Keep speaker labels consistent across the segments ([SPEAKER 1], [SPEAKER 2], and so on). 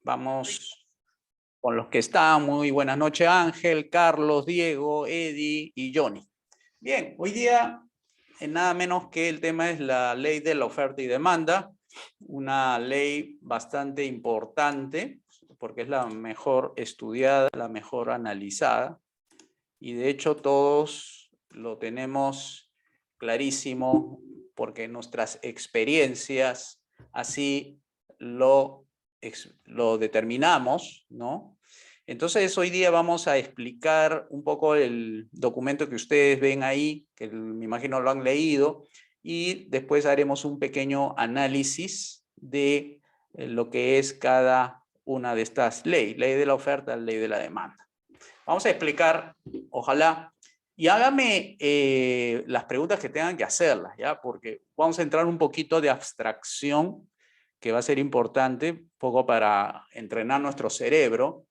[SPEAKER 1] Vamos con los que están. Muy buenas noches, Ángel, Carlos, Diego, Eddie y Johnny. Bien, hoy día nada menos que el tema es la ley de la oferta y demanda, una ley bastante importante porque es la mejor estudiada, la mejor analizada, y de hecho todos lo tenemos clarísimo porque nuestras experiencias así lo determinamos, ¿no? Entonces hoy día vamos a explicar un poco el documento que ustedes ven ahí, que me imagino lo han leído, y después haremos un pequeño análisis de lo que es cada una de estas leyes, ley de la oferta, ley de la demanda. Vamos a explicar, ojalá, y hágame las preguntas que tengan que hacerlas, ¿ya? Porque vamos a entrar un poquito de abstracción, que va a ser importante, un poco para entrenar nuestro cerebro.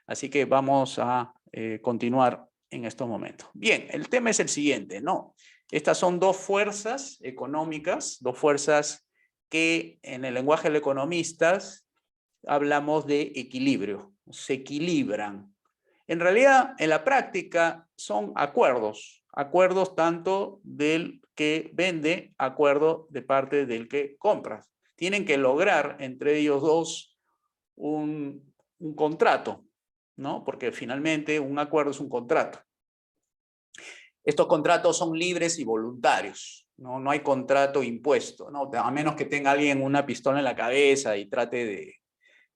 [SPEAKER 1] Así que vamos a continuar en estos momentos. Bien, el tema es el siguiente, ¿no? Estas son dos fuerzas económicas, dos fuerzas que en el lenguaje de los economistas hablamos de equilibrio, se equilibran. En realidad, en la práctica, son acuerdos tanto del que vende, acuerdo de parte del que compra. Tienen que lograr entre ellos dos un contrato, ¿no? Porque finalmente un acuerdo es un contrato. Estos contratos son libres y voluntarios, ¿no? No hay contrato impuesto, ¿no? A menos que tenga alguien una pistola en la cabeza y trate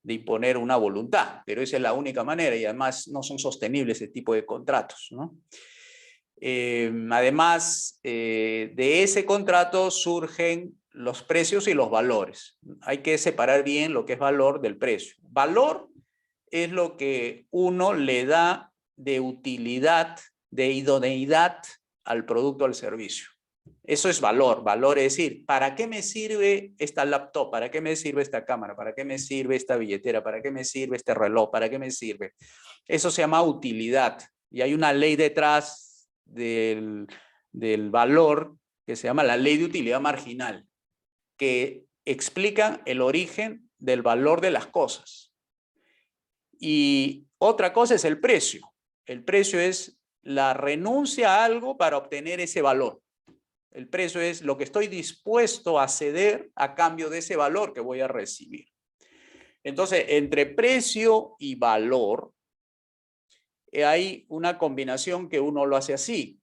[SPEAKER 1] de imponer una voluntad, pero esa es la única manera y además no son sostenibles ese tipo de contratos, ¿no? Además, de ese contrato surgen los precios y los valores. Hay que separar bien lo que es valor del precio. Valor es lo que uno le da de utilidad, de idoneidad al producto o al servicio. Eso es valor. Valor es decir, ¿para qué me sirve esta laptop? ¿Para qué me sirve esta cámara? ¿Para qué me sirve esta billetera? ¿Para qué me sirve este reloj? ¿Para qué me sirve? Eso se llama utilidad. Y hay una ley detrás del valor que se llama la ley de utilidad marginal, que explica el origen del valor de las cosas. Y otra cosa es el precio. El precio es la renuncia a algo para obtener ese valor. El precio es lo que estoy dispuesto a ceder a cambio de ese valor que voy a recibir. Entonces, entre precio y valor, hay una combinación que uno lo hace así.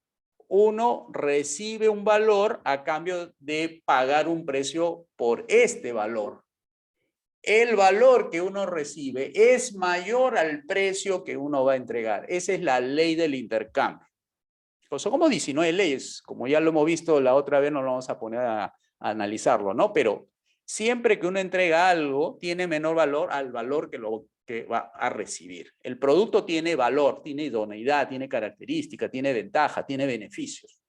[SPEAKER 1] Uno recibe un valor a cambio de pagar un precio por este valor. El valor que uno recibe es mayor al precio que uno va a entregar. Esa es la ley del intercambio. Son como 19 leyes, como ya lo hemos visto la otra vez, no lo vamos a poner a analizarlo, ¿no? Pero siempre que uno entrega algo, tiene menor valor al valor que va a recibir. El producto tiene valor, tiene idoneidad, tiene características, tiene ventaja, tiene beneficios.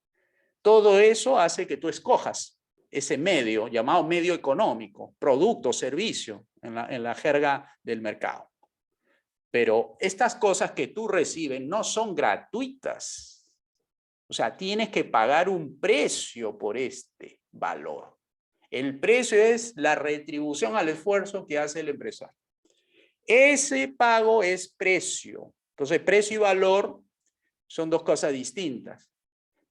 [SPEAKER 1] Todo eso hace que tú escojas ese medio, llamado medio económico, producto, servicio, en la jerga del mercado. Pero estas cosas que tú recibes no son gratuitas. O sea, tienes que pagar un precio por este valor. El precio es la retribución al esfuerzo que hace el empresario. Ese pago es precio. Entonces, precio y valor son dos cosas distintas.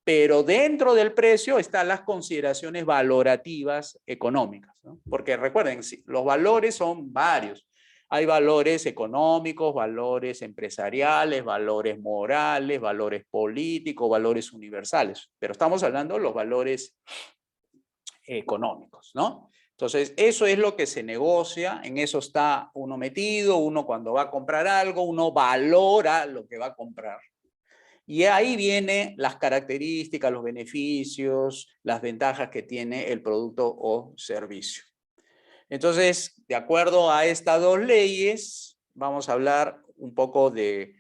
[SPEAKER 1] Pero dentro del precio están las consideraciones valorativas económicas, ¿no? Porque recuerden, los valores son varios. Hay valores económicos, valores empresariales, valores morales, valores políticos, valores universales. Pero estamos hablando de los valores económicos, ¿no? Entonces, eso es lo que se negocia, en eso está uno metido, uno cuando va a comprar algo, uno valora lo que va a comprar. Y ahí vienen las características, los beneficios, las ventajas que tiene el producto o servicio. Entonces, de acuerdo a estas dos leyes, vamos a hablar un poco de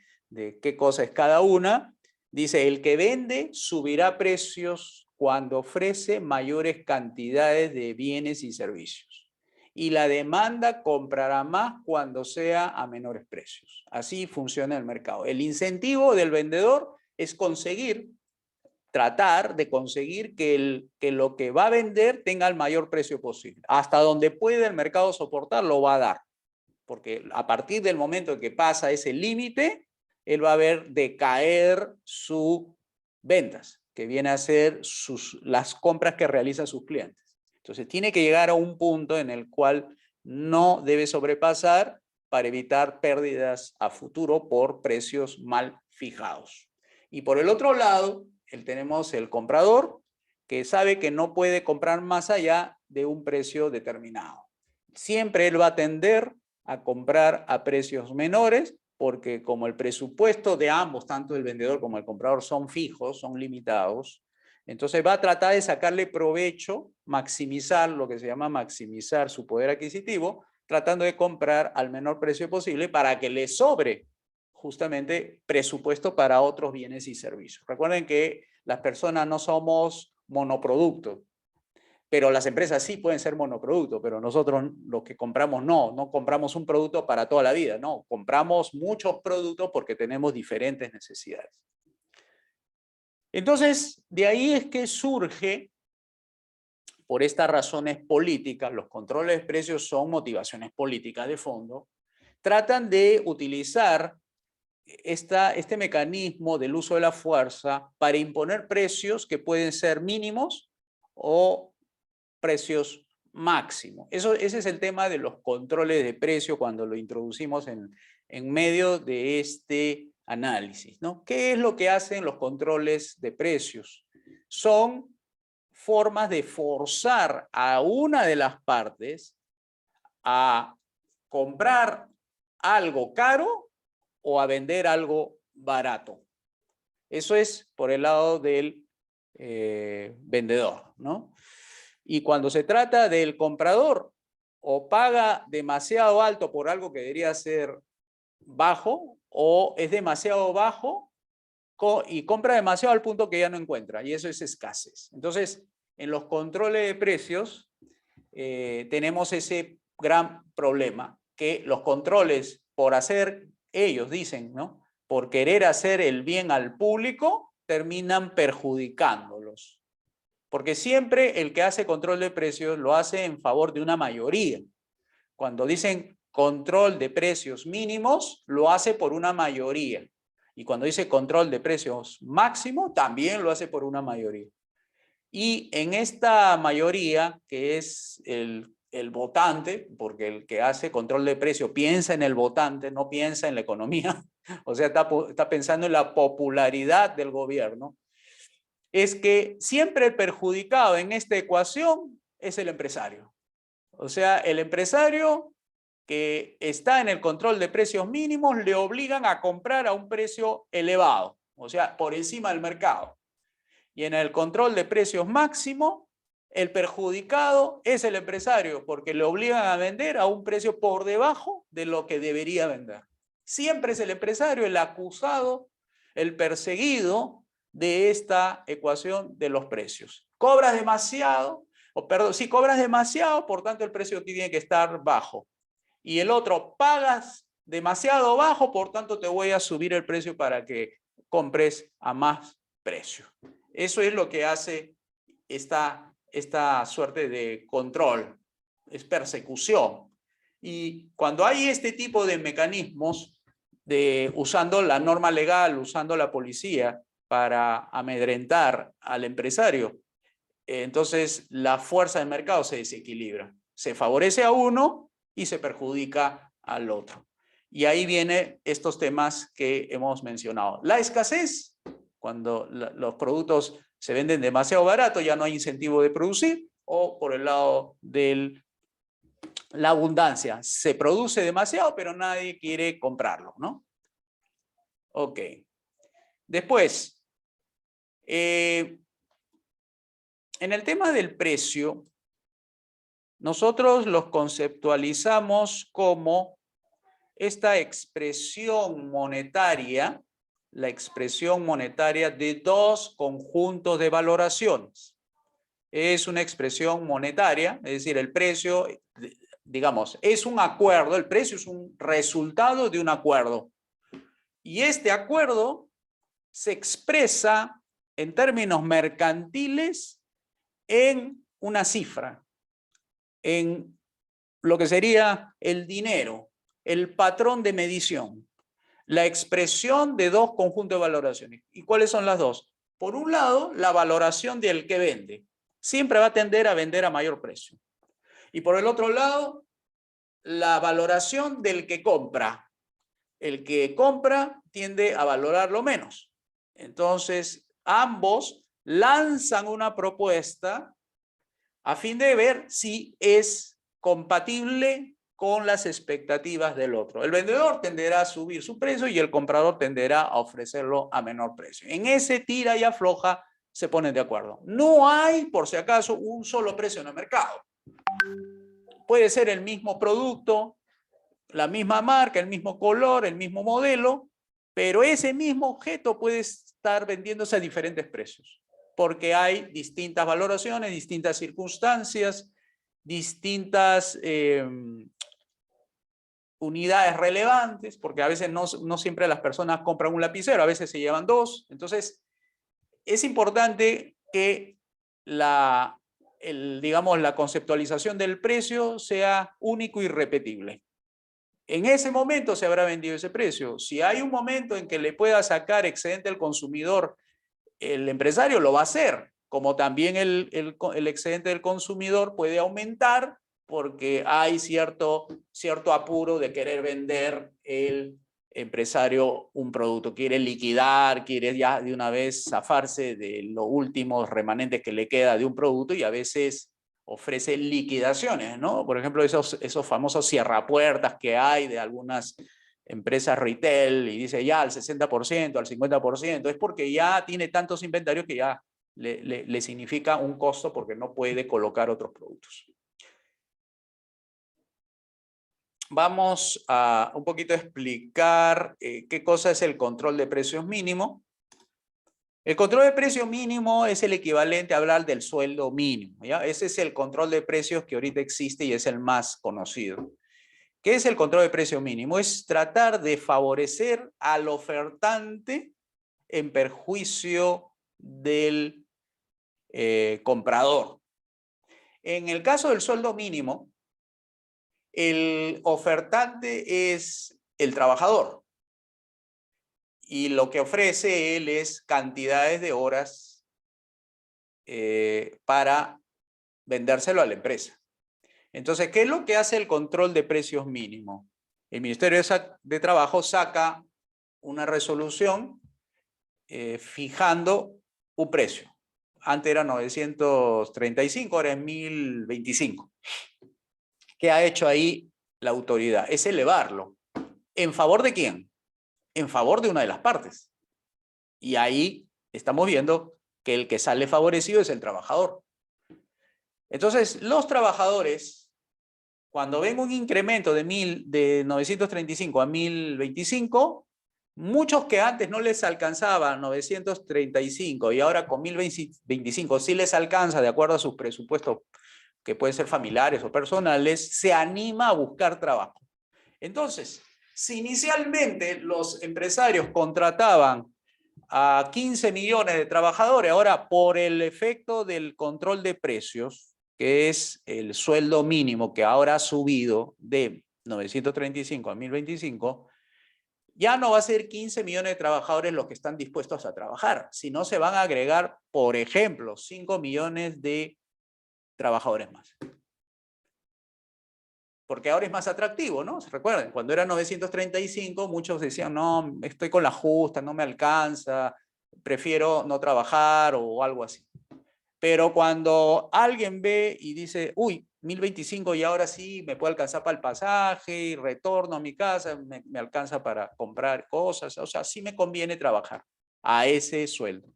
[SPEAKER 1] qué cosa es cada una. Dice, el que vende subirá precios cuando ofrece mayores cantidades de bienes y servicios. Y la demanda comprará más cuando sea a menores precios. Así funciona el mercado. El incentivo del vendedor es tratar de conseguir que lo que va a vender tenga el mayor precio posible. Hasta donde puede el mercado soportar, lo va a dar.
[SPEAKER 2] porque a partir del momento en que pasa ese límite, él va a ver decaer sus ventas, que viene a ser las compras que realizan sus clientes. Entonces tiene que llegar a un punto en el cual no debe sobrepasar para evitar pérdidas a futuro por precios mal fijados. Y por el otro lado, tenemos el comprador, que sabe que no puede comprar más allá de un precio determinado. Siempre él va a tender a comprar a precios menores, porque como el presupuesto de ambos, tanto el vendedor como el comprador, son fijos, son limitados, entonces va a tratar de sacarle provecho, maximizar lo que se llama maximizar su poder adquisitivo, tratando de comprar al menor precio posible para que le sobre justamente presupuesto para otros bienes y servicios. Recuerden que las personas no somos monoproductos, pero las empresas sí pueden ser monoproductos, pero nosotros los que compramos no compramos un producto para toda la vida, no, compramos muchos productos porque tenemos diferentes necesidades. Entonces, de ahí es que surge, por estas razones políticas, los controles de precios son motivaciones políticas de fondo, tratan de utilizar este mecanismo del uso de la fuerza para imponer precios que pueden ser mínimos o precios máximos. Ese es el tema de los controles de precio cuando lo introducimos en medio de este análisis, ¿no? ¿Qué es lo que hacen los controles de precios? Son formas de forzar a una de las partes a comprar algo caro o a vender algo barato. Eso es por el lado del vendedor, ¿no? Y cuando se trata del comprador, o paga demasiado alto por algo que debería ser bajo, o es demasiado bajo y compra demasiado al punto que ya no encuentra, y eso es escasez. Entonces, en los controles de precios tenemos ese gran problema, que los controles, por hacer, ellos dicen, ¿no?, por querer hacer el bien al público, terminan perjudicándolos. Porque siempre el que hace control de precios lo hace en favor de una mayoría. Cuando dicen control de precios mínimos, lo hace por una mayoría. Y cuando dice control de precios máximo, también lo hace por una mayoría. Y en esta mayoría, que es el votante, porque el que hace control de precio piensa en el votante, no piensa en la economía, o sea, está pensando en la popularidad del gobierno, es que siempre el perjudicado en esta ecuación es el empresario. O sea, el empresario que está en el control de precios mínimos le obligan a comprar a un precio elevado, o sea, por encima del mercado. Y en el control de precios máximo, el perjudicado es el empresario, porque le obligan a vender a un precio por debajo de lo que debería vender. Siempre es el empresario el acusado, el perseguido de esta ecuación de los precios. Cobras demasiado, si cobras demasiado, por tanto el precio tiene que estar bajo. Y el otro, pagas demasiado bajo, por tanto te voy a subir el precio para que compres a más precio. Eso es lo que hace esta suerte de control, es persecución. Y cuando hay este tipo de mecanismos, usando la norma legal, usando la policía para amedrentar al empresario, entonces la fuerza del mercado se desequilibra. Se favorece a uno y se perjudica al otro. Y ahí vienen estos temas que hemos mencionado. La escasez, cuando los productos se venden demasiado barato, ya no hay incentivo de producir, o por el lado de la abundancia, se produce demasiado, pero nadie quiere comprarlo, ¿no? Ok. Después, en el tema del precio, nosotros los conceptualizamos como esta expresión monetaria, la expresión monetaria de dos conjuntos de valoraciones. Es una expresión monetaria, es decir, el precio, digamos, es un acuerdo, el precio es un resultado de un acuerdo. Y este acuerdo se expresa en términos mercantiles en una cifra, en lo que sería el dinero.
[SPEAKER 1] el patrón de medición, la expresión de dos conjuntos de valoraciones. ¿Y cuáles son las dos? Por un lado, la valoración del que vende. Siempre va a tender a vender a mayor precio. Y por el otro lado, la valoración del que compra. El que compra tiende a valorarlo menos. Entonces, ambos lanzan una propuesta a fin de ver si es compatible con las expectativas del otro. El vendedor tenderá a subir su precio y el comprador tenderá a ofrecerlo a menor precio. En ese tira y afloja se ponen de acuerdo. No hay, por si acaso, un solo precio en el mercado. Puede ser el mismo producto, la misma marca, el mismo color, el mismo modelo, pero ese mismo objeto puede estar vendiéndose a diferentes precios, porque hay distintas valoraciones, distintas circunstancias, distintas unidades relevantes, porque a veces no siempre las personas compran un lapicero, a veces se llevan dos. Entonces, es importante que digamos, la conceptualización del precio sea único y repetible. En ese momento se habrá vendido ese precio. Si hay un momento en que le pueda sacar excedente al consumidor, el empresario lo va a hacer, como también el excedente del consumidor puede aumentar porque hay cierto apuro de querer vender el empresario un producto, quiere liquidar, quiere ya de una vez zafarse de los últimos remanentes que le queda de un producto y a veces ofrece liquidaciones, ¿no? Por ejemplo, esos famosos cierrapuertas que hay de algunas empresas retail y dice ya al 60%, al 50%, es porque ya tiene tantos inventarios que ya le significa un costo porque no puede colocar otros productos. Vamos a un poquito explicar qué cosa es el control de precios mínimo. El control de precio mínimo es el equivalente a hablar del sueldo mínimo, ¿ya? Ese es el control de precios que ahorita existe y es el más conocido. ¿Qué es el control de precio mínimo? Es tratar de favorecer al ofertante en perjuicio del comprador. En el caso del sueldo mínimo, el ofertante es el trabajador y lo que ofrece él es cantidades de horas para vendérselo a la empresa. Entonces, ¿qué es lo que hace el control de precios mínimo? El Ministerio de Trabajo saca una resolución fijando un precio. Antes era 935, ahora es 1025. ¿Qué ha hecho ahí la autoridad? Es elevarlo. ¿En favor de quién? En favor de una de las partes. Y ahí estamos viendo que el que sale favorecido es el trabajador. Entonces, los trabajadores, cuando ven un incremento de 935 a 1025, muchos que antes no les alcanzaba 935 y ahora con 1025 sí les alcanza de acuerdo a sus presupuestos que pueden ser familiares o personales, se anima a buscar trabajo. Entonces, si inicialmente los empresarios contrataban a 15 millones de trabajadores, ahora por el efecto del control de precios, que es el sueldo mínimo que ahora ha subido de 935 a 1025, ya no va a ser 15 millones de trabajadores los que están dispuestos a trabajar, sino se van a agregar, por ejemplo, 5 millones de trabajadores más. Porque ahora es más atractivo, ¿no? Recuerden, cuando era 935, muchos decían, no, estoy con la justa, no me alcanza, prefiero no trabajar o algo así. Pero cuando alguien ve y dice, uy, 1025 y ahora sí me puede alcanzar para el pasaje, y retorno a mi casa, me alcanza para comprar cosas, o sea, sí me conviene trabajar a ese sueldo.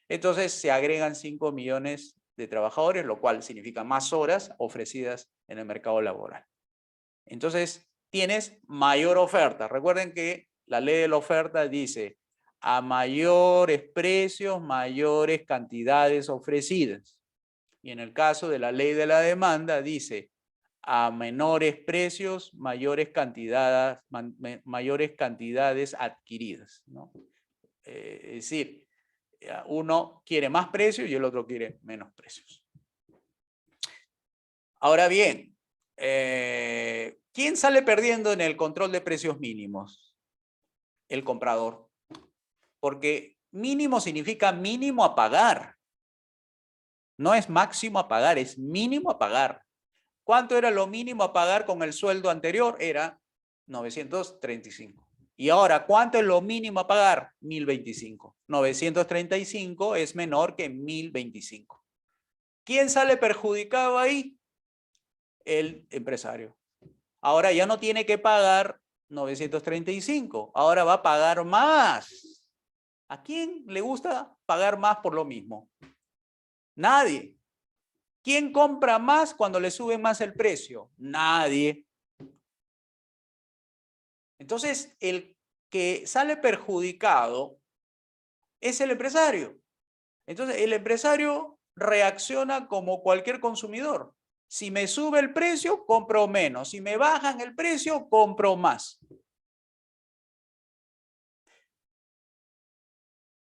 [SPEAKER 1] Entonces se agregan 5 millones de trabajadores, lo cual significa más horas ofrecidas en el mercado laboral. Entonces tienes mayor oferta. Recuerden que la ley de la oferta dice a mayores precios, mayores cantidades ofrecidas. Y en el caso de la ley de la demanda dice a menores precios, mayores cantidades adquiridas, ¿no? Es decir, uno quiere más precios y el otro quiere menos precios. Ahora bien,
[SPEAKER 2] ¿quién sale perdiendo en el control de precios mínimos? El comprador. Porque mínimo significa mínimo a pagar. No es máximo a pagar, es mínimo a pagar. ¿Cuánto era lo mínimo a pagar con el sueldo anterior? Era 935. Y ahora, ¿cuánto es lo mínimo a pagar? 1025. 935 es menor que 1025. ¿Quién sale perjudicado ahí? El empresario. Ahora ya no tiene que pagar 935, ahora va a pagar más. ¿A quién le gusta pagar más por lo mismo? Nadie. ¿Quién compra más cuando le sube más el precio? Nadie. Entonces, el que sale perjudicado es el empresario. Entonces, el empresario reacciona como cualquier consumidor. Si me sube el precio, compro menos. Si me bajan el precio, compro más.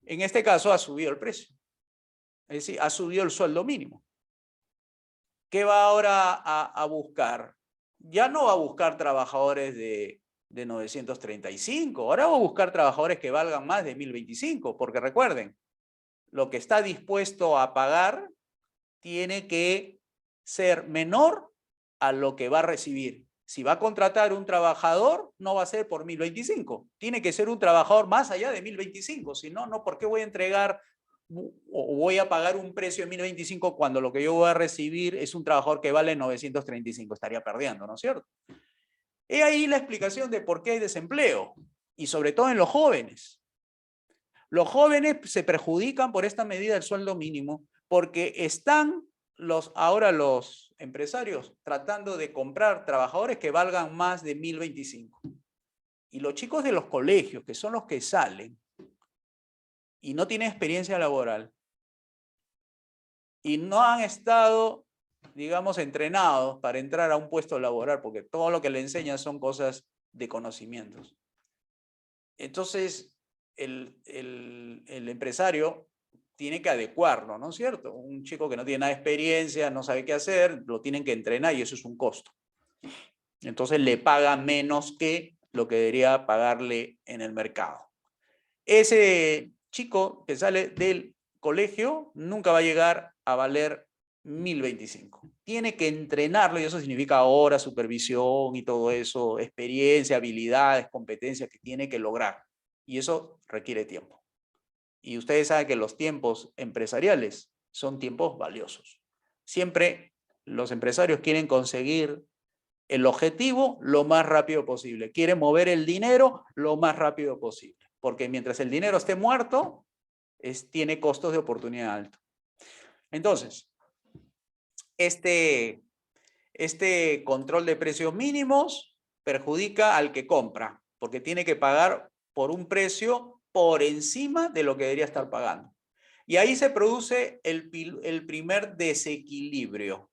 [SPEAKER 2] En este caso, ha subido el precio. Es decir, ha subido el sueldo mínimo. ¿Qué va ahora a buscar? Ya no va a buscar trabajadores de 935. Ahora va a buscar trabajadores que valgan más de 1025. Porque recuerden, lo que está dispuesto a pagar tiene que ser menor a lo que va a recibir. Si va a contratar un trabajador, no va a ser por 1025. Tiene que ser un trabajador más allá de 1025. Si no, ¿por qué voy a entregar o voy a pagar un precio de 1025 cuando lo que yo voy a recibir es un trabajador que vale 935? Estaría perdiendo, ¿no es cierto? He ahí la explicación de por qué hay desempleo, y sobre todo en los jóvenes. Los jóvenes se perjudican por esta medida del sueldo mínimo porque están ahora los empresarios tratando de comprar trabajadores que valgan más de 1025. Y los chicos de los colegios, que son los que salen y no tienen experiencia laboral y no han estado, digamos, entrenados para entrar a un puesto laboral, porque todo lo que le enseñan son cosas de conocimientos. Entonces, el empresario tiene que adecuarlo, ¿no es cierto? Un chico que no tiene nada de experiencia, no sabe qué hacer, lo tienen que entrenar y eso es un costo. Entonces le paga menos que lo que debería pagarle en el mercado. Ese chico que sale del colegio nunca va a llegar a valer 1025. Tiene que entrenarlo y eso significa horas, supervisión y todo eso, experiencia, habilidades, competencias que tiene que lograr. Y eso requiere tiempo. Y ustedes saben que los tiempos empresariales son tiempos valiosos. Siempre los empresarios quieren conseguir el objetivo lo más rápido posible. Quieren mover el dinero lo más rápido posible. Porque mientras el dinero esté muerto, tiene costos de oportunidad altos. Entonces, este control de precios mínimos perjudica al que compra, porque tiene que pagar por un precio por encima de lo que debería estar pagando. Y ahí se produce el primer desequilibrio.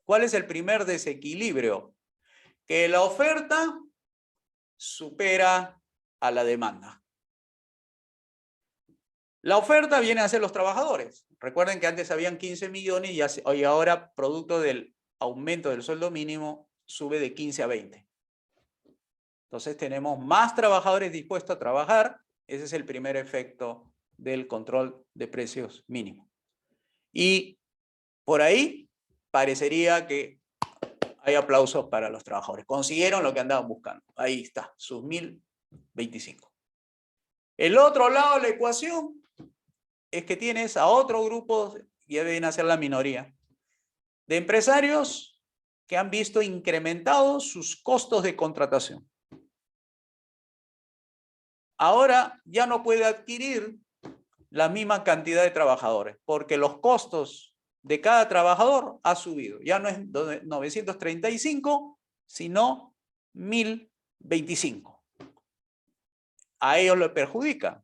[SPEAKER 2] ¿Cuál es el primer desequilibrio? Que la oferta supera a la demanda. La oferta viene a ser los trabajadores. Recuerden que antes habían 15 millones y ahora, producto del aumento del sueldo mínimo, sube de 15 a 20. Entonces tenemos más trabajadores dispuestos a trabajar. Ese es el primer efecto del control de precios mínimo. Y por ahí parecería que hay aplausos para los trabajadores. Consiguieron lo que andaban buscando. Ahí está, sus 1025. El otro lado de la ecuación es que tienes a otro grupo, ya deben ser la minoría, de empresarios que han visto incrementados sus costos de contratación. Ahora ya no puede adquirir la misma cantidad de trabajadores porque los costos de cada trabajador ha subido. Ya no es 935, sino 1025. A ellos le perjudica.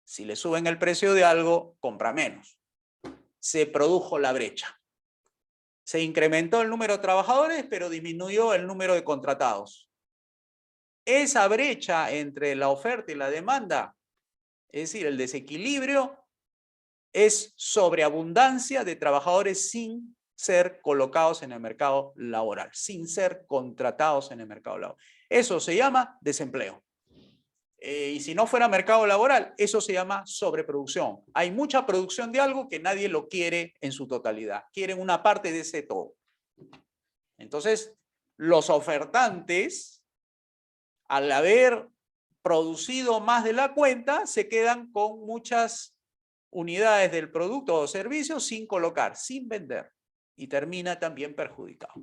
[SPEAKER 2] Si le suben el precio de algo, compra menos. Se produjo la brecha. Se incrementó el número de trabajadores, pero disminuyó el número de contratados. Esa brecha entre la oferta y la demanda, es decir, el desequilibrio, es sobreabundancia de trabajadores sin ser colocados en el mercado laboral, sin ser contratados en el mercado laboral. Eso se llama desempleo. Y si no fuera mercado laboral, eso se llama sobreproducción. Hay mucha producción de algo que nadie lo quiere en su totalidad. Quieren una parte de ese todo. Entonces, los ofertantes, al haber producido más de la cuenta, se quedan con muchas unidades del producto o servicio sin colocar, sin vender. Y termina también perjudicado.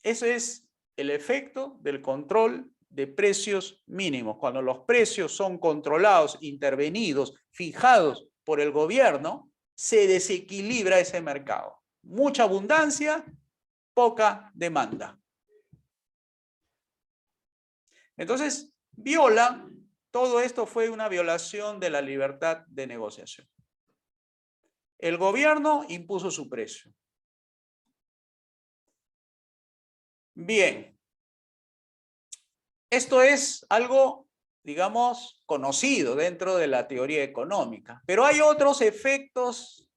[SPEAKER 2] Ese es el efecto del control de precios mínimos. Cuando los precios son controlados, intervenidos, fijados por el gobierno, se desequilibra ese mercado. Mucha abundancia, poca demanda. Entonces, todo esto fue una violación de la libertad de negociación. El gobierno impuso su precio. Bien. Esto es algo, digamos, conocido dentro de la teoría económica, pero hay otros efectos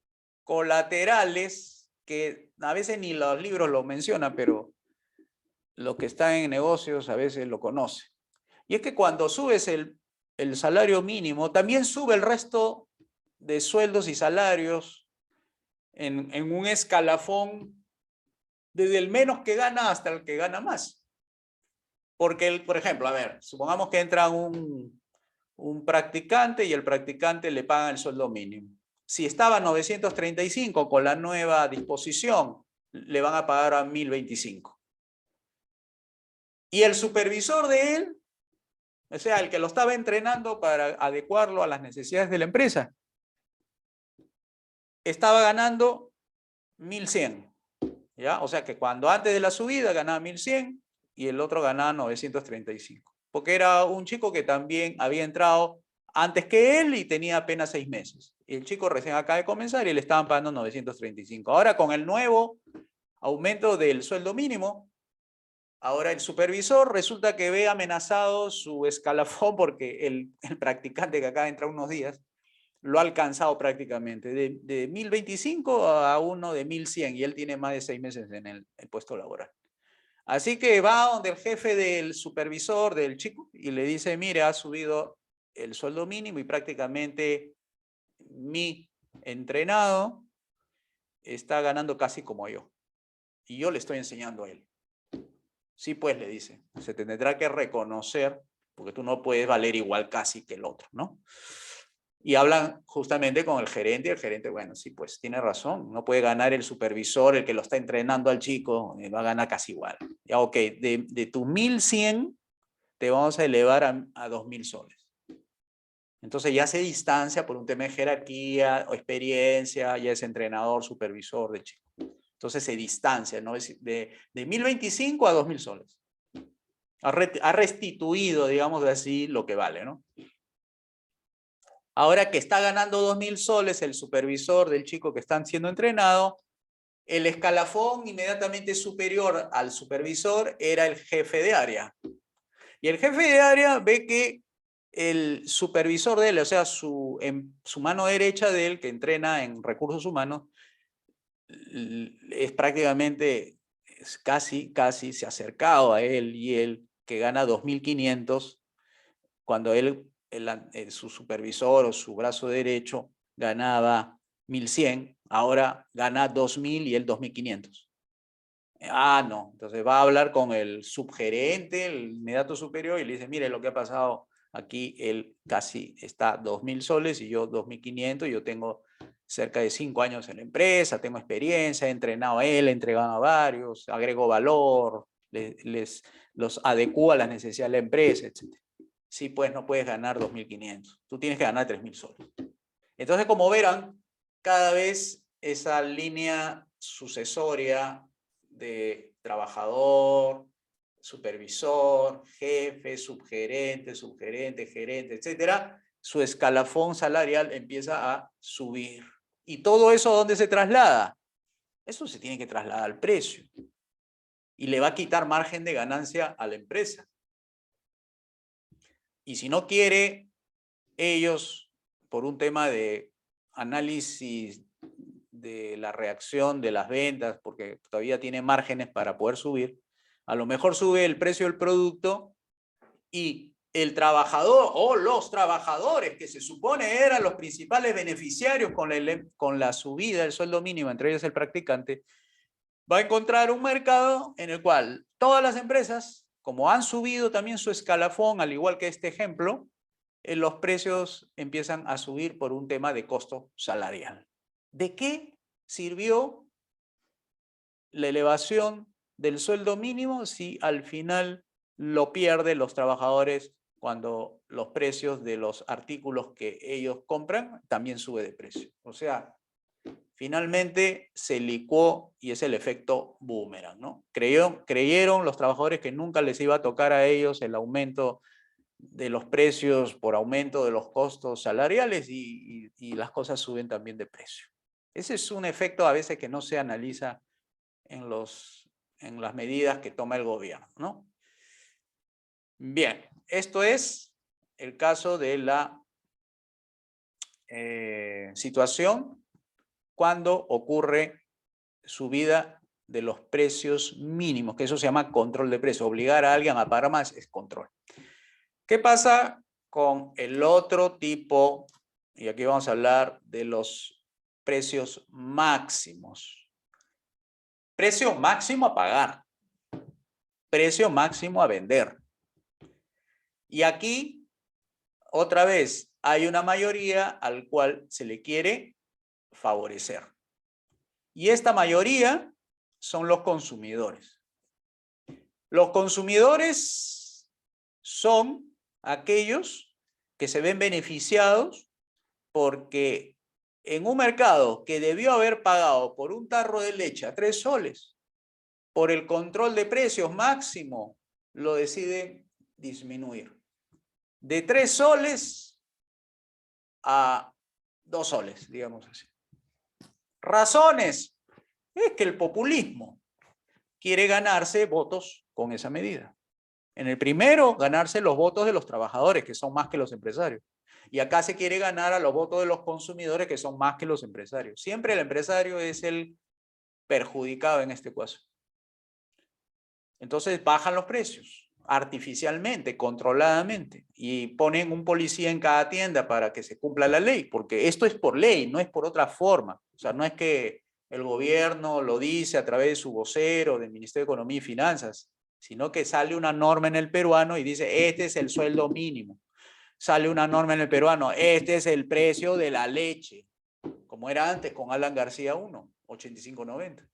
[SPEAKER 2] colaterales que a veces ni los libros lo mencionan, pero los que están en negocios a veces lo conocen. Y es que cuando subes el salario mínimo, también sube el resto de sueldos y salarios en un escalafón desde el menos que gana hasta el que gana más. Porque, por ejemplo, a ver, supongamos que entra un practicante y el practicante le pagan el sueldo mínimo. Si estaba a 935 con la nueva disposición, le van a pagar a 1025. Y el supervisor de él, o sea, el que lo estaba entrenando para adecuarlo a las necesidades de la empresa, estaba ganando 1100. ¿Ya? O sea que cuando antes de la subida ganaba 1100 y el otro ganaba 935. Porque era un chico que también había entrado antes que él y tenía apenas 6 meses. Y el chico recién acaba de comenzar y le estaban pagando 935. Ahora con el nuevo aumento del sueldo mínimo, ahora el supervisor resulta que ve amenazado su escalafón porque el practicante que acaba de entrar unos días lo ha alcanzado prácticamente, de 1025 a uno de 1100, y él tiene más de 6 meses en el puesto laboral. Así que va donde el jefe del supervisor del chico y le dice, mire, ha subido el sueldo mínimo y prácticamente mi entrenado está ganando casi como yo. Y yo le estoy enseñando a él. Sí, pues, le dice, se tendrá que reconocer, porque tú no puedes valer igual casi que el otro, ¿no? Y hablan justamente con el gerente, y el gerente, bueno, sí, pues tiene razón, no puede ganar el supervisor, el que lo está entrenando al chico, va a ganar casi igual. Ya, ok, de tus 1100 te vamos a elevar a 2000 soles. Entonces ya se distancia por un tema de jerarquía o experiencia, ya es entrenador, supervisor del chico. Entonces se distancia, ¿no? De 1025 a 2000 soles. Ha restituido, digamos así, lo que vale, ¿no? Ahora que está ganando 2000 soles el supervisor del chico que están siendo entrenado, el escalafón inmediatamente superior al supervisor era el jefe de área. Y el jefe de área ve que el supervisor de él, o sea, su mano derecha de él, que entrena en recursos humanos, es prácticamente, casi se ha acercado a él, y él que gana 2500, cuando él, su supervisor o su brazo derecho ganaba 1100, ahora gana 2000 y él 2500. Ah, no. Entonces va a hablar con el subgerente, el inmediato superior, y le dice, mire lo que ha pasado aquí, él casi está 2000 soles y yo 2500, yo tengo cerca de 5 años en la empresa, tengo experiencia, he entrenado a él, he entregado a varios, agrego valor, los adecuo a las necesidades de la empresa, etc. Sí, pues no puedes ganar 2500, tú tienes que ganar 3000 soles. Entonces, como verán, cada vez esa línea sucesoria de trabajador, supervisor, jefe, subgerente, gerente, etcétera, su escalafón salarial empieza a subir. ¿Y todo eso a dónde se traslada? Eso se tiene que trasladar al precio. Y le va a quitar margen de ganancia a la empresa. Y si no quiere ellos, por un tema de análisis
[SPEAKER 1] de la reacción de las ventas, porque todavía tiene márgenes para poder subir, a lo mejor sube el precio del producto y el trabajador o los trabajadores, que se supone eran los principales beneficiarios con la subida del sueldo mínimo, entre ellos el practicante, va a encontrar un mercado en el cual todas las empresas, como han subido también su escalafón, al igual que este ejemplo, los precios empiezan a subir por un tema de costo salarial. ¿De qué sirvió la elevación del sueldo mínimo si al final lo pierden los trabajadores cuando los precios de los artículos que ellos compran también sube de precio? O sea, finalmente se licuó y es el efecto boomerang, ¿no? Creyeron los trabajadores que nunca les iba a tocar a ellos el aumento de los precios por aumento de los costos salariales y las cosas suben también de precio. Ese es un efecto a veces que no se analiza en las medidas que toma el gobierno, ¿no? Bien, esto es el caso de la situación cuando ocurre subida de los precios mínimos, que eso se llama control de precios. Obligar a alguien a pagar más es control. ¿Qué pasa con el otro tipo? Y aquí vamos a hablar de los precios máximos. Precio máximo a pagar. Precio máximo a vender. Y aquí, otra vez, hay una mayoría al cual se le quiere favorecer. Y esta mayoría son los consumidores. Los consumidores son aquellos que se ven beneficiados porque en un mercado que debió haber pagado por un tarro de leche a 3 soles, por el control de precios máximo, lo deciden disminuir. De 3 soles a 2 soles, digamos así. Razones. Es que el populismo quiere ganarse votos con esa medida. En el primero, ganarse los votos de los trabajadores, que son más que los empresarios. Y acá se quiere ganar a los votos de los consumidores, que son más que los empresarios. Siempre el empresario es el perjudicado en este caso. Entonces bajan los precios artificialmente, controladamente, y ponen un policía en cada tienda para que se cumpla la ley, porque esto es por ley, no es por otra forma. O sea, no es que el gobierno lo dice a través de su vocero del Ministerio de Economía y Finanzas, sino que sale una norma en el peruano y dice, este es el sueldo mínimo. Sale una norma en el peruano, este es el precio de la leche, como era antes con Alan García 1, 85.90.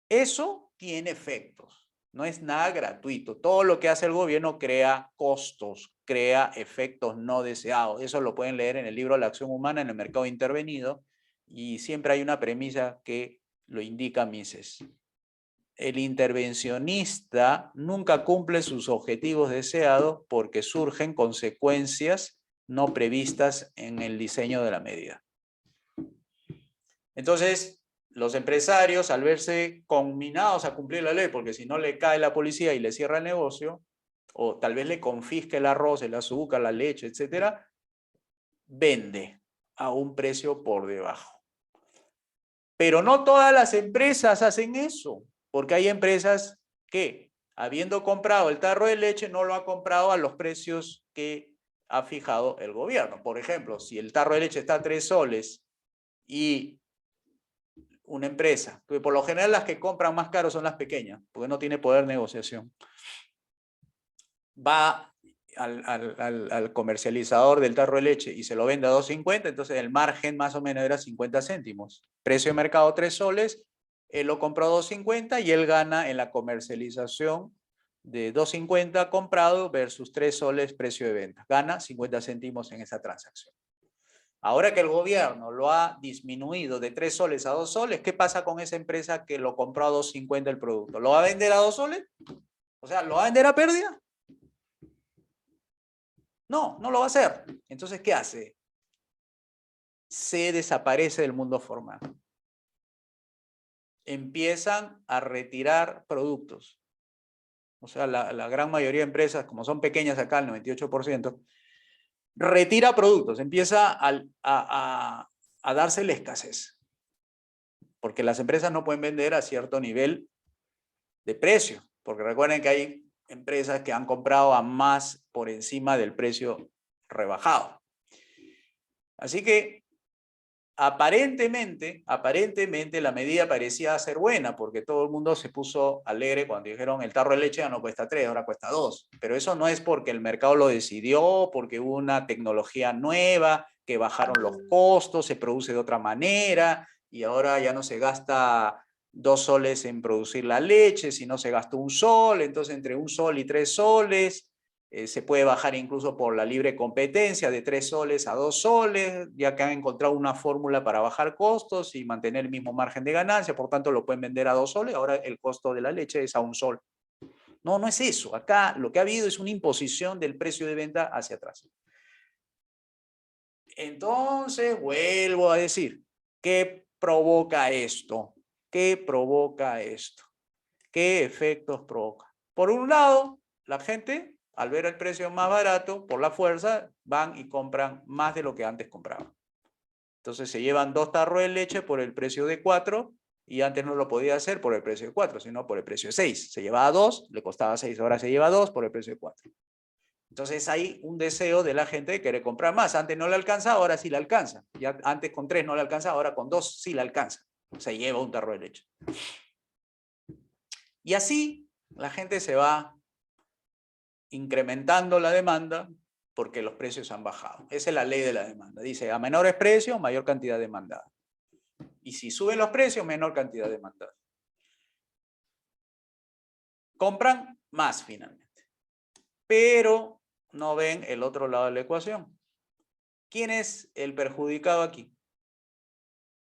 [SPEAKER 1] Eso tiene efectos, no es nada gratuito. Todo lo que hace el gobierno crea costos, crea efectos no deseados. Eso lo pueden leer en el libro La acción humana en el mercado intervenido, y siempre hay una premisa que lo indica Mises. El intervencionista nunca cumple sus objetivos deseados porque surgen consecuencias no previstas en el diseño de la medida. Entonces, los empresarios, al verse conminados a cumplir la ley, porque si no le cae la policía y le cierra el negocio, o tal vez le confisque el arroz, el azúcar, la leche, etcétera, vende a un precio por debajo. Pero no todas las empresas hacen eso, porque hay empresas que, habiendo comprado el tarro de leche, no lo ha comprado a los precios que ha fijado el gobierno. Por ejemplo, si el tarro de leche está a 3 soles y una empresa, que por lo general las que compran más caro son las pequeñas, porque no tiene poder de negociación, va al comercializador del tarro de leche y se lo vende a 2.50, entonces el margen más o menos era 50 céntimos. Precio de mercado 3 soles, él lo compró a 2.50 y él gana en la comercialización de 2.50 comprado versus 3 soles precio de venta. Gana 50 céntimos en esa transacción. Ahora que el gobierno lo ha disminuido de 3 soles a 2 soles, ¿qué pasa con esa empresa que lo compró a 2.50 el producto? ¿Lo va a vender a 2 soles? O sea, ¿lo va a vender a pérdida? No, no lo va a hacer. Entonces, ¿qué hace? Se desaparece del mundo formal. Empiezan a retirar productos. O sea, la gran mayoría de empresas, como son pequeñas acá, el 98%, retira productos, empieza a darse la escasez. porque las empresas no pueden vender a cierto nivel de precio, porque recuerden que hay empresas que han comprado a más por encima del precio rebajado. Así que aparentemente la medida parecía ser buena, porque todo el mundo se puso alegre cuando dijeron el tarro de leche ya no cuesta 3, ahora cuesta 2. Pero eso no es porque el mercado lo decidió, porque hubo una tecnología nueva, que bajaron los costos, se produce de otra manera, y ahora ya no se gasta 2 soles en producir la leche, sino se gasta 1 sol, entonces entre 1 sol y 3 soles, se puede bajar incluso por la libre competencia de 3 soles a 2 soles, ya que han encontrado una fórmula para bajar costos y mantener el mismo margen de ganancia, por tanto lo pueden vender a 2 soles, ahora el costo de la leche es a 1 sol. No, no es eso. Acá lo que ha habido es una imposición del precio de venta hacia atrás. Entonces, vuelvo a decir, ¿qué provoca esto? ¿Qué provoca esto? ¿Qué efectos provoca? Por un lado, la gente, al ver el precio más barato, por la fuerza, van y compran más de lo que antes compraban. Entonces se llevan 2 tarros de leche por el precio de 4, y antes no lo podía hacer por el precio de 4, sino por el precio de 6. Se llevaba 2, le costaba 6, ahora se lleva 2 por el precio de 4. Entonces hay un deseo de la gente de querer comprar más. Antes no le alcanza, ahora sí le alcanza. Ya antes con 3 no le alcanza, ahora con 2 sí le alcanza. Se lleva un tarro de leche. Y así la gente se va incrementando la demanda porque los precios han bajado. Esa es la ley de la demanda. Dice, a menores precios, mayor cantidad demandada. Y si suben los precios, menor cantidad demandada. Compran más finalmente. Pero no ven el otro lado de la ecuación. ¿Quién es el perjudicado aquí?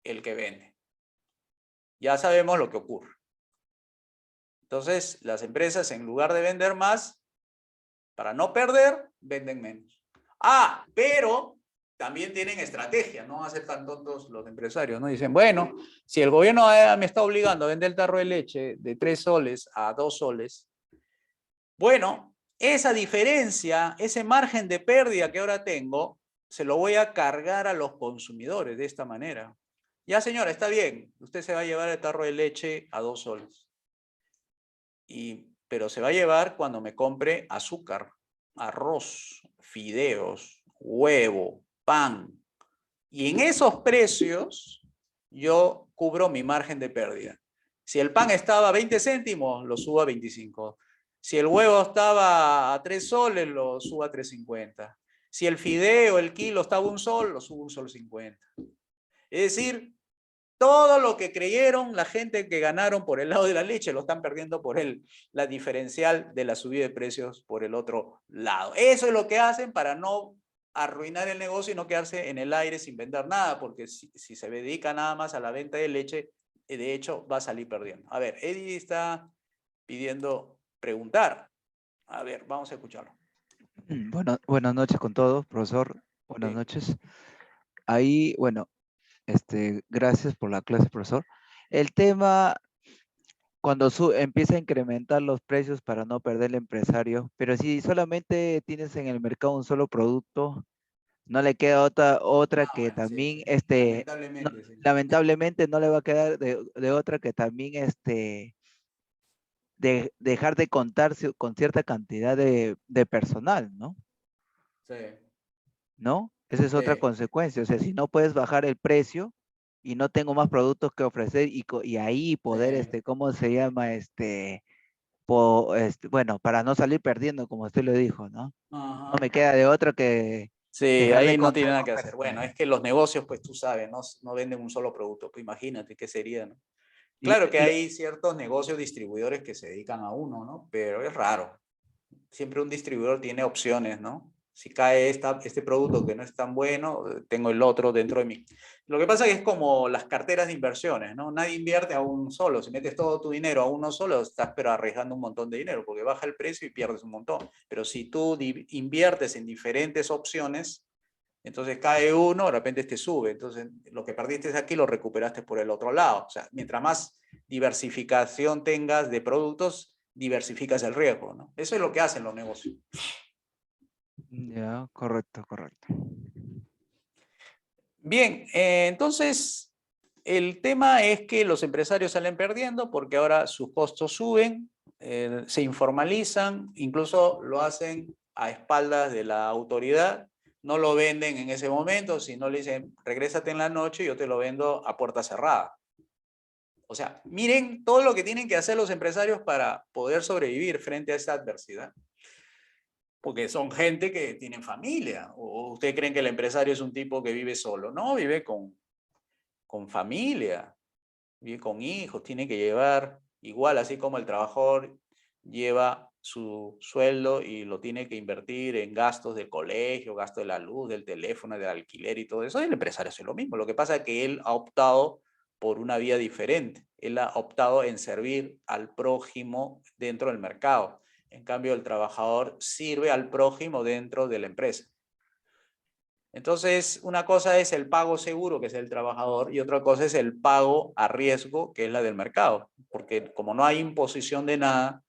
[SPEAKER 1] El que vende. Ya sabemos lo que ocurre. Entonces, las empresas, en lugar de vender más, para no perder, venden menos. Ah, pero también tienen estrategia, no van a ser tan tontos los empresarios, ¿no? Dicen, bueno, si el gobierno me está obligando a vender el tarro de leche de 3 soles a 2 soles, bueno, esa diferencia, ese margen de pérdida que ahora tengo, se lo voy a cargar a los consumidores de esta manera. Ya, señora, está bien, usted se va a llevar el tarro de leche a 2 soles. Pero se va a llevar cuando me compre azúcar, arroz, fideos, huevo, pan. Y en esos precios yo cubro mi margen de pérdida. Si el pan estaba a 20 céntimos, lo subo a 25. Si el huevo estaba a 3 soles, lo subo a 3.50. Si el fideo, el kilo estaba a 1 sol, lo subo a 1 sol 50. Es decir, todo lo que creyeron la gente que ganaron por el lado de la leche lo están perdiendo por la diferencial de la subida de precios por el otro lado. Eso es lo que hacen para no arruinar el negocio y no quedarse en el aire sin vender nada, porque si se dedica nada más a la venta de leche, de hecho va a salir perdiendo. A ver, Eddie está pidiendo preguntar. A ver, vamos a escucharlo.
[SPEAKER 3] Buenas noches con todos, profesor. Buenas noches. Ahí, bueno, gracias por la clase, profesor. El tema, cuando empieza a incrementar los precios para no perder el empresario, pero si solamente tienes en el mercado un solo producto, no le queda otra que
[SPEAKER 1] bueno,
[SPEAKER 3] también,
[SPEAKER 1] sí, lamentablemente, sí.
[SPEAKER 3] lamentablemente no le va a quedar de otra que también, dejar de contar con cierta cantidad de personal, ¿no?
[SPEAKER 1] Sí.
[SPEAKER 3] ¿No? Esa es otra
[SPEAKER 1] Sí.
[SPEAKER 3] consecuencia. O sea, si no puedes bajar el precio y no tengo más productos que ofrecer y ahí poder,
[SPEAKER 1] Sí.
[SPEAKER 3] ¿cómo se llama? Bueno, para no salir perdiendo, como usted lo dijo, ¿no? No
[SPEAKER 1] Ajá.
[SPEAKER 3] me queda de otra que
[SPEAKER 1] Sí,
[SPEAKER 3] dejar de
[SPEAKER 1] ahí no
[SPEAKER 3] contar
[SPEAKER 1] tiene nada
[SPEAKER 3] con
[SPEAKER 1] que hacer. Bueno,
[SPEAKER 3] personal.
[SPEAKER 1] es que los negocios, pues tú sabes, no venden un solo producto. Pues imagínate qué sería, ¿no?
[SPEAKER 3] Y,
[SPEAKER 1] Claro que
[SPEAKER 3] y-
[SPEAKER 1] hay ciertos negocios distribuidores que se dedican a uno, ¿no? Pero es raro. Siempre un distribuidor tiene opciones, ¿no? Si cae este producto que no es tan bueno, tengo el otro dentro de mí. Lo que pasa es que es como las carteras de inversiones, ¿no? Nadie invierte a uno solo. Si metes todo tu dinero a uno solo, estás pero arriesgando un montón de dinero, porque baja el precio y pierdes un montón. Pero si tú inviertes en diferentes opciones, entonces cae uno, de repente este sube. Entonces lo que perdiste aquí lo recuperaste por el otro lado. O sea, mientras más diversificación tengas de productos, diversificas el riesgo, ¿no? Eso es lo que hacen los negocios.
[SPEAKER 3] Ya, correcto, correcto.
[SPEAKER 1] Bien, entonces,
[SPEAKER 2] el tema es que los empresarios salen perdiendo porque ahora sus costos suben, se informalizan, incluso lo hacen a espaldas de la autoridad, no lo venden en ese momento, sino le dicen, regrésate en la noche y yo te lo vendo a puerta cerrada. O sea, miren todo lo que tienen que hacer los empresarios para poder sobrevivir frente a esta adversidad. Porque son gente que tienen familia. ¿O ustedes creen que el empresario es un tipo que vive solo? No, vive con familia, vive con hijos, tiene que llevar, igual así como el trabajador lleva su sueldo y lo tiene que invertir en gastos del colegio, gastos de la luz, del teléfono, del alquiler y todo eso, el empresario hace lo mismo. Lo que pasa es que él ha optado por una vía diferente. Él ha optado en servir al prójimo dentro del mercado. En cambio, el trabajador sirve al prójimo dentro de la empresa. Entonces, una cosa es el pago seguro, que es el trabajador, y otra cosa es el pago a riesgo, que es la del mercado. Porque como no hay imposición de nada,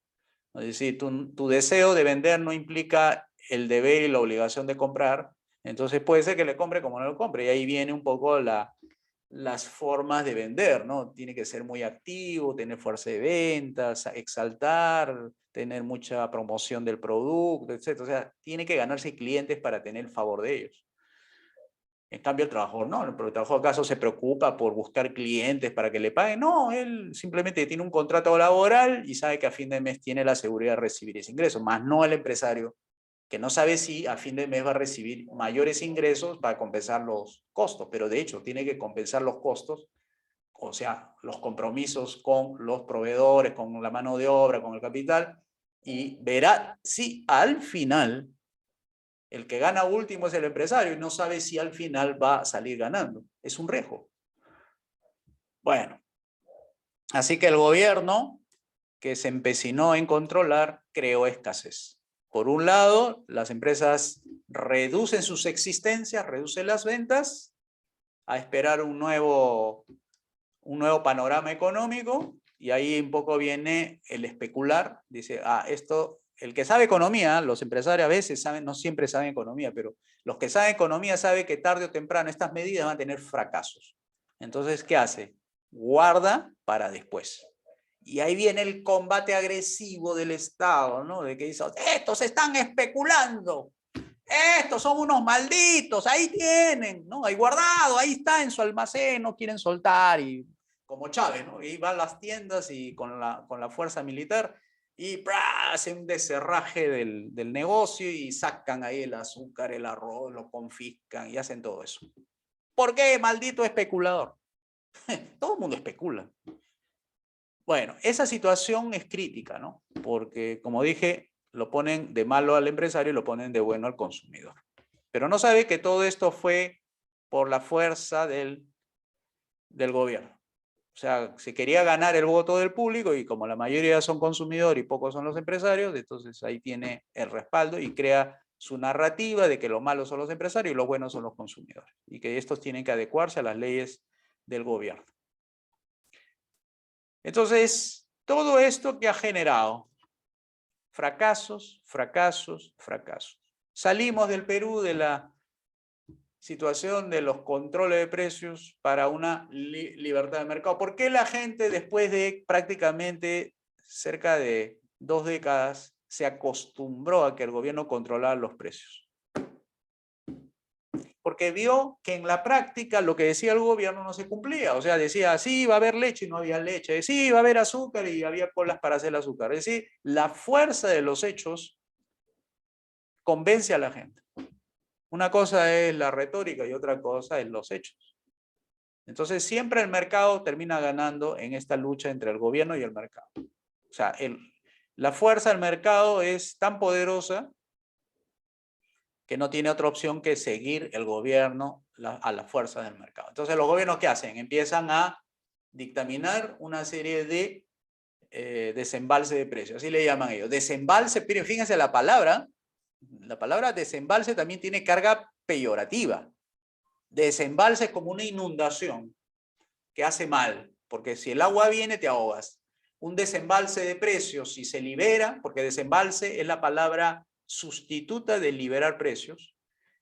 [SPEAKER 2] es decir, tu deseo de vender no implica el deber y la obligación de comprar, entonces puede ser que le compre como no lo compre, y ahí viene un poco las formas de vender, ¿no? Tiene que ser muy activo, tener fuerza de ventas, exaltar, tener mucha promoción del producto, etc. O sea, tiene que ganarse clientes para tener el favor de ellos. En cambio, el trabajador no, el trabajador acaso se preocupa por buscar clientes para que le paguen. No, él simplemente tiene un contrato laboral y sabe que a fin de mes tiene la seguridad de recibir ese ingreso, más no el empresario, que no sabe si a fin de mes va a recibir mayores ingresos para compensar los costos, pero de hecho tiene que compensar los costos, o sea, los compromisos con los proveedores, con la mano de obra, con el capital, y verá si al final el que gana último es el empresario y no sabe si al final va a salir ganando. Es un riesgo. Bueno, así que el gobierno, que se empecinó en controlar, creó escasez. Por un lado, las empresas reducen sus existencias, reducen las ventas, a esperar un nuevo panorama económico, y ahí un poco viene el especular. Dice, esto, el que sabe economía, los empresarios a veces saben, no siempre saben economía, pero los que saben economía saben que tarde o temprano estas medidas van a tener fracasos. Entonces, ¿qué hace? Guarda para después. Y ahí viene el combate agresivo del Estado, ¿no? De que dice, estos están especulando, estos son unos malditos, ahí tienen, ¿no? Ahí guardado, ahí está en su almacén, no quieren soltar, y como Chávez, ¿no? Y van a las tiendas y con la fuerza militar y hacen un deserraje del negocio y sacan ahí el azúcar, el arroz, lo confiscan y hacen todo eso. ¿Por qué, maldito especulador? Todo el mundo especula. Bueno, esa situación es crítica, ¿no? Porque, como dije, lo ponen de malo al empresario y lo ponen de bueno al consumidor. Pero no sabe que todo esto fue por la fuerza del gobierno. O sea, se quería ganar el voto del público y como la mayoría son consumidores y pocos son los empresarios, entonces ahí tiene el respaldo y crea su narrativa de que los malos son los empresarios y los buenos son los consumidores. Y que estos tienen que adecuarse a las leyes del gobierno. Entonces, todo esto que ha generado fracasos, fracasos, fracasos. Salimos del Perú de la situación de los controles de precios para una libertad de mercado. ¿Por qué la gente después de prácticamente cerca de 2 décadas se acostumbró a que el gobierno controlara los precios? Porque vio que en la práctica lo que decía el gobierno no se cumplía. O sea, decía, sí, va a haber leche y no había leche. Sí, va a haber azúcar y había colas para hacer el azúcar. Es decir, la fuerza de los hechos convence a la gente. Una cosa es la retórica y otra cosa es los hechos. Entonces, siempre el mercado termina ganando en esta lucha entre el gobierno y el mercado. O sea, la fuerza del mercado es tan poderosa que no tiene otra opción que seguir el gobierno a la fuerza del mercado. Entonces, ¿los gobiernos qué hacen? Empiezan a dictaminar una serie de desembalse de precios, así le llaman ellos. Desembalse, pero fíjense la palabra desembalse también tiene carga peyorativa. Desembalse es como una inundación que hace mal, porque si el agua viene te ahogas. Un desembalse de precios, si se libera, porque desembalse es la palabra sustituta de liberar precios,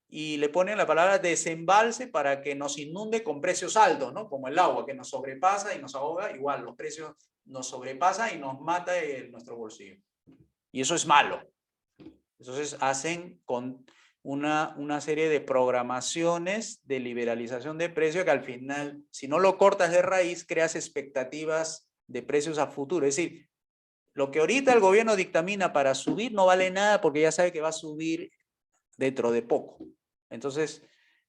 [SPEAKER 1] y le ponen la palabra desembalse para que nos inunde con precios altos, ¿no? Como el agua que nos sobrepasa y nos ahoga, igual los precios nos sobrepasan y nos mata en nuestro bolsillo. Y eso es malo. Entonces hacen con una serie de programaciones de liberalización de precios que al final, si no lo cortas de raíz, creas expectativas de precios a futuro. Es decir, lo que ahorita el gobierno dictamina para subir no vale nada porque ya sabe que va a subir dentro de poco. Entonces,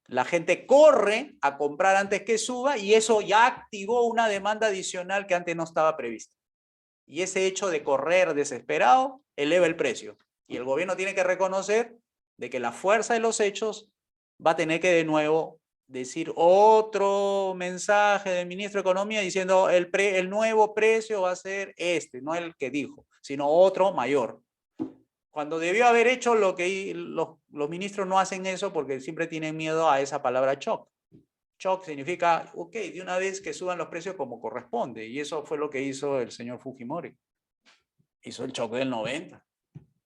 [SPEAKER 1] la gente corre a comprar antes que suba y eso ya activó una demanda adicional que antes no estaba prevista. Y ese hecho de correr desesperado eleva el precio. Y el gobierno tiene que reconocer de que la fuerza de los hechos va a tener que de nuevo decir otro mensaje del ministro de Economía diciendo el nuevo precio va a ser este, no el que dijo, sino otro mayor. Cuando debió haber hecho lo que los ministros no hacen eso porque siempre tienen miedo a esa palabra shock. Shock significa, ok, de una vez que suban los precios como corresponde. Y eso fue lo que hizo el señor Fujimori. Hizo el shock del 90.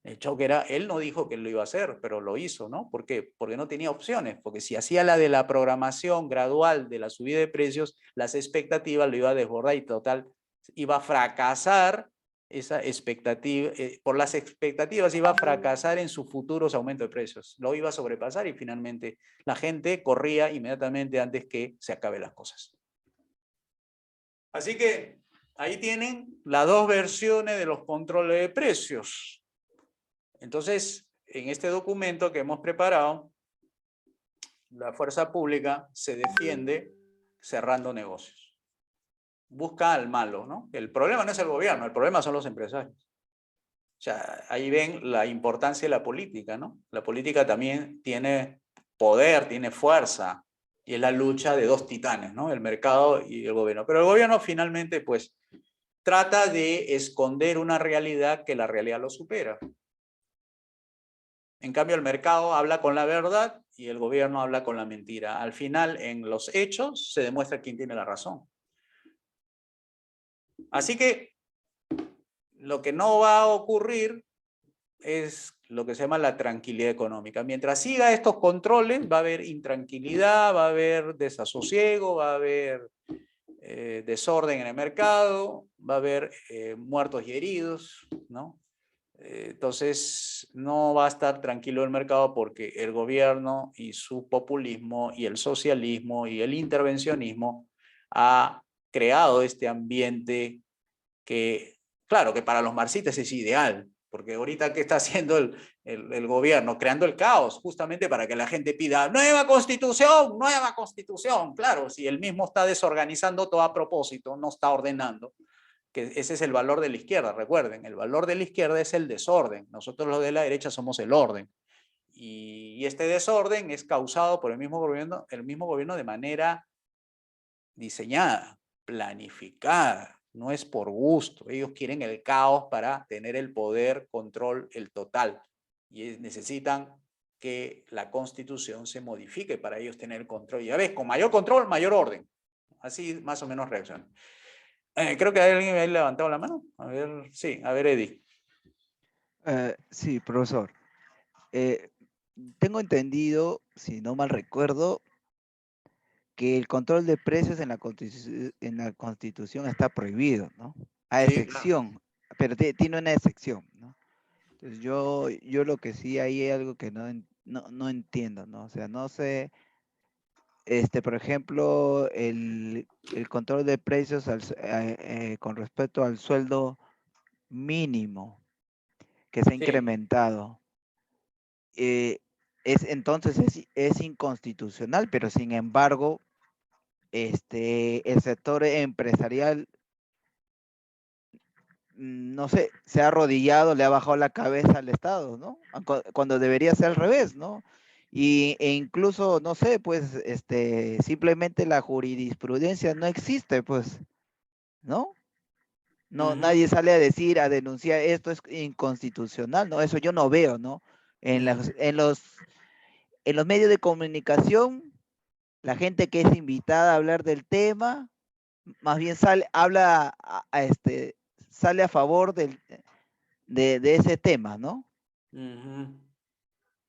[SPEAKER 1] El shock era, él no dijo que lo iba a hacer, pero lo hizo, ¿no? ¿Por qué? Porque no tenía opciones. Porque si hacía la de la programación gradual de la subida de precios, las expectativas lo iba a desbordar y total, iba a fracasar esa expectativa, por las expectativas iba a fracasar en sus futuros aumentos de precios. Lo iba a sobrepasar y finalmente la gente corría inmediatamente antes que se acaben las cosas. Así que ahí tienen las dos versiones de los controles de precios. Entonces, en este documento que hemos preparado, la fuerza pública se defiende cerrando negocios. Busca al malo, ¿no? El problema no es el gobierno, el problema son los empresarios. O sea, ahí ven la importancia de la política, ¿no? La política también tiene poder, tiene fuerza, y es la lucha de dos titanes, ¿no? El mercado y el gobierno. Pero el gobierno finalmente, pues, trata de esconder una realidad que la realidad lo supera. En cambio, el mercado habla con la verdad y el gobierno habla con la mentira. Al final, en los hechos, se demuestra quién tiene la razón. Así que lo que no va a ocurrir es lo que se llama la tranquilidad económica. Mientras siga estos controles, va a haber intranquilidad, va a haber desasosiego, va a haber desorden en el mercado, va a haber muertos y heridos, ¿no? Entonces, no va a estar tranquilo el mercado porque el gobierno y su populismo y el socialismo y el intervencionismo ha creado este ambiente que, claro, que para los marxistas es ideal, porque ahorita ¿qué está haciendo el gobierno? Creando el caos, justamente para que la gente pida nueva constitución, nueva constitución. Claro, si él mismo está desorganizando todo a propósito, no está ordenando. Que ese es el valor de la izquierda, recuerden, el valor de la izquierda es el desorden, nosotros los de la derecha somos el orden. Y este desorden es causado por el mismo gobierno de manera diseñada, planificada, no es por gusto. Ellos quieren el caos para tener el poder, control, el total. Y necesitan que la Constitución se modifique para ellos tener control. Y ya ves, con mayor control, mayor orden. Así más o menos reaccionan. Creo que alguien ha levantado la mano. A ver, sí, a ver, Eddie.
[SPEAKER 3] Sí, profesor. Tengo entendido, si no mal recuerdo, que el control de precios en la Constitución está prohibido, ¿no? A
[SPEAKER 1] Sí,
[SPEAKER 3] excepción, pero tiene una excepción, ¿no? Entonces yo lo que sí ahí hay algo que no entiendo, ¿no? O sea, no sé, por ejemplo, el control de precios con respecto al sueldo mínimo que se ha
[SPEAKER 1] sí.
[SPEAKER 3] incrementado. Entonces es inconstitucional, pero sin embargo, el sector empresarial, no sé, se ha arrodillado, le ha bajado la cabeza al Estado, ¿no? Cuando debería ser al revés, ¿no? E incluso, no sé, pues, simplemente la jurisprudencia no existe, pues, ¿no? No, nadie sale a decir, a denunciar, esto es inconstitucional, ¿no? Eso yo no veo, ¿no? En los medios de comunicación, la gente que es invitada a hablar del tema, más bien sale a favor de ese tema, ¿no?
[SPEAKER 1] Uh-huh.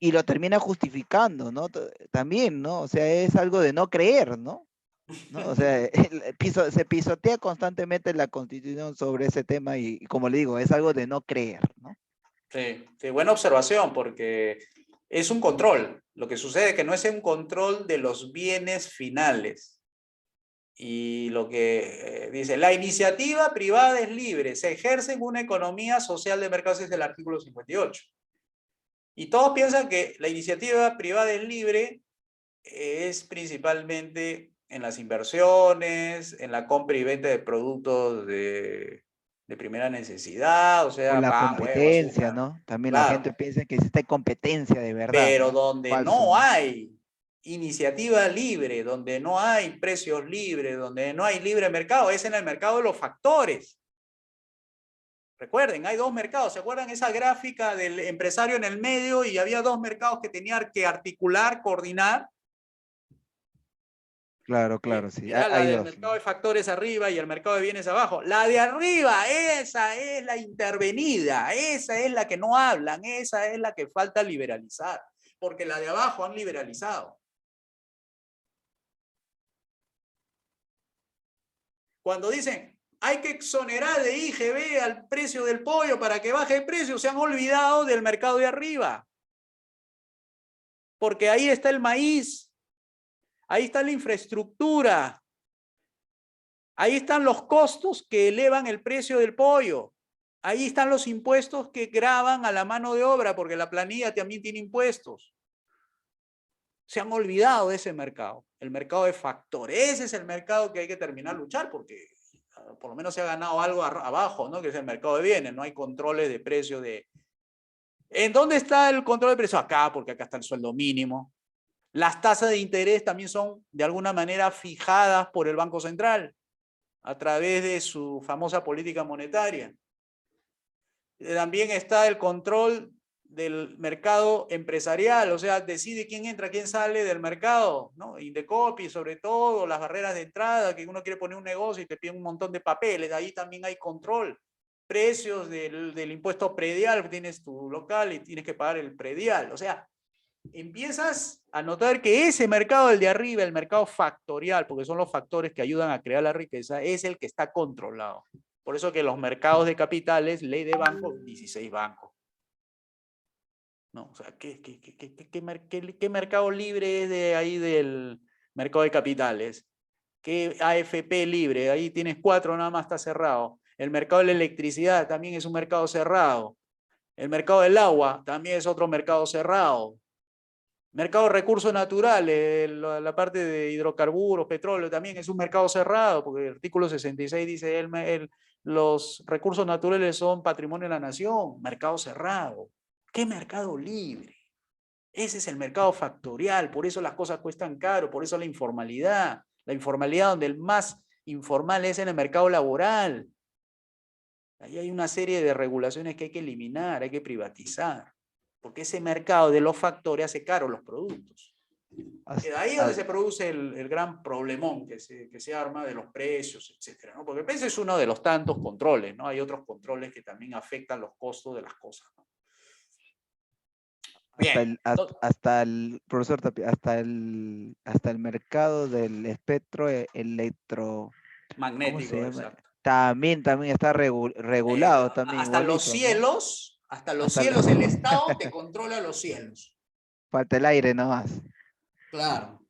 [SPEAKER 3] y lo termina justificando, ¿no? También, ¿no? O sea, es algo de no creer, ¿no? ¿No? O sea, se pisotea constantemente la Constitución sobre ese tema y como le digo, es algo de no creer, ¿no?
[SPEAKER 1] Sí, sí, buena observación, porque es un control. Lo que sucede es que no es un control de los bienes finales. Y lo que dice, la iniciativa privada es libre, se ejerce en una economía social de mercado, ese es el artículo 58. Y todos piensan que la iniciativa privada es libre, es principalmente en las inversiones, en la compra y venta de productos de primera necesidad, o
[SPEAKER 3] O
[SPEAKER 1] sea,
[SPEAKER 3] la
[SPEAKER 1] pan, huevo,
[SPEAKER 3] competencia,
[SPEAKER 1] azúcar,
[SPEAKER 3] ¿no? También la gente
[SPEAKER 1] claro.
[SPEAKER 3] piensa que existe competencia de verdad,
[SPEAKER 1] Pero
[SPEAKER 3] ¿no?
[SPEAKER 1] donde
[SPEAKER 3] Falso,
[SPEAKER 1] no
[SPEAKER 3] ¿no?
[SPEAKER 1] hay iniciativa libre, donde no hay precios libres, donde no hay libre mercado, es en el mercado de los factores. Recuerden, hay dos mercados. ¿Se acuerdan esa gráfica del empresario en el medio y había dos mercados que tenían que articular, coordinar?
[SPEAKER 3] Claro, claro, sí.
[SPEAKER 1] Era la
[SPEAKER 3] Hay
[SPEAKER 1] del
[SPEAKER 3] dos,
[SPEAKER 1] mercado
[SPEAKER 3] ¿no?
[SPEAKER 1] de factores arriba y el mercado de bienes abajo. La de arriba, esa es la intervenida, esa es la que no hablan, esa es la que falta liberalizar, porque la de abajo han liberalizado. Cuando dicen, hay que exonerar de IGB al precio del pollo para que baje el precio, se han olvidado del mercado de arriba. Porque ahí está el maíz, ahí está la infraestructura, ahí están los costos que elevan el precio del pollo, ahí están los impuestos que gravan a la mano de obra, porque la planilla también tiene impuestos. Se han olvidado de ese mercado, el mercado de factores. Ese es el mercado que hay que terminar de luchar, porque por lo menos se ha ganado algo abajo, ¿no? Que es el mercado de bienes, no hay controles de precio de... ¿En dónde está el control de precio? Acá, porque acá está el sueldo mínimo. Las tasas de interés también son de alguna manera fijadas por el Banco Central a través de su famosa política monetaria. También está el control del mercado empresarial, o sea, decide quién entra, quién sale del mercado, ¿no? Indecopi, sobre todo, las barreras de entrada, que uno quiere poner un negocio y te piden un montón de papeles, ahí también hay control. Precios del impuesto predial, tienes tu local y tienes que pagar el predial, o sea, empiezas a notar que ese mercado, el de arriba, el mercado factorial, porque son los factores que ayudan a crear la riqueza, es el que está controlado. Por eso que los mercados de capitales, ley de bancos, 16 bancos. No, o sea, ¿qué mercado libre es de ahí del mercado de capitales? ¿Qué AFP libre? Ahí tienes 4, nada más está cerrado. El mercado de la electricidad también es un mercado cerrado. El mercado del agua también es otro mercado cerrado. Mercado de recursos naturales, la parte de hidrocarburos, petróleo, también es un mercado cerrado, porque el artículo 66 dice los recursos naturales son patrimonio de la nación, mercado cerrado. ¿Qué mercado libre? Ese es el mercado factorial, por eso las cosas cuestan caro, por eso la informalidad donde el más informal es en el mercado laboral. Ahí hay una serie de regulaciones que hay que eliminar, hay que privatizar, porque ese mercado de los factores hace caro los productos. Y de ahí es donde se produce el gran problemón que se arma de los precios, etcétera, ¿no? Porque el precio es uno de los tantos controles, ¿no? Hay otros controles que también afectan los costos de las cosas, ¿no? Bien.
[SPEAKER 3] Hasta el profesor Tapia, hasta el mercado del espectro electro, ¿cómo se
[SPEAKER 1] Magnético,
[SPEAKER 3] llama?
[SPEAKER 1] exacto.
[SPEAKER 3] También está regulado, también
[SPEAKER 1] Hasta los
[SPEAKER 3] igualito, ¿no?
[SPEAKER 1] cielos,
[SPEAKER 3] Hasta
[SPEAKER 1] el Estado te controla los cielos.
[SPEAKER 3] falta el aire nomás.
[SPEAKER 1] Claro.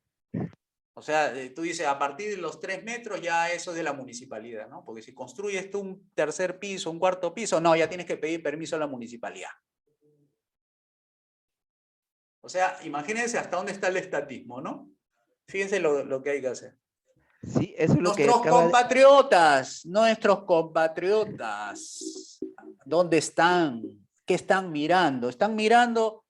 [SPEAKER 1] O sea, tú dices, a partir de los 3 metros ya eso es de la municipalidad, ¿no? Porque si construyes tú un tercer piso, un cuarto piso, no, ya tienes que pedir permiso a la municipalidad. O sea, imagínense hasta dónde está el estatismo, ¿no? Fíjense lo que hay que hacer.
[SPEAKER 3] Sí, eso es lo que
[SPEAKER 1] Nuestros compatriotas, ¿dónde están? ¿Qué están mirando? Están mirando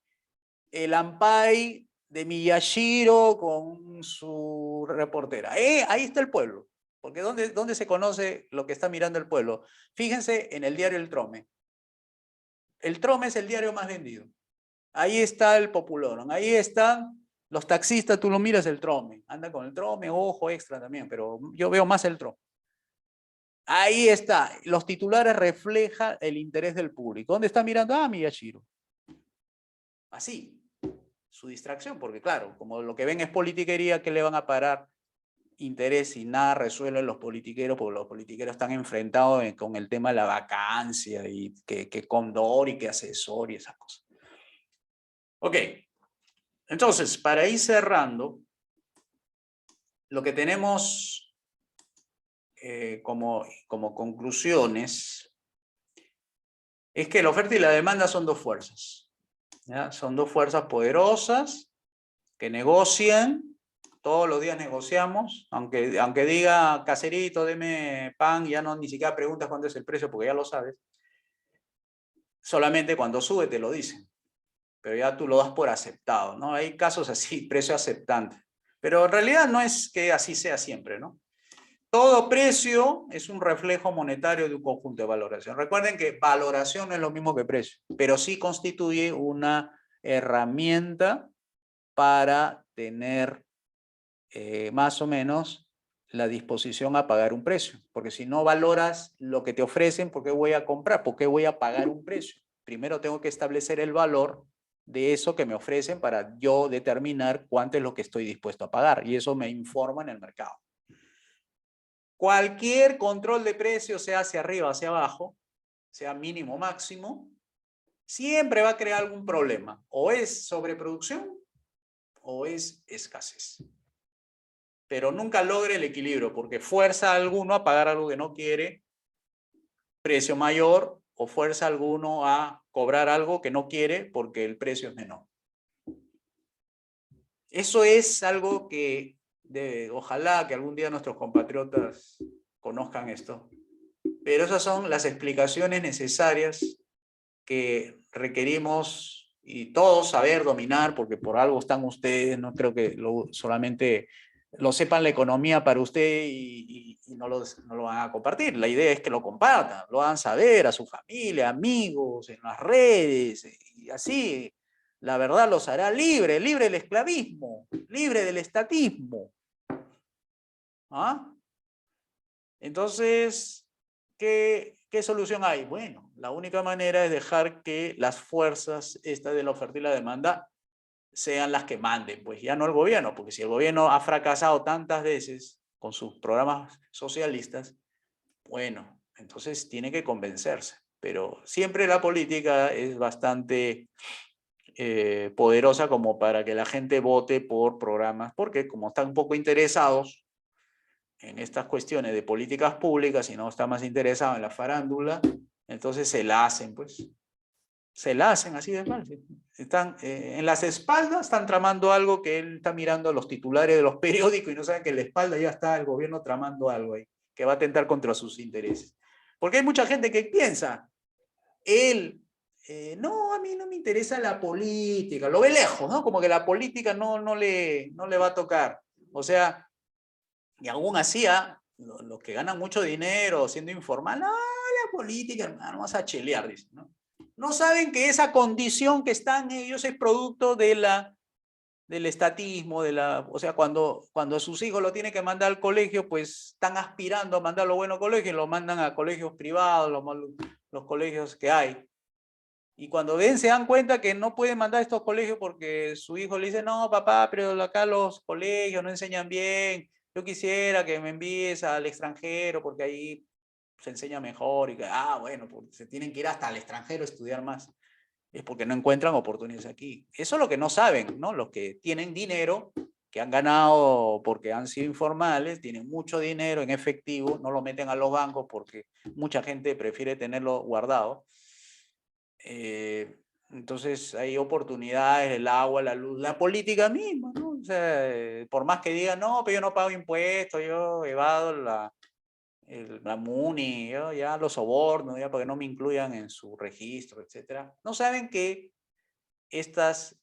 [SPEAKER 1] el Ampay de Miyashiro con su reportera. Ahí está el pueblo. Porque ¿dónde se conoce lo que está mirando el pueblo? Fíjense en el diario El Trome. El Trome es el diario más vendido. Ahí está el Populorum, ahí están los taxistas, tú lo miras el Trome, anda con el Trome, ojo extra también, pero yo veo más el Trome. Ahí está, los titulares reflejan el interés del público. ¿Dónde está mirando? Ah, Miyashiro. Así. su distracción, porque claro, como lo que ven es politiquería, ¿qué le van a parar interés y nada resuelven los politiqueros? Porque los politiqueros están enfrentados con el tema de la vacancia y que condor y que asesor y esas cosas. Ok, entonces, para ir cerrando, lo que tenemos como conclusiones es que la oferta y la demanda son dos fuerzas, ¿ya? Son dos fuerzas poderosas que negocian, todos los días negociamos, aunque diga caserito, deme pan, ya no ni siquiera preguntas cuánto es el precio porque ya lo sabes. Solamente cuando sube te lo dicen, pero ya tú lo das por aceptado, ¿no? Hay casos así, precio aceptante, pero en realidad no es que así sea siempre, ¿no? Todo precio es un reflejo monetario de un conjunto de valoración. Recuerden que valoración no es lo mismo que precio, pero sí constituye una herramienta para tener más o menos la disposición a pagar un precio. Porque si no valoras lo que te ofrecen, ¿por qué voy a comprar? ¿Por qué voy a pagar un precio? Primero tengo que establecer el valor de eso que me ofrecen para yo determinar cuánto es lo que estoy dispuesto a pagar. Y eso me informa en el mercado. Cualquier control de precios, sea hacia arriba o hacia abajo, sea mínimo o máximo, siempre va a crear algún problema. O es sobreproducción o es escasez. Pero nunca logra el equilibrio porque fuerza a alguno a pagar algo que no quiere, precio mayor, o fuerza a alguno a cobrar algo que no quiere porque el precio es menor. Eso es algo que ojalá que algún día nuestros compatriotas conozcan esto. Pero esas son las explicaciones necesarias que requerimos y todos saber dominar, porque por algo están ustedes, no creo que solamente lo sepan la economía para usted y no lo van a compartir. La idea es que lo compartan, lo hagan saber a su familia, amigos, en las redes, y así la verdad los hará libre del esclavismo, libre del estatismo. ¿Ah? Entonces, ¿qué solución hay? Bueno, la única manera es dejar que las fuerzas estas de la oferta y la demanda sean las que manden, pues ya no el gobierno, porque si el gobierno ha fracasado tantas veces con sus programas socialistas, bueno, entonces tiene que convencerse. Pero siempre la política es bastante poderosa como para que la gente vote por programas, porque como están un poco interesados en estas cuestiones de políticas públicas y no está más interesado en la farándula, entonces se la hacen, pues. Se la hacen así de fácil. Están en las espaldas, están tramando algo que él está mirando los titulares de los periódicos y no saben que en la espalda ya está el gobierno tramando algo ahí, que va a atentar contra sus intereses. Porque hay mucha gente que piensa, él, no, a mí no me interesa la política, lo ve lejos, ¿no? Como que la política no le va a tocar. O sea, y aún así, los que ganan mucho dinero siendo informal, no, la política, hermano, vamos a chelear, dicen, ¿no? No saben que esa condición que están ellos es producto del estatismo, o sea, cuando a sus hijos lo tienen que mandar al colegio, pues están aspirando a mandarlo a buenos colegios y lo mandan a colegios privados, los colegios que hay. Y cuando se dan cuenta que no pueden mandar a estos colegios porque su hijo le dice, no, papá, pero acá los colegios no enseñan bien, yo quisiera que me envíes al extranjero porque ahí se enseña mejor y que, bueno, pues se tienen que ir hasta el extranjero a estudiar más. Es porque no encuentran oportunidades aquí. Eso es lo que no saben, ¿no? Los que tienen dinero, que han ganado porque han sido informales, tienen mucho dinero en efectivo, no lo meten a los bancos porque mucha gente prefiere tenerlo guardado. Entonces hay oportunidades, el agua, la luz, la política misma, ¿no? O sea, por más que digan, no, pero yo no pago impuestos, yo evado la MUNI, yo ya los soborno, ya para que no me incluyan en su registro, etc. No saben que estas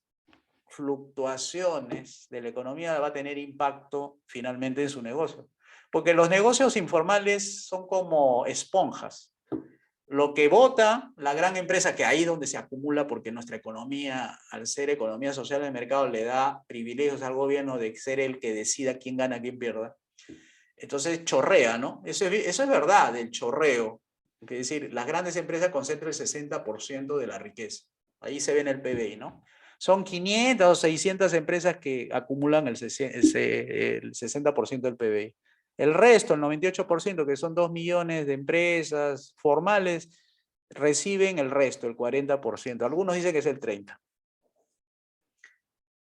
[SPEAKER 1] fluctuaciones de la economía va a tener impacto finalmente en su negocio. Porque los negocios informales son como esponjas. Lo que vota la gran empresa, que ahí donde se acumula, porque nuestra economía, al ser economía social de mercado, le da privilegios al gobierno de ser el que decida quién gana, quién pierda. Entonces chorrea, ¿no? Eso es verdad, el chorreo. Es decir, las grandes empresas concentran el 60% de la riqueza. Ahí se ve en el PBI, ¿no? O
[SPEAKER 2] son 500 o 600 empresas que acumulan el 60% del PBI. El resto, el 98%, que son 2 millones de empresas formales, reciben el resto, el 40%. Algunos dicen que es el 30%.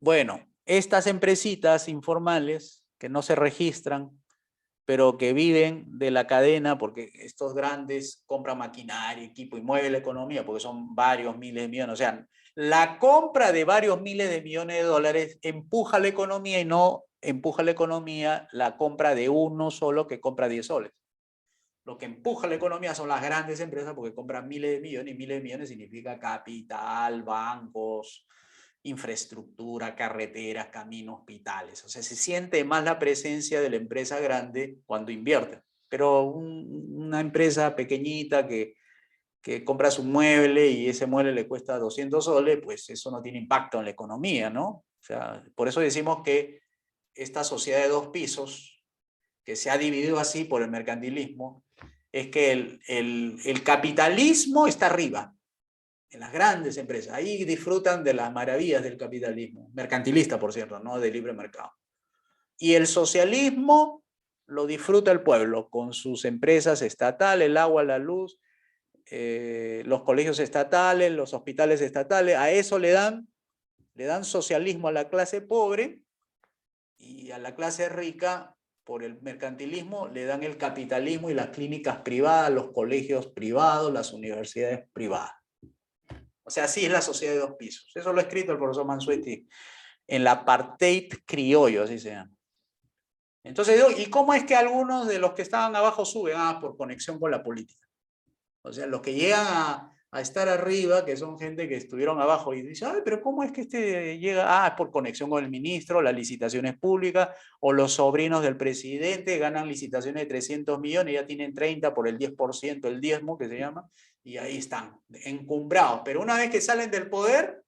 [SPEAKER 2] Bueno, estas empresitas informales que no se registran, pero que viven de la cadena, porque estos grandes compran maquinaria, equipo y mueven la economía, porque son varios miles de millones. O sea, la compra de varios miles de millones de dólares empuja la economía y no empuja la economía la compra de uno solo que compra 10 soles. Lo que empuja la economía son las grandes empresas porque compran miles de millones, y miles de millones significa capital, bancos, infraestructura, carreteras, caminos, hospitales. O sea, se siente más la presencia de la empresa grande cuando invierte. Pero una empresa pequeñita que compra su mueble y ese mueble le cuesta 200 soles, pues eso no tiene impacto en la economía, ¿no? O sea, por eso decimos que esta sociedad de 2 pisos, que se ha dividido así por el mercantilismo, es que el capitalismo está arriba, en las grandes empresas. Ahí disfrutan de las maravillas del capitalismo, mercantilista, por cierto, no de libre mercado. Y el socialismo lo disfruta el pueblo, con sus empresas estatales, el agua, la luz, los colegios estatales, los hospitales estatales. A eso le dan socialismo a la clase pobre, y a la clase rica, por el mercantilismo, le dan el capitalismo y las clínicas privadas, los colegios privados, las universidades privadas. O sea, así es la sociedad de 2 pisos. Eso lo ha escrito el profesor Mansuetti en la apartheid criollo, así se llama. Entonces, ¿y cómo es que algunos de los que estaban abajo suben? Por conexión con la política. O sea, los que llegan a estar arriba, que son gente que estuvieron abajo y dicen, ay, pero ¿cómo es que este llega? Es por conexión con el ministro, las licitaciones públicas, o los sobrinos del presidente ganan licitaciones de 300 millones y ya tienen 30 por el 10%, el diezmo que se llama, y ahí están, encumbrados. Pero una vez que salen del poder,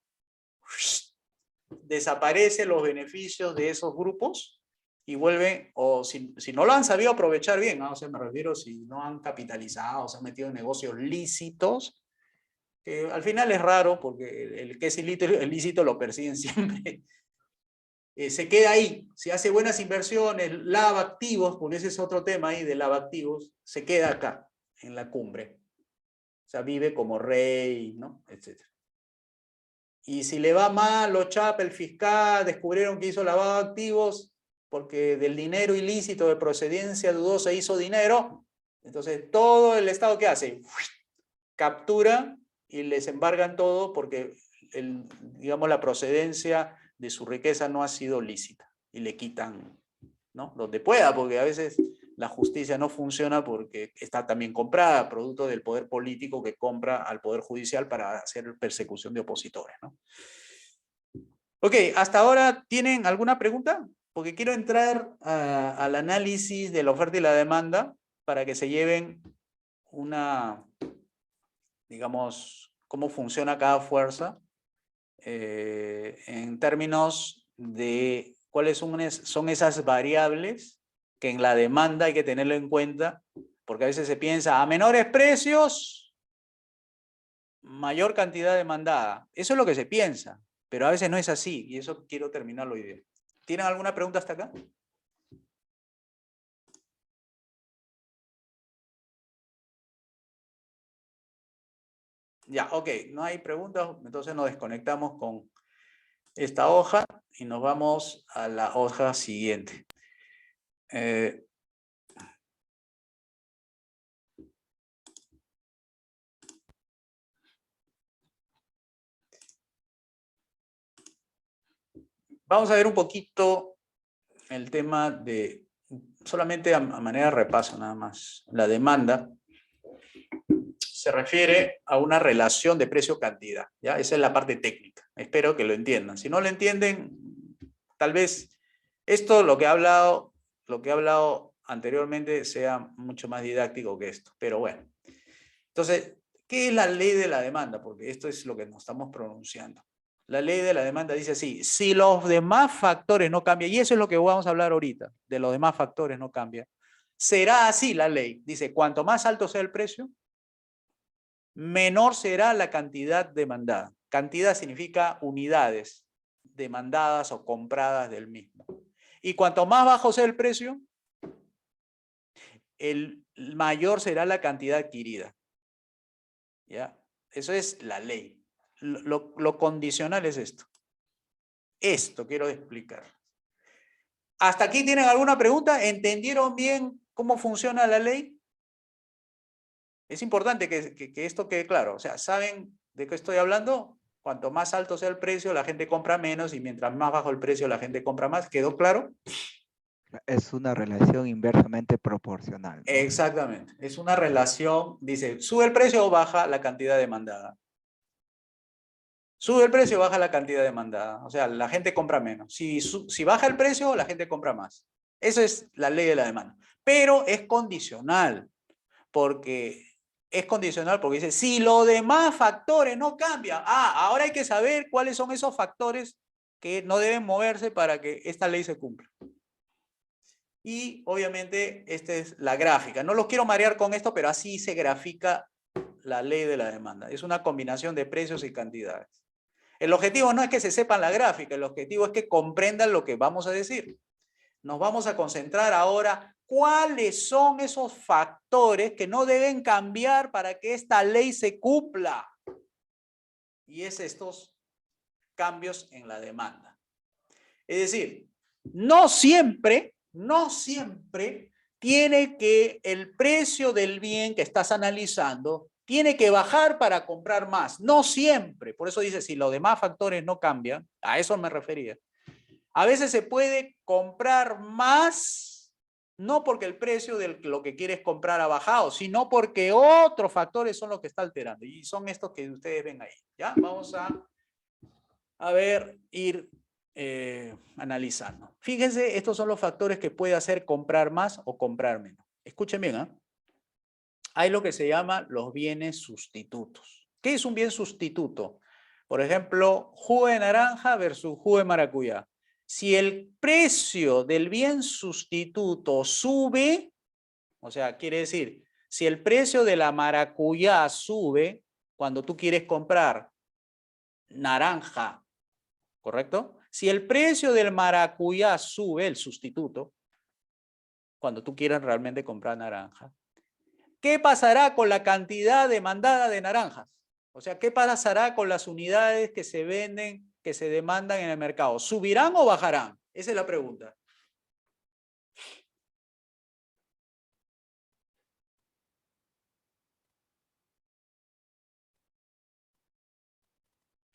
[SPEAKER 2] desaparecen los beneficios de esos grupos y vuelven, o si no lo han sabido aprovechar bien, ¿no? O sea, me refiero si no han capitalizado, se han metido en negocios lícitos, que al final es raro porque el que es ilícito lo persiguen siempre. Se queda ahí, si hace buenas inversiones, lava activos, porque ese es otro tema ahí de lava activos, se queda acá, en la cumbre. O sea, vive como rey, ¿no? Etcétera. Y si le va mal, lo chapa el fiscal, descubrieron que hizo lavado de activos, porque del dinero ilícito de procedencia dudosa hizo dinero, entonces todo el Estado, ¿qué hace? Captura y les embargan todo porque digamos, la procedencia de su riqueza no ha sido lícita y le quitan, ¿no? Donde pueda, porque a veces la justicia no funciona porque está también comprada, producto del poder político que compra al poder judicial para hacer persecución de opositores, ¿no? Ok, hasta ahora, ¿tienen alguna pregunta? Porque quiero entrar al análisis de la oferta y la demanda para que se lleven una, digamos, cómo funciona cada fuerza en términos de cuáles son esas variables que en la demanda hay que tenerlo en cuenta, porque a veces se piensa a menores precios, mayor cantidad demandada. Eso es lo que se piensa, pero a veces no es así, y eso quiero terminarlo hoy día. ¿Tienen alguna pregunta hasta acá? Ya, ok, no hay preguntas, entonces nos desconectamos con esta hoja y nos vamos a la hoja siguiente. Vamos a ver un poquito el tema de, solamente a manera de repaso nada más, la demanda se refiere a una relación de precio-cantidad, ¿ya? Esa es la parte técnica, espero que lo entiendan. Si no lo entienden, tal vez esto, lo que he hablado anteriormente sea mucho más didáctico que esto, pero bueno. Entonces, ¿qué es la ley de la demanda? Porque esto es lo que nos estamos pronunciando. La ley de la demanda dice así, si los demás factores no cambian, y eso es lo que vamos a hablar ahorita, de los demás factores no cambian, será así la ley. Dice, cuanto más alto sea el precio, menor será la cantidad demandada.
[SPEAKER 1] Cantidad significa unidades demandadas o compradas del mismo. Y cuanto más bajo sea el precio, el mayor será la cantidad adquirida. ¿Ya? Eso es la ley. Lo condicional es esto. Esto quiero explicar. ¿Hasta aquí tienen alguna pregunta? ¿Entendieron bien cómo funciona la ley? Es importante que esto quede claro. O sea, ¿saben de qué estoy hablando? Cuanto más alto sea el precio, la gente compra menos, y mientras más bajo el precio, la gente compra más. ¿Quedó claro?
[SPEAKER 3] Es una relación inversamente proporcional, ¿no?
[SPEAKER 1] Exactamente. Es una relación, dice, sube el precio o baja la cantidad demandada. Sube el precio o baja la cantidad demandada. O sea, la gente compra menos. Si baja el precio, la gente compra más. Eso es la ley de la demanda. Pero es condicional. Es condicional porque dice, si los demás factores no cambian, ahora hay que saber cuáles son esos factores que no deben moverse para que esta ley se cumpla. Y obviamente esta es la gráfica. No los quiero marear con esto, pero así se grafica la ley de la demanda. Es una combinación de precios y cantidades. El objetivo no es que se sepan la gráfica, el objetivo es que comprendan lo que vamos a decir. Nos vamos a concentrar ahora cuáles son esos factores que no deben cambiar para que esta ley se cumpla. Y es estos cambios en la demanda. Es decir, no siempre tiene que el precio del bien que estás analizando tiene que bajar para comprar más. No siempre. Por eso dice, si los demás factores no cambian, a eso me refería. A veces se puede comprar más, no porque el precio de lo que quieres comprar ha bajado, sino porque otros factores son los que está alterando. Y son estos que ustedes ven ahí. ¿Ya? Vamos a ver, ir analizando. Fíjense, estos son los factores que puede hacer comprar más o comprar menos. Escuchen bien, ¿eh? Hay lo que se llama los bienes sustitutos. ¿Qué es un bien sustituto? Por ejemplo, jugo de naranja versus jugo de maracuyá. Si el precio del bien sustituto sube, o sea, quiere decir, si el precio de la maracuyá sube cuando tú quieres comprar naranja, ¿correcto? Si el precio del maracuyá sube, el sustituto, cuando tú quieras realmente comprar naranja, ¿qué pasará con la cantidad demandada de naranjas? O sea, ¿qué pasará con las unidades que se venden, que se demandan en el mercado? ¿Subirán o bajarán? Esa es la pregunta.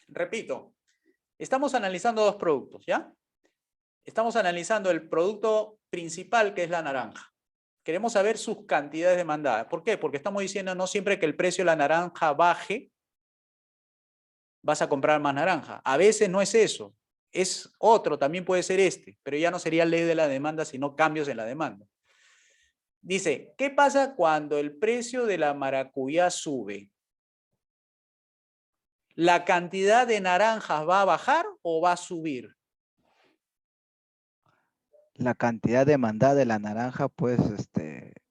[SPEAKER 1] Repito, estamos analizando dos productos, ¿ya? Estamos analizando el producto principal, que es la naranja. Queremos saber sus cantidades demandadas. ¿Por qué? Porque estamos diciendo no siempre que el precio de la naranja baje, vas a comprar más naranja. A veces no es eso. Es otro, también puede ser este, pero ya no sería ley de la demanda, sino cambios en la demanda. Dice, ¿qué pasa cuando el precio de la maracuyá sube? ¿La cantidad de naranjas va a bajar o va a subir?
[SPEAKER 3] La cantidad demandada de la naranja, pues,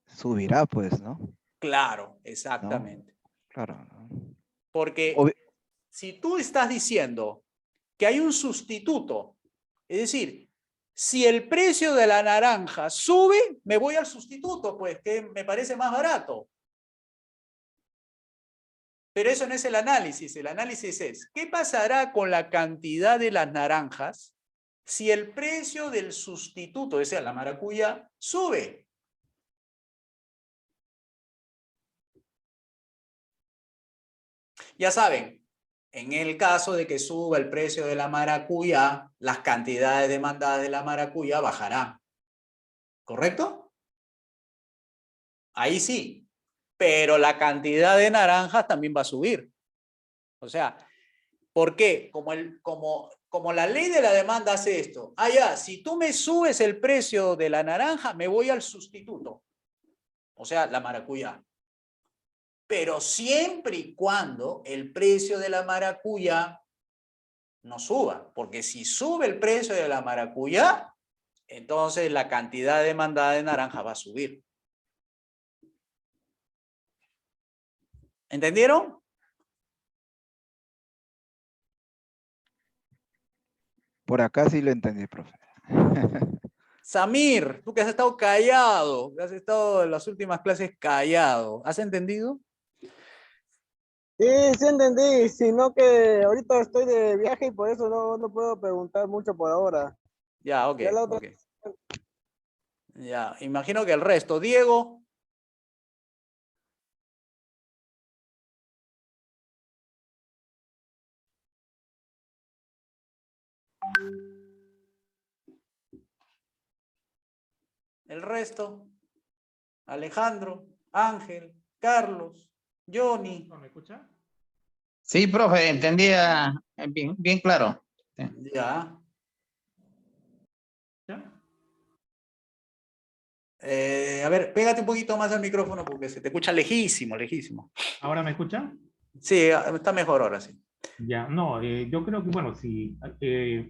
[SPEAKER 3] subirá, pues, ¿no?
[SPEAKER 1] Claro,
[SPEAKER 3] ¿No?
[SPEAKER 1] exactamente.
[SPEAKER 3] Claro, ¿no?
[SPEAKER 1] Porque si tú estás diciendo que hay un sustituto, es decir, si el precio de la naranja sube, me voy al sustituto, pues, que me parece más barato. Pero eso no es el análisis es, ¿qué pasará con la cantidad de las naranjas si el precio del sustituto, o sea, la maracuyá, sube? Ya saben, en el caso de que suba el precio de la maracuyá, las cantidades demandadas de la maracuyá bajarán. ¿Correcto? Ahí sí. Pero la cantidad de naranjas también va a subir. O sea, ¿por qué? Como la ley de la demanda hace esto. Ya, si tú me subes el precio de la naranja, me voy al sustituto. O sea, la maracuyá. Pero siempre y cuando el precio de la maracuyá no suba. Porque si sube el precio de la maracuyá, entonces la cantidad demandada de naranja va a subir. ¿Entendieron?
[SPEAKER 3] Por acá sí lo entendí, profe.
[SPEAKER 2] Samir, tú que has estado callado, que has estado en las últimas clases callado, ¿has entendido?
[SPEAKER 4] Sí, sí entendí, sino que ahorita estoy de viaje y por eso no puedo preguntar mucho por ahora.
[SPEAKER 2] Ya, ok,
[SPEAKER 4] Ya la otra.
[SPEAKER 2] ok. Ya, imagino que el resto. Diego. El resto. Alejandro, Ángel, Carlos, Johnny.
[SPEAKER 5] ¿Me escucha?
[SPEAKER 6] Sí, profe, entendía bien, bien claro. Sí.
[SPEAKER 2] Ya.
[SPEAKER 5] ¿Ya?
[SPEAKER 2] A ver, pégate un poquito más al micrófono porque se te escucha lejísimo, lejísimo.
[SPEAKER 5] ¿Ahora me escucha?
[SPEAKER 2] Sí, está mejor ahora sí.
[SPEAKER 5] Ya, no, yo creo que, bueno, si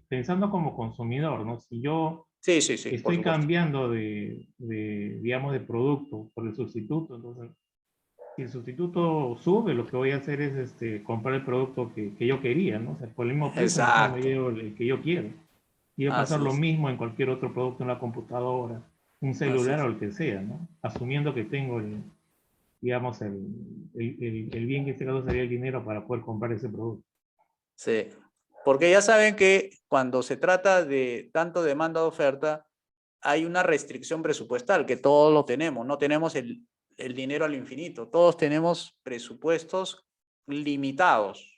[SPEAKER 5] pensando como consumidor, ¿no? Si yo
[SPEAKER 2] Sí, sí, sí, por
[SPEAKER 5] estoy
[SPEAKER 2] supuesto.
[SPEAKER 5] cambiando digamos, de producto por el sustituto, entonces, si el sustituto sube, lo que voy a hacer es comprar el producto que yo quería, ¿no? O sea, por el mismo precio, mejor me
[SPEAKER 2] Exacto.
[SPEAKER 5] llevo el que yo quiero. Y va a pasar
[SPEAKER 2] Así
[SPEAKER 5] lo
[SPEAKER 2] es.
[SPEAKER 5] mismo en cualquier otro producto, en la computadora, un
[SPEAKER 2] Así
[SPEAKER 5] celular
[SPEAKER 2] es.
[SPEAKER 5] o el que sea, ¿no? Asumiendo que tengo digamos, el bien que en este caso sería el dinero para poder comprar ese producto.
[SPEAKER 2] Sí. Porque ya saben que cuando se trata de tanto demanda de oferta, hay una restricción presupuestal, que todos lo tenemos. No tenemos el dinero al infinito. Todos tenemos presupuestos limitados.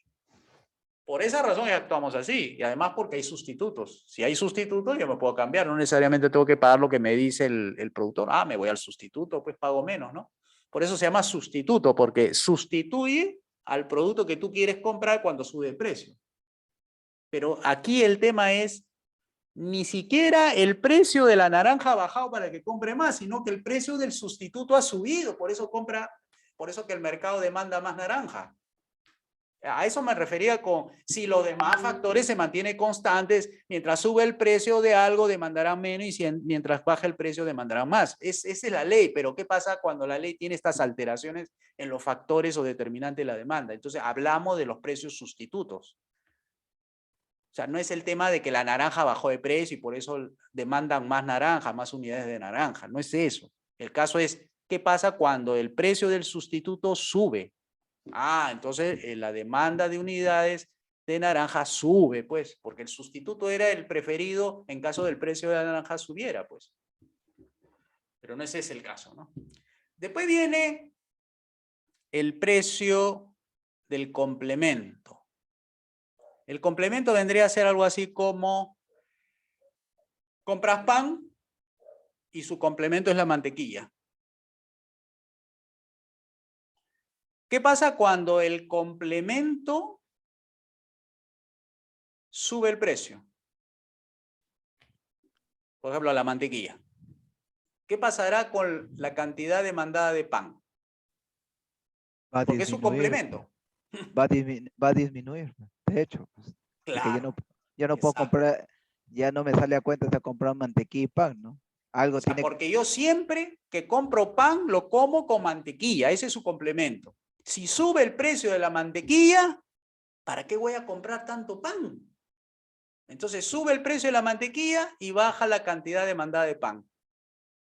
[SPEAKER 2] Por esa razón actuamos así. Y además porque hay sustitutos. Si hay sustitutos, yo me puedo cambiar. No necesariamente tengo que pagar lo que me dice el productor. Ah, me voy al sustituto, pues pago menos, ¿no? Por eso se llama sustituto, porque sustituye al producto que tú quieres comprar cuando sube el precio. Pero aquí el tema es, ni siquiera el precio de la naranja ha bajado para que compre más, sino que el precio del sustituto ha subido. Por eso que el mercado demanda más naranja. A eso me refería con, si los demás factores se mantienen constantes, mientras sube el precio de algo demandarán menos y mientras baja el precio demandarán más. Esa es la ley, pero ¿qué pasa cuando la ley tiene estas alteraciones en los factores o determinantes de la demanda? Entonces hablamos de los precios sustitutos. O sea, no es el tema de que la naranja bajó de precio y por eso demandan más naranja, más unidades de naranja. No es eso. El caso es, ¿qué pasa cuando el precio del sustituto sube? Ah, entonces la demanda de unidades de naranja sube, pues, porque el sustituto era el preferido en caso del precio de la naranja subiera, pues. Pero no ese es el caso, ¿no? Después viene el precio del complemento. El complemento vendría a ser algo así como compras pan y su complemento es la mantequilla. ¿Qué pasa cuando el complemento sube el precio? Por ejemplo, la mantequilla. ¿Qué pasará con la cantidad demandada de pan?
[SPEAKER 3] Va a
[SPEAKER 2] Porque es su
[SPEAKER 3] disminuir,
[SPEAKER 2] complemento.
[SPEAKER 3] va a disminuir, de hecho, pues, porque
[SPEAKER 2] Claro,
[SPEAKER 3] yo no puedo
[SPEAKER 2] exacto.
[SPEAKER 3] comprar, ya no me sale a cuenta de comprar mantequilla y pan, ¿no?
[SPEAKER 2] O
[SPEAKER 3] Algo
[SPEAKER 2] sea,
[SPEAKER 3] tiene que,
[SPEAKER 2] porque yo siempre que compro pan lo como con mantequilla, ese es su complemento. Si sube el precio de la mantequilla, ¿para qué voy a comprar tanto pan? Entonces sube el precio de la mantequilla y baja la cantidad demandada de pan.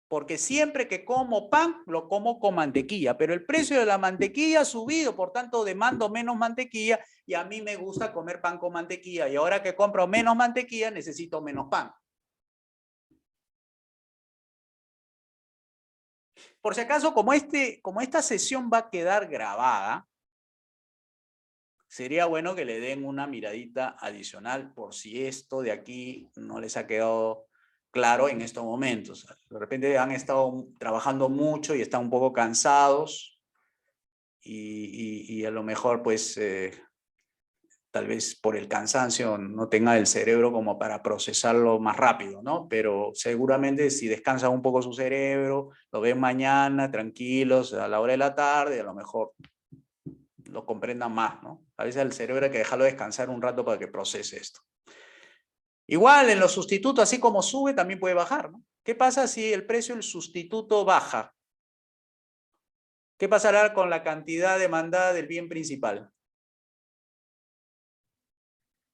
[SPEAKER 2] Porque siempre que como pan, lo como con mantequilla, pero el precio de la mantequilla ha subido, por tanto demando menos mantequilla y a mí me gusta comer pan con mantequilla y ahora que compro menos mantequilla necesito menos pan. Por si acaso, como esta sesión va a quedar grabada, sería bueno que le den una miradita adicional por si esto de aquí no les ha quedado claro en estos momentos. De repente han estado trabajando mucho y están un poco cansados y a lo mejor pues tal vez por el cansancio no tenga el cerebro como para procesarlo más rápido, ¿no? Pero seguramente si descansa un poco su cerebro, lo ven mañana tranquilos a la hora de la tarde, a lo mejor lo comprendan más, ¿no? A veces al cerebro hay que dejarlo descansar un rato para que procese esto. Igual en los sustitutos, así como sube, también puede bajar, ¿no? ¿Qué pasa si el precio del sustituto baja? ¿Qué pasará con la cantidad demandada del bien principal?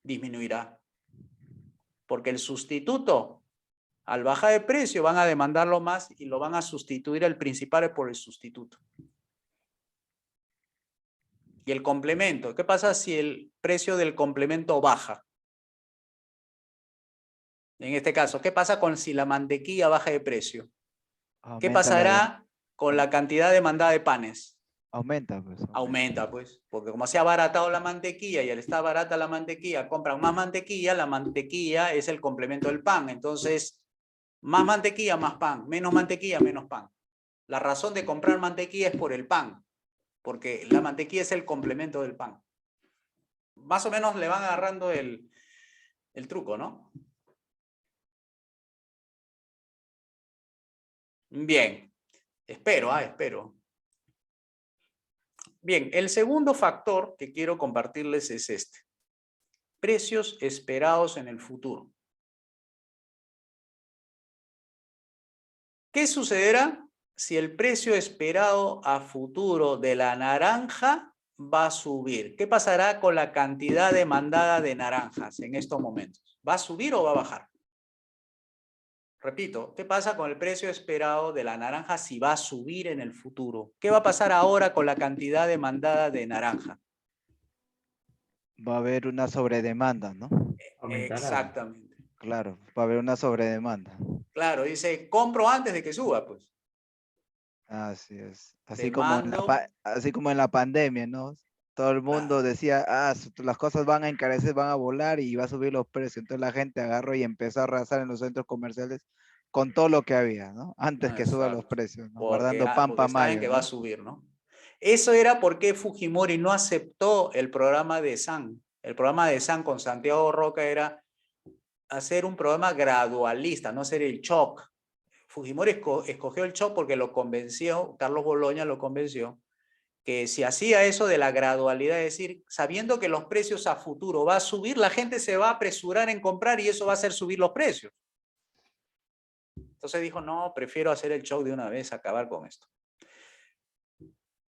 [SPEAKER 2] Disminuirá.
[SPEAKER 1] Porque el sustituto, al bajar de precio, van a demandarlo más y lo van a sustituir al principal por el sustituto. Y el complemento, ¿qué pasa si el precio del complemento baja? En este caso, ¿qué pasa con si la mantequilla baja de precio? ¿Qué
[SPEAKER 3] Aumenta
[SPEAKER 1] pasará con la cantidad demandada de panes?
[SPEAKER 3] aumenta, pues.
[SPEAKER 1] Aumenta, pues, porque como se ha abaratado la mantequilla y al estar barata la mantequilla, compran más mantequilla, la mantequilla es el complemento del pan. Entonces, más mantequilla, más pan, menos mantequilla, menos pan. La razón de comprar mantequilla es por el pan, porque la mantequilla es el complemento del pan. Más o menos le van agarrando el truco, ¿no? Bien, espero. Bien, el segundo factor que quiero compartirles es este. Precios esperados en el futuro. ¿Qué sucederá si el precio esperado a futuro de la naranja va a subir? ¿Qué pasará con la cantidad demandada de naranjas en estos momentos? ¿Va a subir o va a bajar? Repito, ¿qué pasa con el precio esperado de la naranja si va a subir en el futuro? ¿Qué va a pasar ahora con la cantidad demandada de naranja?
[SPEAKER 3] Va a haber una sobredemanda, ¿no?
[SPEAKER 5] Aumentará.
[SPEAKER 1] Exactamente.
[SPEAKER 3] Claro, va a haber una sobredemanda.
[SPEAKER 1] Claro, dice, compro antes de que suba, pues.
[SPEAKER 3] Así es.
[SPEAKER 1] Demando.
[SPEAKER 3] Así como en la pandemia, ¿no? Todo el mundo
[SPEAKER 1] Claro.
[SPEAKER 3] decía, las cosas van a encarecer, van a volar y va a subir los precios. Entonces la gente agarró y empezó a arrasar en los centros comerciales con todo lo que había, ¿no? Antes que suban los
[SPEAKER 1] Exacto.
[SPEAKER 3] precios, ¿no?
[SPEAKER 1] Porque,
[SPEAKER 3] Guardando pan
[SPEAKER 1] porque
[SPEAKER 3] para
[SPEAKER 1] saben
[SPEAKER 3] mayo,
[SPEAKER 1] que va a
[SPEAKER 3] ¿no?
[SPEAKER 1] subir, ¿no? Eso era porque Fujimori no aceptó el programa de SAN. El programa de SAN con Santiago Roca era hacer un programa gradualista, no hacer el shock. Fujimori escogió el shock porque lo convenció, Carlos Boloña lo convenció, que si hacía eso de la gradualidad, es decir, sabiendo que los precios a futuro va a subir, la gente se va a apresurar en comprar y eso va a hacer subir los precios. Entonces dijo, no, prefiero hacer el shock de una vez, acabar con esto.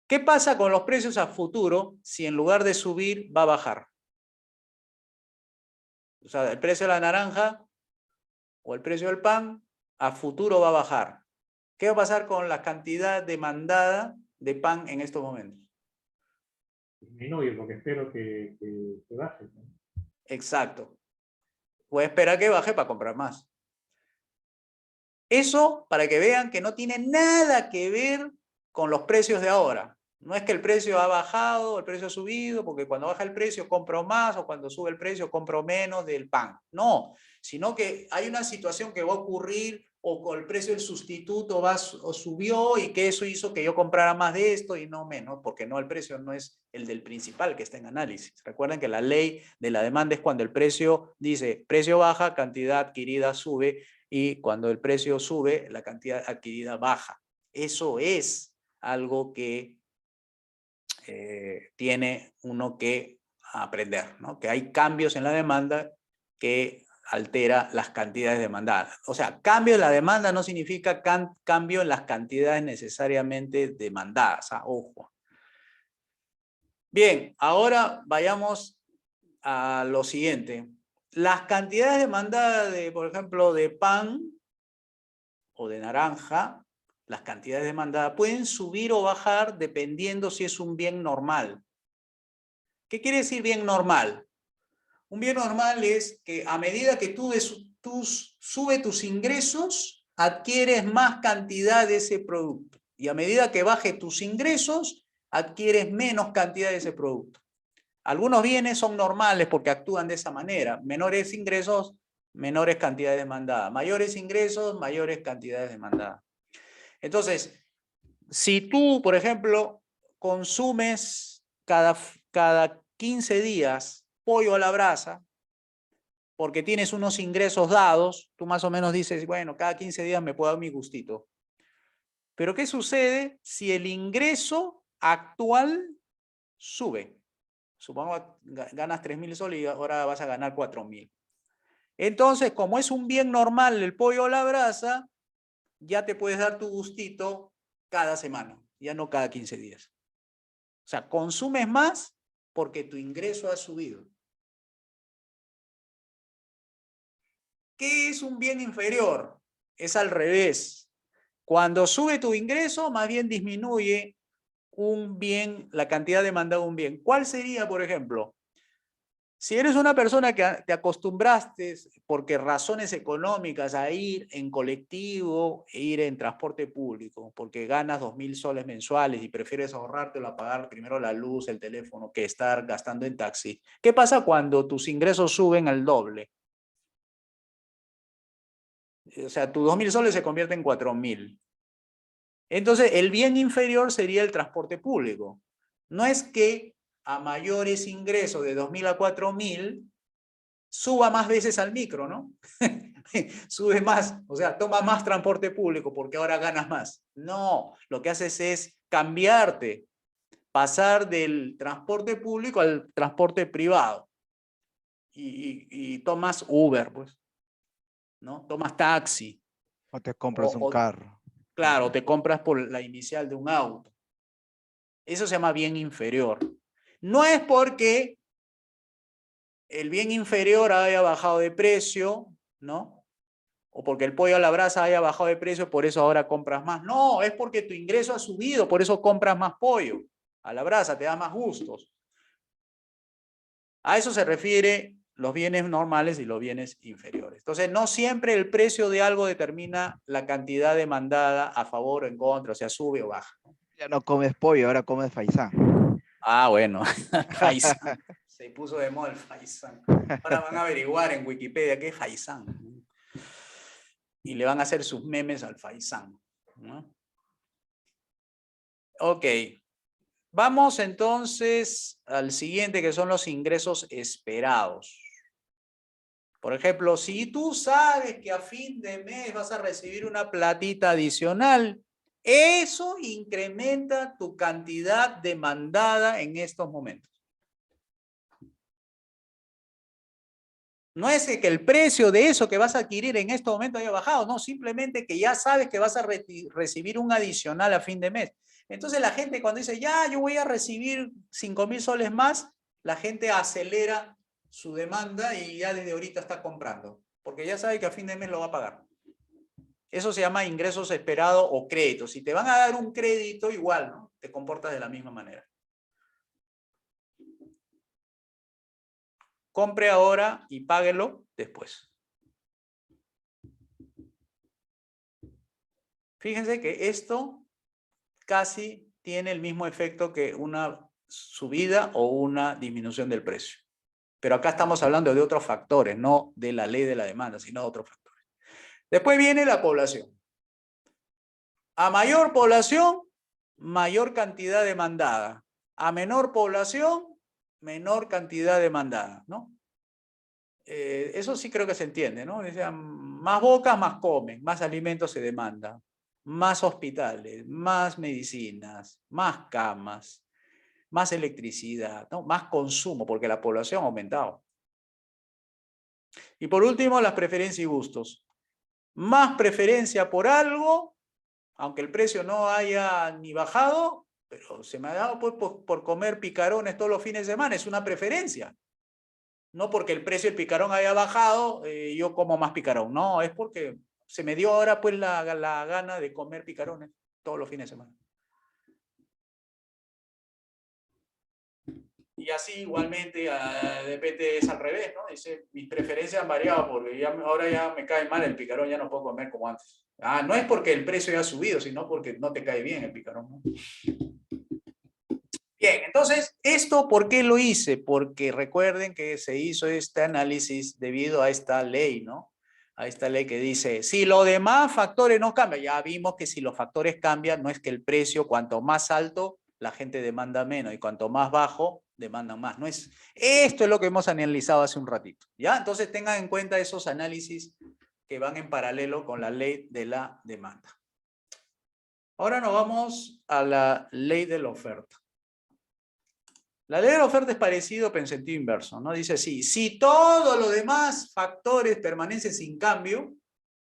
[SPEAKER 1] ¿Qué pasa con los precios a futuro si en lugar de subir va a bajar? O sea, el precio de la naranja o el precio del pan a futuro va a bajar. ¿Qué va a pasar con la cantidad demandada de pan en estos momentos?
[SPEAKER 5] Disminuye porque espero que baje, ¿no?
[SPEAKER 1] Exacto. Voy a esperar que baje para comprar más. Eso para que vean que no tiene nada que ver con los precios de ahora. No es que el precio ha bajado, el precio ha subido, porque cuando baja el precio compro más o cuando sube el precio compro menos del pan. No, sino que hay una situación que va a ocurrir o con el precio del sustituto o subió y que eso hizo que yo comprara más de esto y no menos, porque no, el precio no es el del principal que está en análisis. Recuerden que la ley de la demanda es cuando el precio dice precio baja, cantidad adquirida sube y cuando el precio sube, la cantidad adquirida baja. Eso es algo que tiene uno que aprender, ¿no? Que hay cambios en la demanda que altera las cantidades demandadas. O sea, cambio en la demanda no significa cambio en las cantidades necesariamente demandadas. Ojo. Bien, ahora vayamos a lo siguiente. Las cantidades demandadas de, por ejemplo, de pan o de naranja, las cantidades demandadas pueden subir o bajar dependiendo si es un bien normal. ¿Qué quiere decir bien normal? Un bien normal es que a medida que tú subes tus ingresos, adquieres más cantidad de ese producto. Y a medida que baje tus ingresos, adquieres menos cantidad de ese producto. Algunos bienes son normales porque actúan de esa manera. Menores ingresos, menores cantidades demandadas. Mayores ingresos, mayores cantidades demandadas. Entonces, si tú, por ejemplo, consumes cada 15 días pollo a la brasa, porque tienes unos ingresos dados, tú más o menos dices, bueno, cada 15 días me puedo dar mi gustito. Pero ¿qué sucede si el ingreso actual sube? Supongamos ganas 3.000 soles y ahora vas a ganar 4.000. Entonces, como es un bien normal el pollo a la brasa, ya te puedes dar tu gustito cada semana, ya no cada 15 días. O sea, consumes más porque tu ingreso ha subido.
[SPEAKER 2] ¿Qué es un bien inferior? Es al revés. Cuando sube tu ingreso, más bien disminuye un bien, la cantidad demandada de un bien. ¿Cuál sería, por ejemplo? Si eres una persona que te acostumbraste, porque razones económicas, a ir en colectivo e ir en transporte público, porque ganas 2.000 soles mensuales y prefieres ahorrártelo a pagar primero la luz, el teléfono, que estar gastando en taxi. ¿Qué pasa cuando tus ingresos suben al doble? O sea, tus 2.000 soles se convierten en 4.000. Entonces, el bien inferior sería el transporte público. No es que a mayores ingresos de 2.000 a 4.000, suba más veces al micro, ¿no? Sube más, o sea, toma más transporte público porque ahora ganas más. No, lo que haces es cambiarte, pasar del transporte público al transporte privado. Y tomas Uber, pues, ¿no? Tomas taxi.
[SPEAKER 3] O te compras un carro.
[SPEAKER 2] Claro, te compras por la inicial de un auto. Eso se llama bien inferior. No es porque el bien inferior haya bajado de precio, ¿no? O porque el pollo a la brasa haya bajado de precio, por eso ahora compras más. No, es porque tu ingreso ha subido, por eso compras más pollo a la brasa, te da más gustos. A eso se refiere los bienes normales y los bienes inferiores. Entonces, no siempre el precio de algo determina la cantidad demandada a favor o en contra, o sea, sube o baja.
[SPEAKER 3] Ya no comes pollo, ahora comes faisán.
[SPEAKER 2] Ah, bueno, faisán. Se puso de moda el faisán. Ahora van a averiguar en Wikipedia qué es faisán. Y le van a hacer sus memes al faisán, ¿no? Ok. Vamos entonces al siguiente, que son los ingresos esperados. Por ejemplo, si tú sabes que a fin de mes vas a recibir una platita adicional, eso incrementa tu cantidad demandada en estos momentos. No es que el precio de eso que vas a adquirir en este momento haya bajado, no, simplemente que ya sabes que vas a recibir un adicional a fin de mes. Entonces la gente cuando dice, ya, yo voy a recibir 5.000 soles más, la gente acelera su demanda y ya desde ahorita está comprando, porque ya sabe que a fin de mes lo va a pagar. Eso se llama ingresos esperados o créditos. Si te van a dar un crédito, igual, ¿no? Te comportas de la misma manera. Compre ahora y páguelo después. Fíjense que esto casi tiene el mismo efecto que una subida o una disminución del precio. Pero acá estamos hablando de otros factores, no de la ley de la demanda, sino de otros factores. Después viene la población. A mayor población, mayor cantidad demandada. A menor población, menor cantidad demandada, ¿no? Eso sí creo que se entiende, ¿no? O sea, más bocas, más comen, más alimentos se demandan, más hospitales, más medicinas, más camas, más electricidad, ¿no? Más consumo, porque la población ha aumentado. Y por último, las preferencias y gustos. Más preferencia por algo, aunque el precio no haya ni bajado, pero se me ha dado pues, por comer picarones todos los fines de semana, es una preferencia. No porque el precio del picarón haya bajado, yo como más picarón. No, es porque se me dio ahora pues la gana de comer picarones todos los fines de semana. Y así igualmente depende, es al revés, ¿no? Dice, mis preferencias han variado porque ahora ya me cae mal el picarón, ya no puedo comer como antes. Ah, no es porque el precio haya subido, sino porque no te cae bien el picarón, ¿no? Bien, entonces, ¿esto por qué lo hice? Porque recuerden que se hizo este análisis debido a esta ley, ¿no? A esta ley que dice, si los demás factores no cambian, ya vimos que si los factores cambian, no es que el precio, cuanto más alto, la gente demanda menos, y cuanto más bajo, demandan más. No es, esto es lo que hemos analizado hace un ratito, ¿ya? Entonces tengan en cuenta esos análisis que van en paralelo con la ley de la demanda. Ahora nos vamos a la ley de la oferta. La ley de la oferta es parecido, pero en sentido inverso, ¿no? Dice así, si todos los demás factores permanecen sin cambio,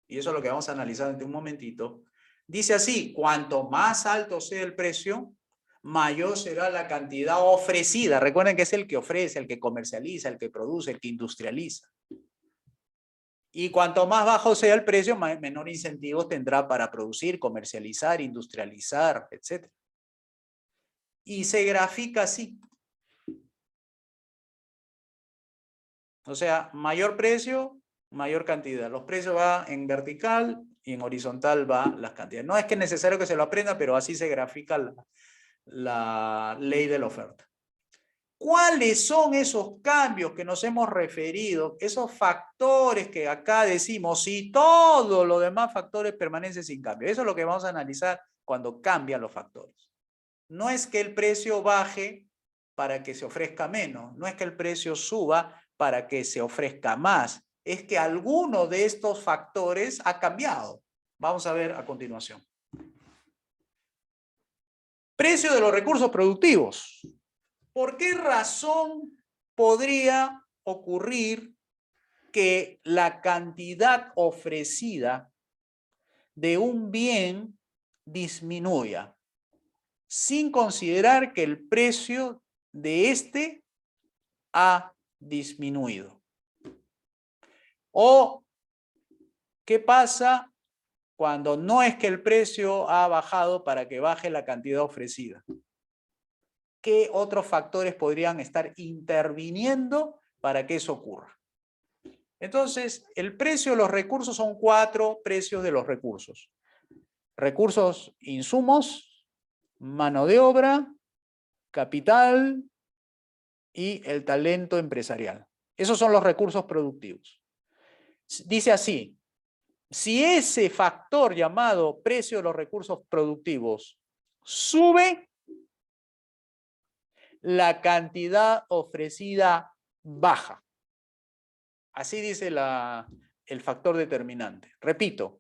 [SPEAKER 2] y eso es lo que vamos a analizar en un momentito, dice así, cuanto más alto sea el precio, mayor será la cantidad ofrecida. Recuerden que es el que ofrece, el que comercializa, el que produce, el que industrializa. Y cuanto más bajo sea el precio, menor incentivos tendrá para producir, comercializar, industrializar, etc. Y se grafica así. O sea, mayor precio, mayor cantidad. Los precios van en vertical y en horizontal va las cantidades. No es que es necesario que se lo aprenda, pero así se grafica la ley de la oferta. ¿Cuáles son esos cambios que nos hemos referido? Esos factores que acá decimos, si todos los demás factores permanecen sin cambio. Eso es lo que vamos a analizar cuando cambian los factores. No es que el precio baje para que se ofrezca menos, no es que el precio suba para que se ofrezca más, es que alguno de estos factores ha cambiado. Vamos a ver a continuación. Precio de los recursos productivos. ¿Por qué razón podría ocurrir que la cantidad ofrecida de un bien disminuya, sin considerar que el precio de este ha disminuido? ¿O qué pasa cuando no es que el precio ha bajado para que baje la cantidad ofrecida? ¿Qué otros factores podrían estar interviniendo para que eso ocurra? Entonces, el precio de los recursos son 4 precios de los recursos. Recursos, insumos, mano de obra, capital y el talento empresarial. Esos son los recursos productivos. Dice así, si ese factor llamado precio de los recursos productivos sube, la cantidad ofrecida baja. Así dice el factor determinante. Repito,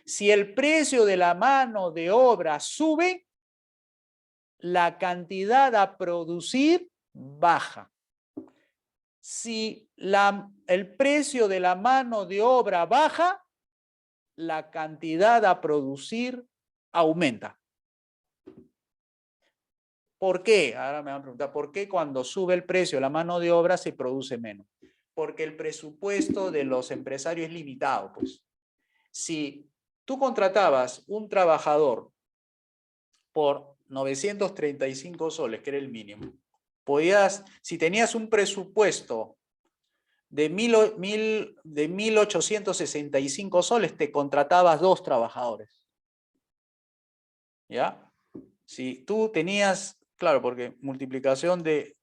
[SPEAKER 2] si el precio de la mano de obra sube, la cantidad a producir baja. Si el precio de la mano de obra baja, la cantidad a producir aumenta. ¿Por qué? Ahora me van a preguntar, ¿por qué cuando sube el precio de la mano de obra se produce menos? Porque el presupuesto de los empresarios es limitado, pues. Si tú contratabas un trabajador por 935 soles, que era el mínimo, si tenías un presupuesto de 1.865 soles, te contratabas 2 trabajadores. ¿Ya? Si tú tenías, claro, porque multiplicación de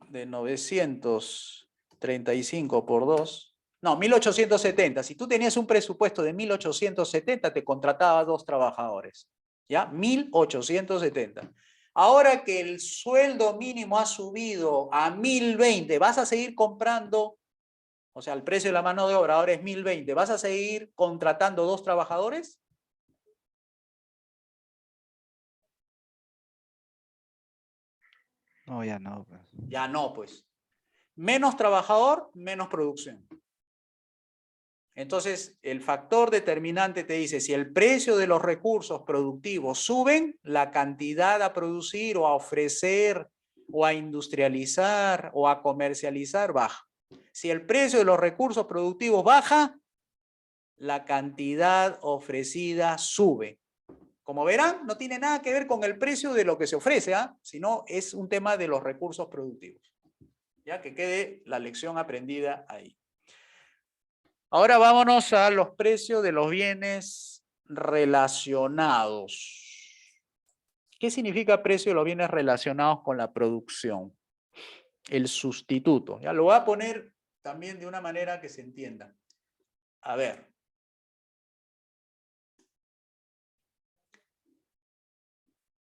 [SPEAKER 2] 935 por 2, no, 1.870. Si tú tenías un presupuesto de 1.870, te contratabas 2 trabajadores. ¿Ya? 1.870. Ahora que el sueldo mínimo ha subido a 1.020, ¿vas a seguir comprando? O sea, el precio de la mano de obra ahora es 1.020. ¿Vas a seguir contratando 2 trabajadores?
[SPEAKER 3] No, ya no. Pues.
[SPEAKER 2] Ya no, pues. Menos trabajador, menos producción. Entonces, el factor determinante te dice, si el precio de los recursos productivos suben, la cantidad a producir o a ofrecer o a industrializar o a comercializar baja. Si el precio de los recursos productivos baja, la cantidad ofrecida sube. Como verán, no tiene nada que ver con el precio de lo que se ofrece, sino es un tema de los recursos productivos. Ya que quede la lección aprendida ahí. Ahora vámonos a los precios de los bienes relacionados. ¿Qué significa precio de los bienes relacionados con la producción? El sustituto. Ya lo voy a poner también de una manera que se entienda. A ver.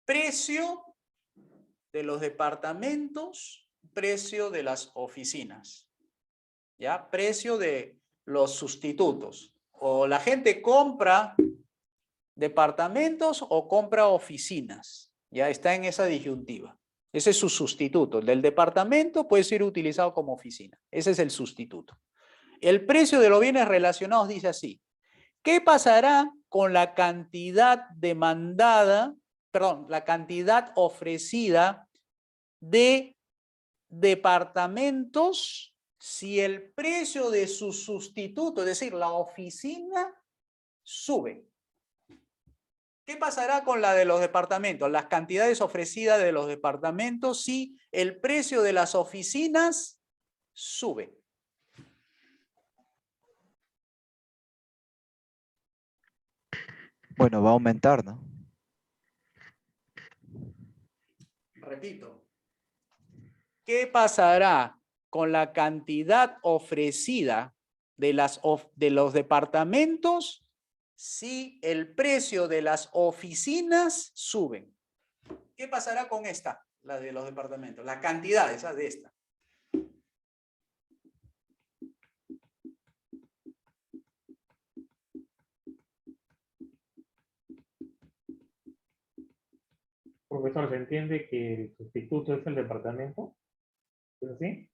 [SPEAKER 2] Precio de los departamentos, precio de las oficinas. ¿Ya? Precio de los sustitutos. O la gente compra departamentos o compra oficinas. Ya está en esa disyuntiva. Ese es su sustituto. El del departamento puede ser utilizado como oficina. Ese es el sustituto. El precio de los bienes relacionados dice así. ¿Qué pasará con la cantidad demandada, la cantidad ofrecida de departamentos si el precio de su sustituto, es decir, la oficina, sube. ¿Qué pasará con la de los departamentos? Las cantidades ofrecidas de los departamentos si el precio de las oficinas sube.
[SPEAKER 3] Bueno, va a aumentar, ¿no?
[SPEAKER 2] Repito. ¿Qué pasará con la cantidad ofrecida de los departamentos si el precio de las oficinas sube? ¿Qué pasará con esta, la de los departamentos? La cantidad esa de esta.
[SPEAKER 5] Profesor, ¿se entiende que el sustituto es el departamento? ¿Es así?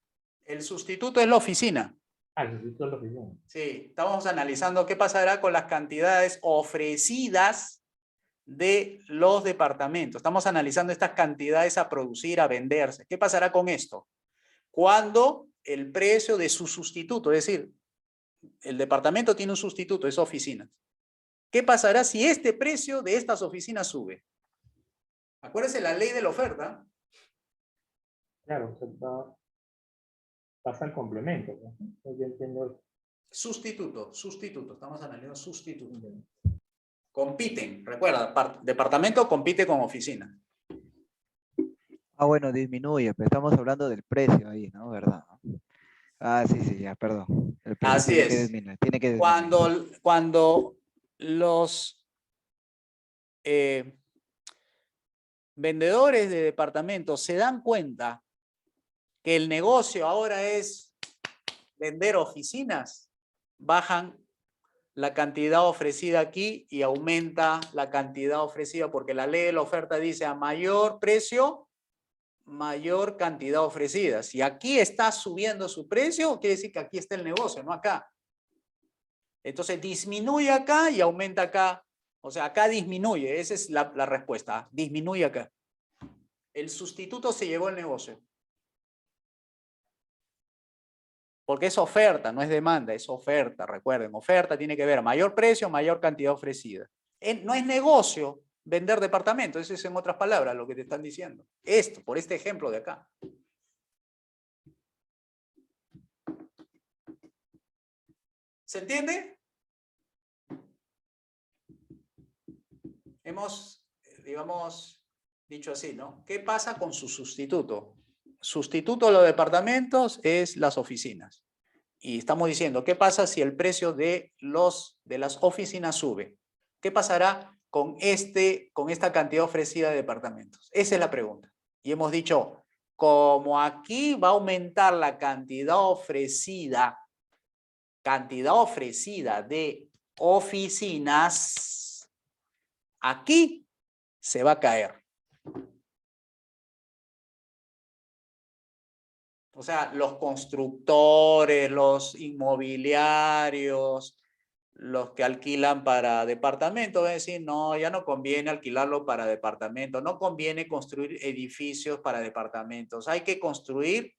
[SPEAKER 2] El sustituto es la oficina.
[SPEAKER 5] Ah, el sustituto es la oficina.
[SPEAKER 2] Sí, estamos analizando qué pasará con las cantidades ofrecidas de los departamentos. Estamos analizando estas cantidades a producir, a venderse. ¿Qué pasará con esto? Cuando el precio de su sustituto, es decir, el departamento tiene un sustituto, es oficinas. ¿Qué pasará si este precio de estas oficinas sube? Acuérdense la ley de la oferta.
[SPEAKER 5] Claro, pasa el complemento, ¿no? Yo entiendo.
[SPEAKER 2] Sustituto, estamos analizando sustituto. Compiten, recuerda, departamento compite con oficina.
[SPEAKER 3] Ah, bueno, disminuye, pero estamos hablando del precio ahí, ¿no? ¿Verdad? Ah, sí, ya, perdón. El precio
[SPEAKER 2] Así
[SPEAKER 3] tiene que
[SPEAKER 2] es.
[SPEAKER 3] disminuir, tiene que disminuir.
[SPEAKER 2] Cuando los vendedores de departamentos se dan cuenta que el negocio ahora es vender oficinas, bajan la cantidad ofrecida aquí y aumenta la cantidad ofrecida porque la ley de la oferta dice a mayor precio, mayor cantidad ofrecida. Si aquí está subiendo su precio, quiere decir que aquí está el negocio, no acá. Entonces disminuye acá y aumenta acá. O sea, acá disminuye, esa es la respuesta, disminuye acá. El sustituto se llevó el negocio. Porque es oferta, no es demanda, es oferta, recuerden, oferta tiene que ver mayor precio, mayor cantidad ofrecida. No es negocio vender departamentos, eso es en otras palabras lo que te están diciendo. Esto, por este ejemplo de acá. ¿Se entiende? Hemos, digamos, dicho así, ¿no? ¿Qué pasa con su sustituto? Sustituto de los departamentos es las oficinas. Y estamos diciendo, ¿qué pasa si el precio de las oficinas sube? ¿Qué pasará con esta cantidad ofrecida de departamentos? Esa es la pregunta. Y hemos dicho, como aquí va a aumentar la cantidad ofrecida de oficinas, aquí se va a caer. O sea, los constructores, los inmobiliarios, los que alquilan para departamentos, van a decir, no, ya no conviene alquilarlo para departamentos, no conviene construir edificios para departamentos, hay que construir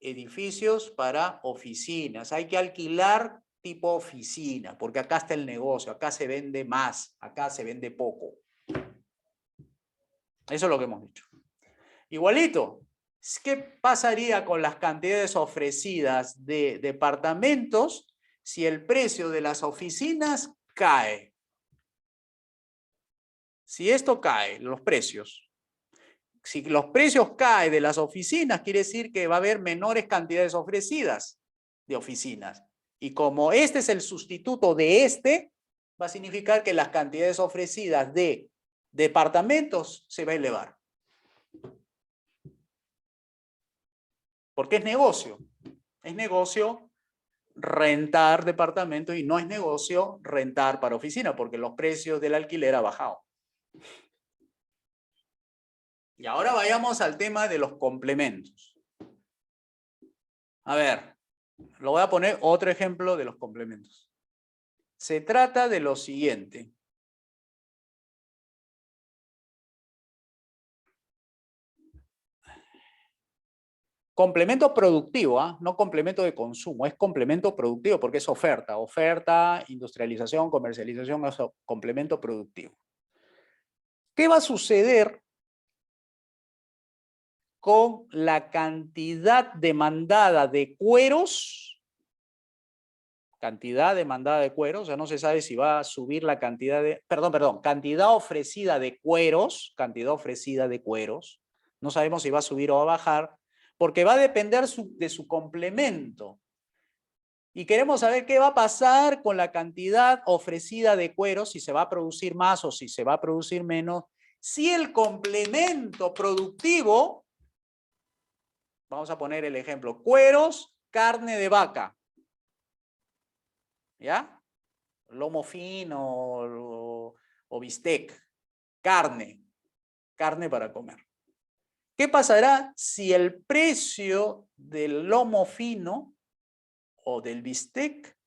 [SPEAKER 2] edificios para oficinas, hay que alquilar tipo oficina, porque acá está el negocio, acá se vende más, acá se vende poco. Eso es lo que hemos dicho. Igualito. ¿Qué pasaría con las cantidades ofrecidas de departamentos si el precio de las oficinas cae? Si esto cae, los precios. Si los precios caen de las oficinas, quiere decir que va a haber menores cantidades ofrecidas de oficinas. Y como este es el sustituto de este, va a significar que las cantidades ofrecidas de departamentos se va a elevar. Porque es negocio. Es negocio rentar departamentos y no es negocio rentar para oficina porque los precios del alquiler han bajado. Y ahora vayamos al tema de los complementos. A ver, lo voy a poner otro ejemplo de los complementos. Se trata de lo siguiente. Complemento productivo, ¿ah? No complemento de consumo, es complemento productivo porque es oferta. Oferta, industrialización, comercialización, es complemento productivo. ¿Qué va a suceder con la cantidad demandada de cueros? Cantidad demandada de cueros, o sea, no se sabe si va a subir la cantidad de, cantidad ofrecida de cueros, no sabemos si va a subir o va a bajar, porque va a depender de su complemento. Y queremos saber qué va a pasar con la cantidad ofrecida de cueros, si se va a producir más o si se va a producir menos, si el complemento productivo, vamos a poner el ejemplo, cueros, carne de vaca, ¿ya? Lomo fino o bistec, carne para comer. ¿Qué pasará si el precio del lomo fino o del bistec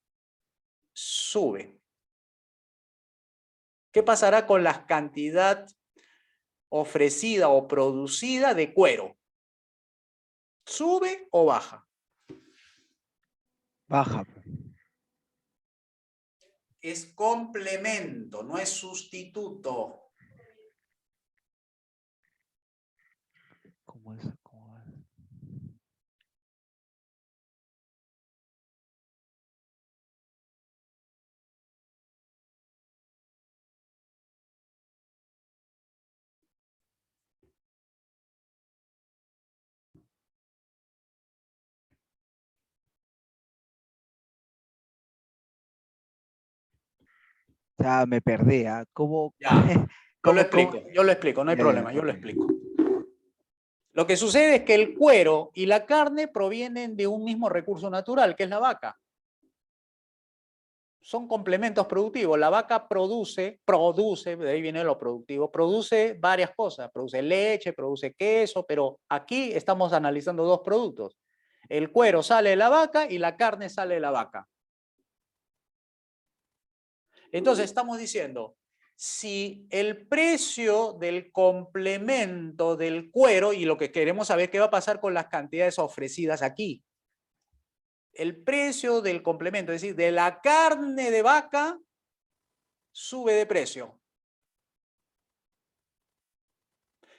[SPEAKER 2] sube? ¿Qué pasará con la cantidad ofrecida o producida de cuero? ¿Sube o baja?
[SPEAKER 3] Baja.
[SPEAKER 2] Es complemento, no es sustituto.
[SPEAKER 3] ¿Cómo es? ¿Cómo es? Ya me perdí, ¿ah? ¿Cómo?
[SPEAKER 2] Ya, yo lo
[SPEAKER 3] ¿Cómo?
[SPEAKER 2] explico, no hay
[SPEAKER 3] Ya,
[SPEAKER 2] problema, yo lo explico. Lo que sucede es que el cuero y la carne provienen de un mismo recurso natural, que es la vaca. Son complementos productivos. La vaca produce, de ahí viene lo productivo, produce varias cosas. Produce leche, produce queso, pero aquí estamos analizando dos productos. El cuero sale de la vaca y la carne sale de la vaca. Entonces estamos diciendo, si el precio del complemento del cuero, y lo que queremos saber qué va a pasar con las cantidades ofrecidas aquí, el precio del complemento, es decir, de la carne de vaca, sube de precio.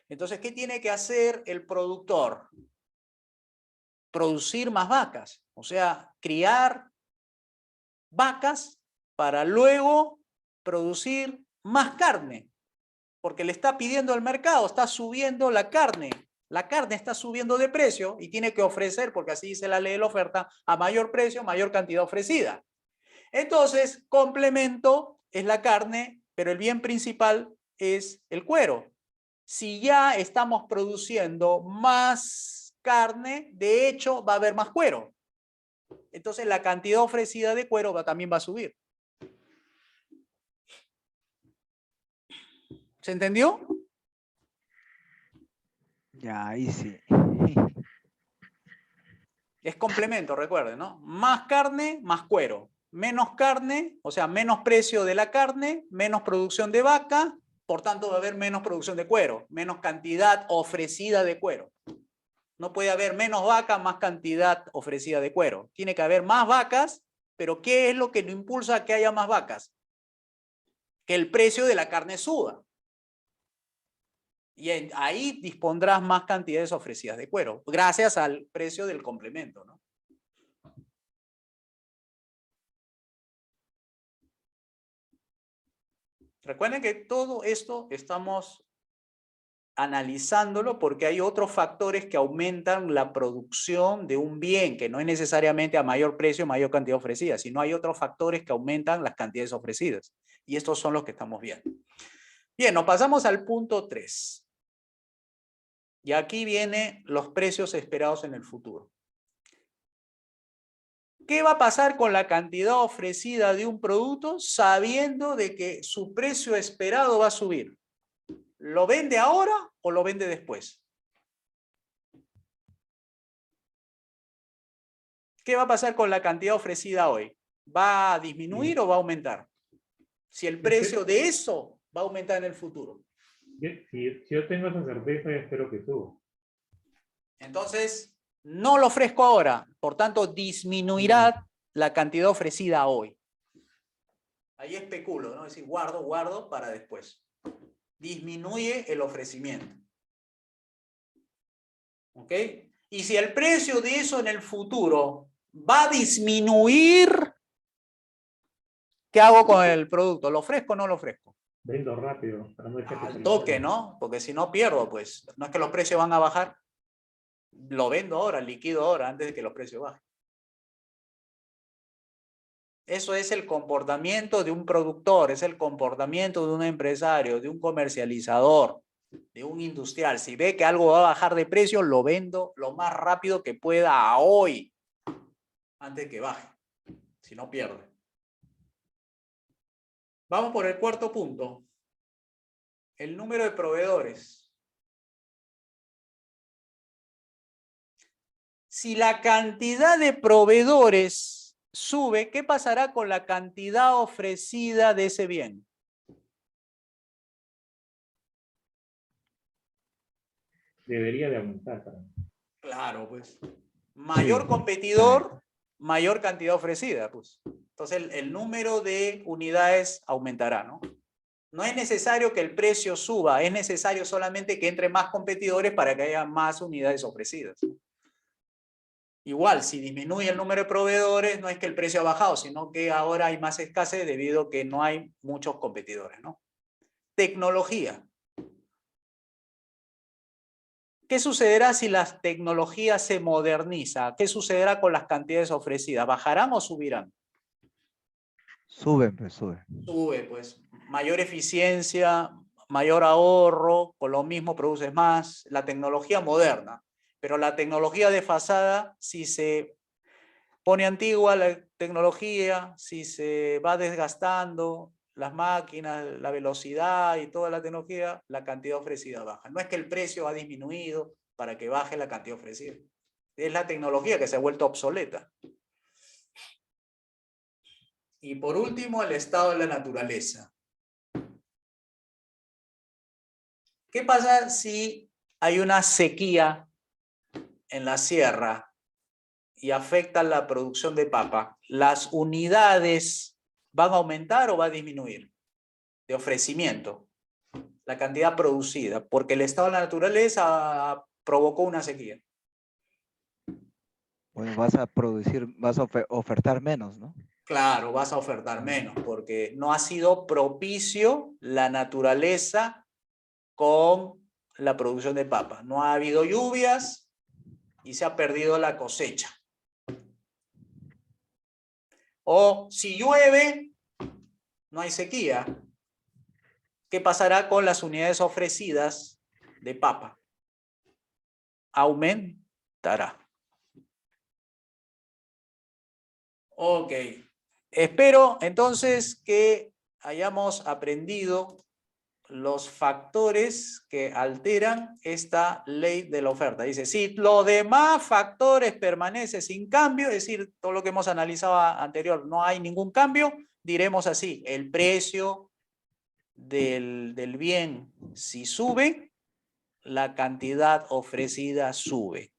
[SPEAKER 2] Entonces, ¿qué tiene que hacer el productor? Producir más vacas, o sea, criar vacas para luego producir más carne, porque le está pidiendo al mercado, está subiendo la carne está subiendo de precio y tiene que ofrecer, porque así dice la ley de la oferta, a mayor precio, mayor cantidad ofrecida. Entonces, complemento es la carne, pero el bien principal es el cuero. Si ya estamos produciendo más carne, de hecho va a haber más cuero. Entonces la cantidad ofrecida de cuero también va a subir. ¿Se entendió?
[SPEAKER 3] Ya, ahí sí.
[SPEAKER 2] Es complemento, recuerden, ¿no? Más carne, más cuero. Menos carne, o sea, menos precio de la carne, menos producción de vaca, por tanto va a haber menos producción de cuero, menos cantidad ofrecida de cuero. No puede haber menos vacas, más cantidad ofrecida de cuero. Tiene que haber más vacas, pero ¿qué es lo que lo impulsa a que haya más vacas? Que el precio de la carne suba. Y ahí dispondrás más cantidades ofrecidas de cuero, gracias al precio del complemento, ¿no? Recuerden que todo esto estamos analizándolo porque hay otros factores que aumentan la producción de un bien, que no es necesariamente a mayor precio, mayor cantidad ofrecida, sino hay otros factores que aumentan las cantidades ofrecidas. Y estos son los que estamos viendo. Bien, nos pasamos al punto 3. Y aquí vienen los precios esperados en el futuro. ¿Qué va a pasar con la cantidad ofrecida de un producto sabiendo de que su precio esperado va a subir? ¿Lo vende ahora o lo vende después? ¿Qué va a pasar con la cantidad ofrecida hoy? ¿Va a disminuir o va a aumentar? Si el precio de eso va a aumentar en el futuro.
[SPEAKER 5] Si yo tengo esa certeza, yo espero que suba.
[SPEAKER 2] Entonces, No lo ofrezco ahora, por tanto disminuirá la cantidad ofrecida hoy. Ahí especulo, ¿no? Es decir, guardo para después. Disminuye el ofrecimiento. ¿Ok? Y si el precio de eso en el futuro va a disminuir, ¿qué hago con el producto? ¿Lo ofrezco o no lo ofrezco?
[SPEAKER 5] Vendo rápido. Para no dejar que se
[SPEAKER 2] Al
[SPEAKER 5] me
[SPEAKER 2] toque,
[SPEAKER 5] pierda.
[SPEAKER 2] ¿no? Porque si no pierdo, pues no es que los precios van a bajar. Lo vendo ahora, liquido ahora, antes de que los precios bajen. Eso es el comportamiento de un productor, es el comportamiento de un empresario, de un comercializador, de un industrial. Si ve que algo va a bajar de precio, lo vendo lo más rápido que pueda a hoy, antes de que baje, si no pierde. Vamos por el cuarto punto. El número de proveedores. Si la cantidad de proveedores sube, ¿qué pasará con la cantidad ofrecida de ese bien?
[SPEAKER 5] Debería de aumentar.
[SPEAKER 2] Claro, pues. Mayor
[SPEAKER 5] Sí.
[SPEAKER 2] competidor, mayor cantidad ofrecida, pues. Entonces el número de unidades aumentará, ¿no? No es necesario que el precio suba, es necesario solamente que entre más competidores para que haya más unidades ofrecidas. Igual, si disminuye el número de proveedores, no es que el precio ha bajado, sino que ahora hay más escasez debido a que no hay muchos competidores, ¿no? Tecnología. ¿Qué sucederá si la tecnología se moderniza? ¿Qué sucederá con las cantidades ofrecidas? ¿Bajarán o subirán?
[SPEAKER 3] Suben, pues suben.
[SPEAKER 2] Sube, pues. Mayor eficiencia, mayor ahorro, con lo mismo produces más. La tecnología moderna. Pero la tecnología desfasada, si se pone antigua la tecnología, si se va desgastando las máquinas, la velocidad y toda la tecnología, la cantidad ofrecida baja. No es que el precio ha disminuido para que baje la cantidad ofrecida. Es la tecnología que se ha vuelto obsoleta. Y por último, el estado de la naturaleza. ¿Qué pasa si hay una sequía en la sierra y afecta la producción de papa? ¿Las unidades van a aumentar o va a disminuir de ofrecimiento? La cantidad producida, porque el estado de la naturaleza provocó una sequía.
[SPEAKER 3] Bueno, vas a producir, vas a ofertar menos, ¿no?
[SPEAKER 2] Claro, vas a ofertar menos, porque no ha sido propicio la naturaleza con la producción de papa. No ha habido lluvias y se ha perdido la cosecha. O si llueve, no hay sequía. ¿Qué pasará con las unidades ofrecidas de papa? Aumentará. Ok. Espero entonces que hayamos aprendido los factores que alteran esta ley de la oferta. Dice, si los demás factores permanecen sin cambio, es decir, todo lo que hemos analizado anterior, no hay ningún cambio, diremos así, el precio del bien, si sube, la cantidad ofrecida sube.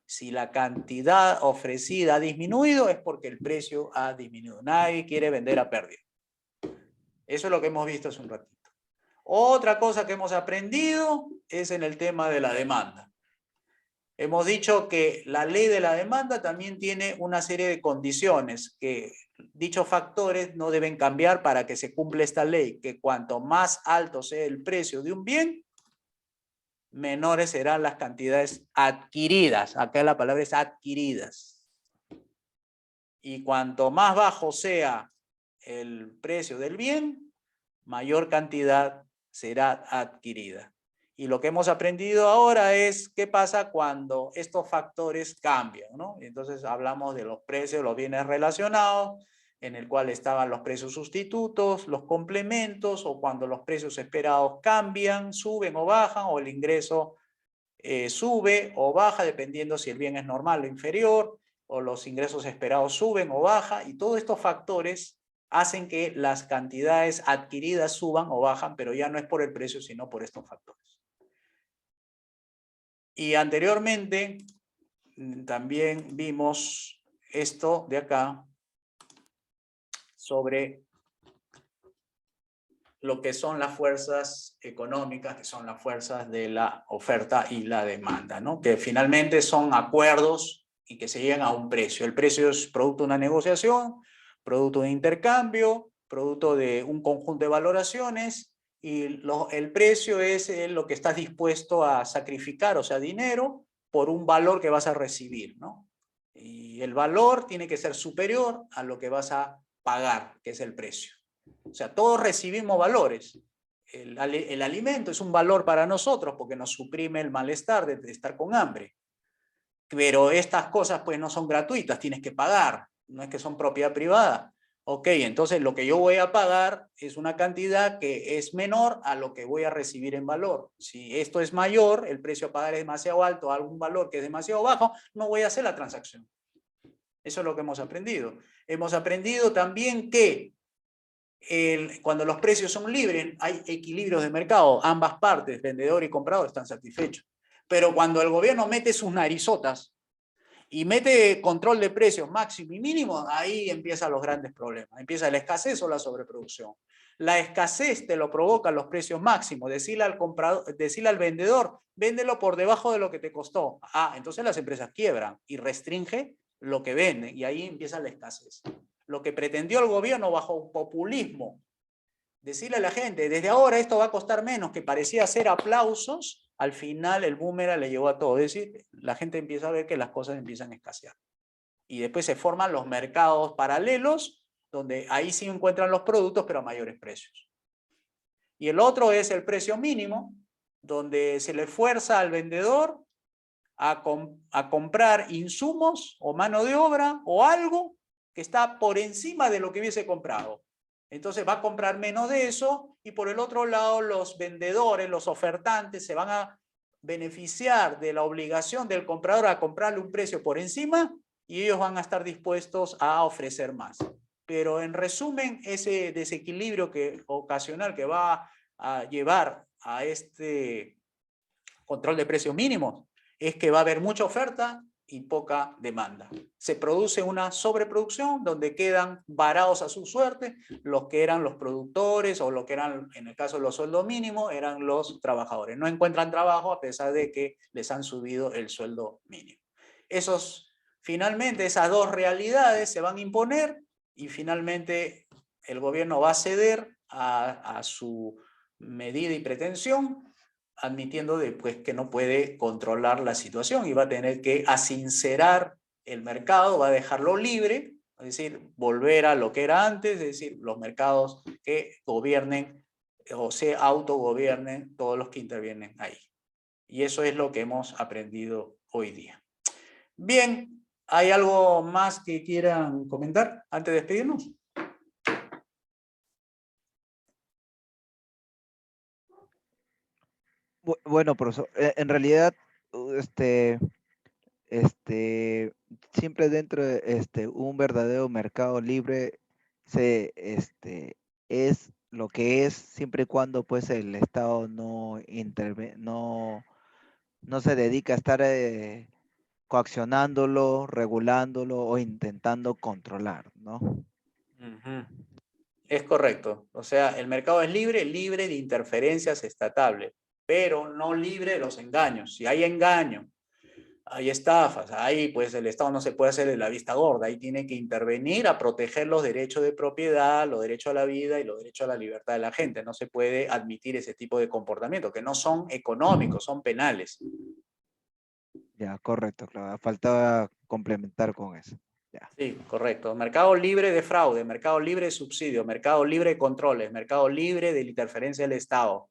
[SPEAKER 2] Si la cantidad ofrecida ha disminuido, es porque el precio ha disminuido. Nadie quiere vender a pérdida. Eso es lo que hemos visto hace un ratito. Otra cosa que hemos aprendido es en el tema de la demanda. Hemos dicho que la ley de la demanda también tiene una serie de condiciones que dichos factores no deben cambiar para que se cumpla esta ley, que cuanto más alto sea el precio de un bien, menores serán las cantidades adquiridas. Acá la palabra es adquiridas. Y cuanto más bajo sea el precio del bien, mayor cantidad será adquirida. Y lo que hemos aprendido ahora es qué pasa cuando estos factores cambian, ¿no? Entonces hablamos de los precios, los bienes relacionados, en el cual estaban los precios sustitutos, los complementos, o cuando los precios esperados cambian, suben o bajan, o el ingreso sube o baja, dependiendo si el bien es normal o inferior, o los ingresos esperados suben o bajan, y todos estos factores hacen que las cantidades adquiridas suban o bajan, pero ya no es por el precio, sino por estos factores. Y anteriormente
[SPEAKER 1] también vimos esto de acá sobre lo que son las fuerzas económicas, que son las fuerzas de la oferta y la demanda, ¿no? Que finalmente son acuerdos y que se llegan a un precio. El precio es producto de una negociación, producto de intercambio, producto de un conjunto de valoraciones, y el precio es lo que estás dispuesto a sacrificar, o sea, dinero, por un valor que vas a recibir, ¿no? Y el valor tiene que ser superior a lo que vas a pagar, que es el precio. O sea, todos recibimos valores. El alimento es un valor para nosotros porque nos suprime el malestar de estar con hambre. Pero estas cosas pues no son gratuitas, tienes que pagar, no es que son propiedad privada. Ok, entonces lo que yo voy a pagar es una cantidad que es menor a lo que voy a recibir en valor. Si esto es mayor, el precio a pagar es demasiado alto, algún valor que es demasiado bajo, no voy a hacer la transacción. Eso es lo que hemos aprendido. Hemos aprendido también que cuando los precios son libres, hay equilibrios de mercado, ambas partes, vendedor y comprador, están satisfechos. Pero cuando el gobierno mete sus narizotas y mete control de precios máximo y mínimo, ahí empiezan los grandes problemas. Empieza la escasez o la sobreproducción. La escasez te lo provocan los precios máximos. Decirle al comprador, decirle al vendedor, véndelo por debajo de lo que te costó. Ah, entonces las empresas quiebran y restringe lo que venden y ahí empieza la escasez. Lo que pretendió el gobierno bajo un populismo, decirle a la gente, desde ahora esto va a costar menos, que parecía ser aplausos, al final el boomerang le llevó a todo. Es decir, la gente empieza a ver que las cosas empiezan a escasear. Y después se forman los mercados paralelos, donde ahí sí encuentran los productos, pero a mayores precios. Y el otro es el precio mínimo, donde se le fuerza al vendedor a comprar insumos o mano de obra o algo que está por encima de lo que hubiese comprado. Entonces va a comprar menos de eso y por el otro lado los vendedores, los ofertantes se van a beneficiar de la obligación del comprador a comprarle un precio por encima y ellos van a estar dispuestos a ofrecer más. Pero en resumen, ese desequilibrio ocasional que va a llevar a este control de precios mínimos es que va a haber mucha oferta y poca demanda. Se produce una sobreproducción donde quedan varados a su suerte los que eran los productores o lo que eran, en el caso de los sueldos mínimos, eran los trabajadores. No encuentran trabajo a pesar de que les han subido el sueldo mínimo. Finalmente, esas dos realidades se van a imponer y finalmente el gobierno va a ceder a su medida y pretensión, admitiendo después que no puede controlar la situación y va a tener que asincerar el mercado, va a dejarlo libre, es decir, volver a lo que era antes, es decir, los mercados que gobiernen o se autogobiernen todos los que intervienen ahí. Y eso es lo que hemos aprendido hoy día. Bien, ¿hay algo más que quieran comentar antes de despedirnos?
[SPEAKER 3] Bueno, profesor, en realidad, siempre dentro de un verdadero mercado libre es lo que es, siempre y cuando pues el Estado no se dedica a estar coaccionándolo, regulándolo o intentando controlar, ¿no?
[SPEAKER 1] Es correcto. O sea, el mercado es libre, libre de interferencias estatales, pero no libre de los engaños. Si hay engaño, hay estafas, ahí pues el Estado no se puede hacer de la vista gorda, ahí tiene que intervenir a proteger los derechos de propiedad, los derechos a la vida y los derechos a la libertad de la gente. No se puede admitir ese tipo de comportamiento, que no son económicos, son penales.
[SPEAKER 3] Ya, correcto, claro. Faltaba complementar con eso. Ya.
[SPEAKER 1] Sí, correcto. Mercado libre de fraude, mercado libre de subsidio, mercado libre de controles, mercado libre de la interferencia del Estado.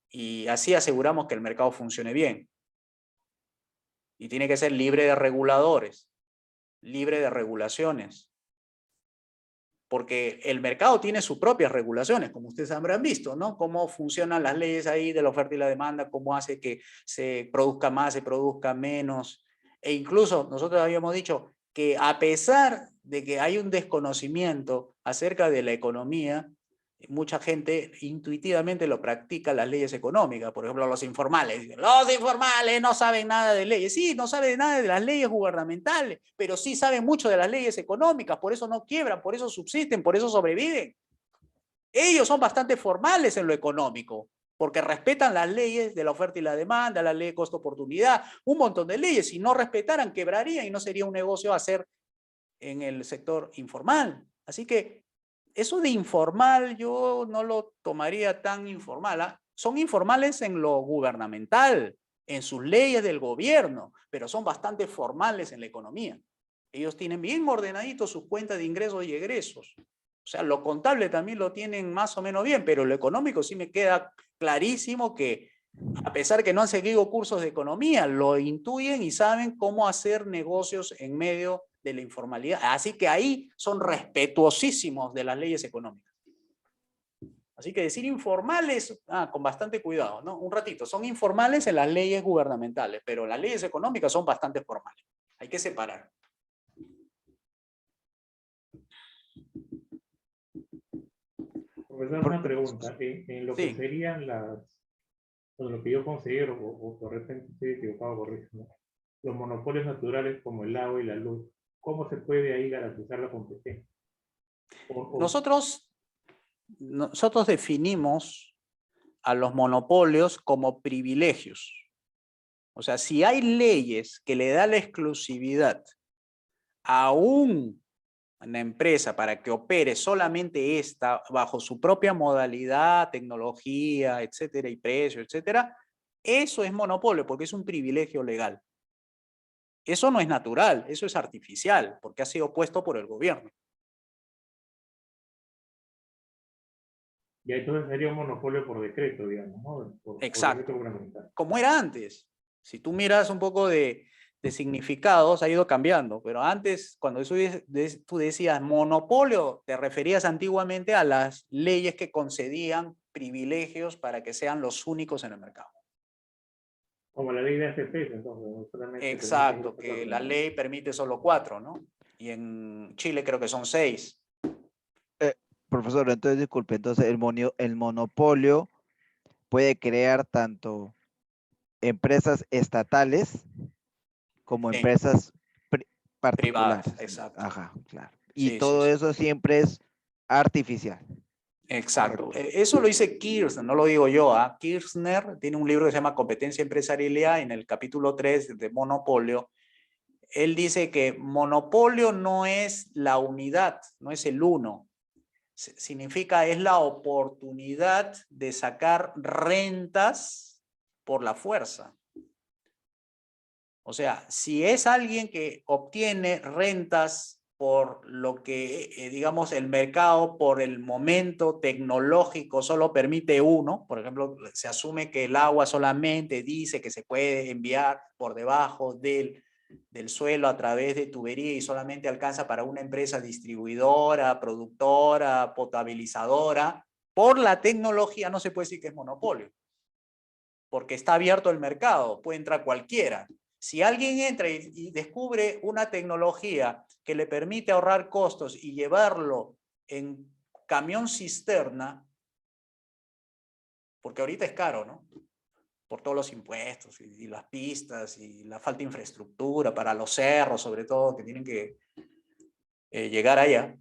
[SPEAKER 1] Y así aseguramos que el mercado funcione bien. Y tiene que ser libre de reguladores, libre de regulaciones. Porque el mercado tiene sus propias regulaciones, como ustedes habrán visto, ¿no? Cómo funcionan las leyes ahí de la oferta y la demanda, cómo hace que se produzca más, se produzca menos. E incluso nosotros habíamos dicho que a pesar de que hay un desconocimiento acerca de la economía,
[SPEAKER 2] mucha gente intuitivamente lo practica las leyes económicas. Por ejemplo, los informales. Dicen, los informales no saben nada de leyes. Sí, no saben nada de las leyes gubernamentales, pero sí saben mucho de las leyes económicas. Por eso no quiebran, por eso subsisten, por eso sobreviven. Ellos son bastante formales en lo económico, porque respetan las leyes de la oferta y la demanda, la ley de costo-oportunidad, un montón de leyes. Si no respetaran, quebrarían y no sería un negocio hacer en el sector informal. Así que eso de informal yo no lo tomaría tan informal. ¿Ah? Son informales en lo gubernamental, en sus leyes del gobierno, pero son bastante formales en la economía. Ellos tienen bien ordenaditos sus cuentas de ingresos y egresos. O sea, lo contable también lo tienen más o menos bien, pero lo económico sí me queda clarísimo que, a pesar que no han seguido cursos de economía, lo intuyen y saben cómo hacer negocios en medio de la informalidad. Así que ahí son respetuosísimos de las leyes económicas. Así que decir informales, con bastante cuidado, ¿no? Un ratito, son informales en las leyes gubernamentales, pero las leyes económicas son bastante formales. Hay que separar.
[SPEAKER 5] Profesor, una pregunta. En lo que
[SPEAKER 2] Sí.
[SPEAKER 5] serían lo que yo considero, o de repente estoy equivocado, corrígeme, los monopolios naturales como el agua y la luz, ¿cómo se puede ahí garantizar la competencia?
[SPEAKER 2] Nosotros definimos a los monopolios como privilegios. O sea, si hay leyes que le dan la exclusividad a una empresa para que opere solamente esta bajo su propia modalidad, tecnología, etcétera, y precio, etcétera, eso es monopolio porque es un privilegio legal. Eso no es natural, eso es artificial porque ha sido puesto por el gobierno.
[SPEAKER 5] Y entonces sería un monopolio por decreto, digamos, ¿no?
[SPEAKER 2] Exacto.
[SPEAKER 5] Por decreto gubernamental.
[SPEAKER 2] Como era antes. Si tú miras un poco de significados, ha ido cambiando. Pero antes, cuando tú decías monopolio, te referías antiguamente a las leyes que concedían privilegios para que sean los únicos en el mercado.
[SPEAKER 5] Como la ley de AFP, entonces, no solamente...
[SPEAKER 2] Exacto, que la ley permite solo 4, ¿no? Y en Chile creo que son 6.
[SPEAKER 3] Profesor, entonces disculpe, entonces el monopolio puede crear tanto empresas estatales como
[SPEAKER 2] Sí.
[SPEAKER 3] empresas
[SPEAKER 2] Privadas,
[SPEAKER 3] particulares.
[SPEAKER 2] exacto.
[SPEAKER 3] Ajá, claro. Y
[SPEAKER 2] Sí,
[SPEAKER 3] todo
[SPEAKER 2] sí, sí.
[SPEAKER 3] eso siempre es artificial.
[SPEAKER 2] Exacto. Eso lo dice Kirchner, no lo digo yo. Kirchner tiene un libro que se llama Competencia Empresarial, en el capítulo 3 de Monopolio. Él dice que monopolio no es la unidad, no es el uno. Significa es la oportunidad de sacar rentas por la fuerza. O sea, si es alguien que obtiene rentas por lo que, digamos, el mercado por el momento tecnológico solo permite uno, por ejemplo, se asume que el agua solamente dice que se puede enviar por debajo del suelo a través de tubería y solamente alcanza para una empresa distribuidora, productora, potabilizadora, por la tecnología no se puede decir que es monopolio, porque está abierto el mercado, puede entrar cualquiera. Si alguien entra y descubre una tecnología que le permite ahorrar costos y llevarlo en camión cisterna, porque ahorita es caro, ¿no? Por todos los impuestos y las pistas y la falta de infraestructura para los cerros, sobre todo, que tienen que llegar allá.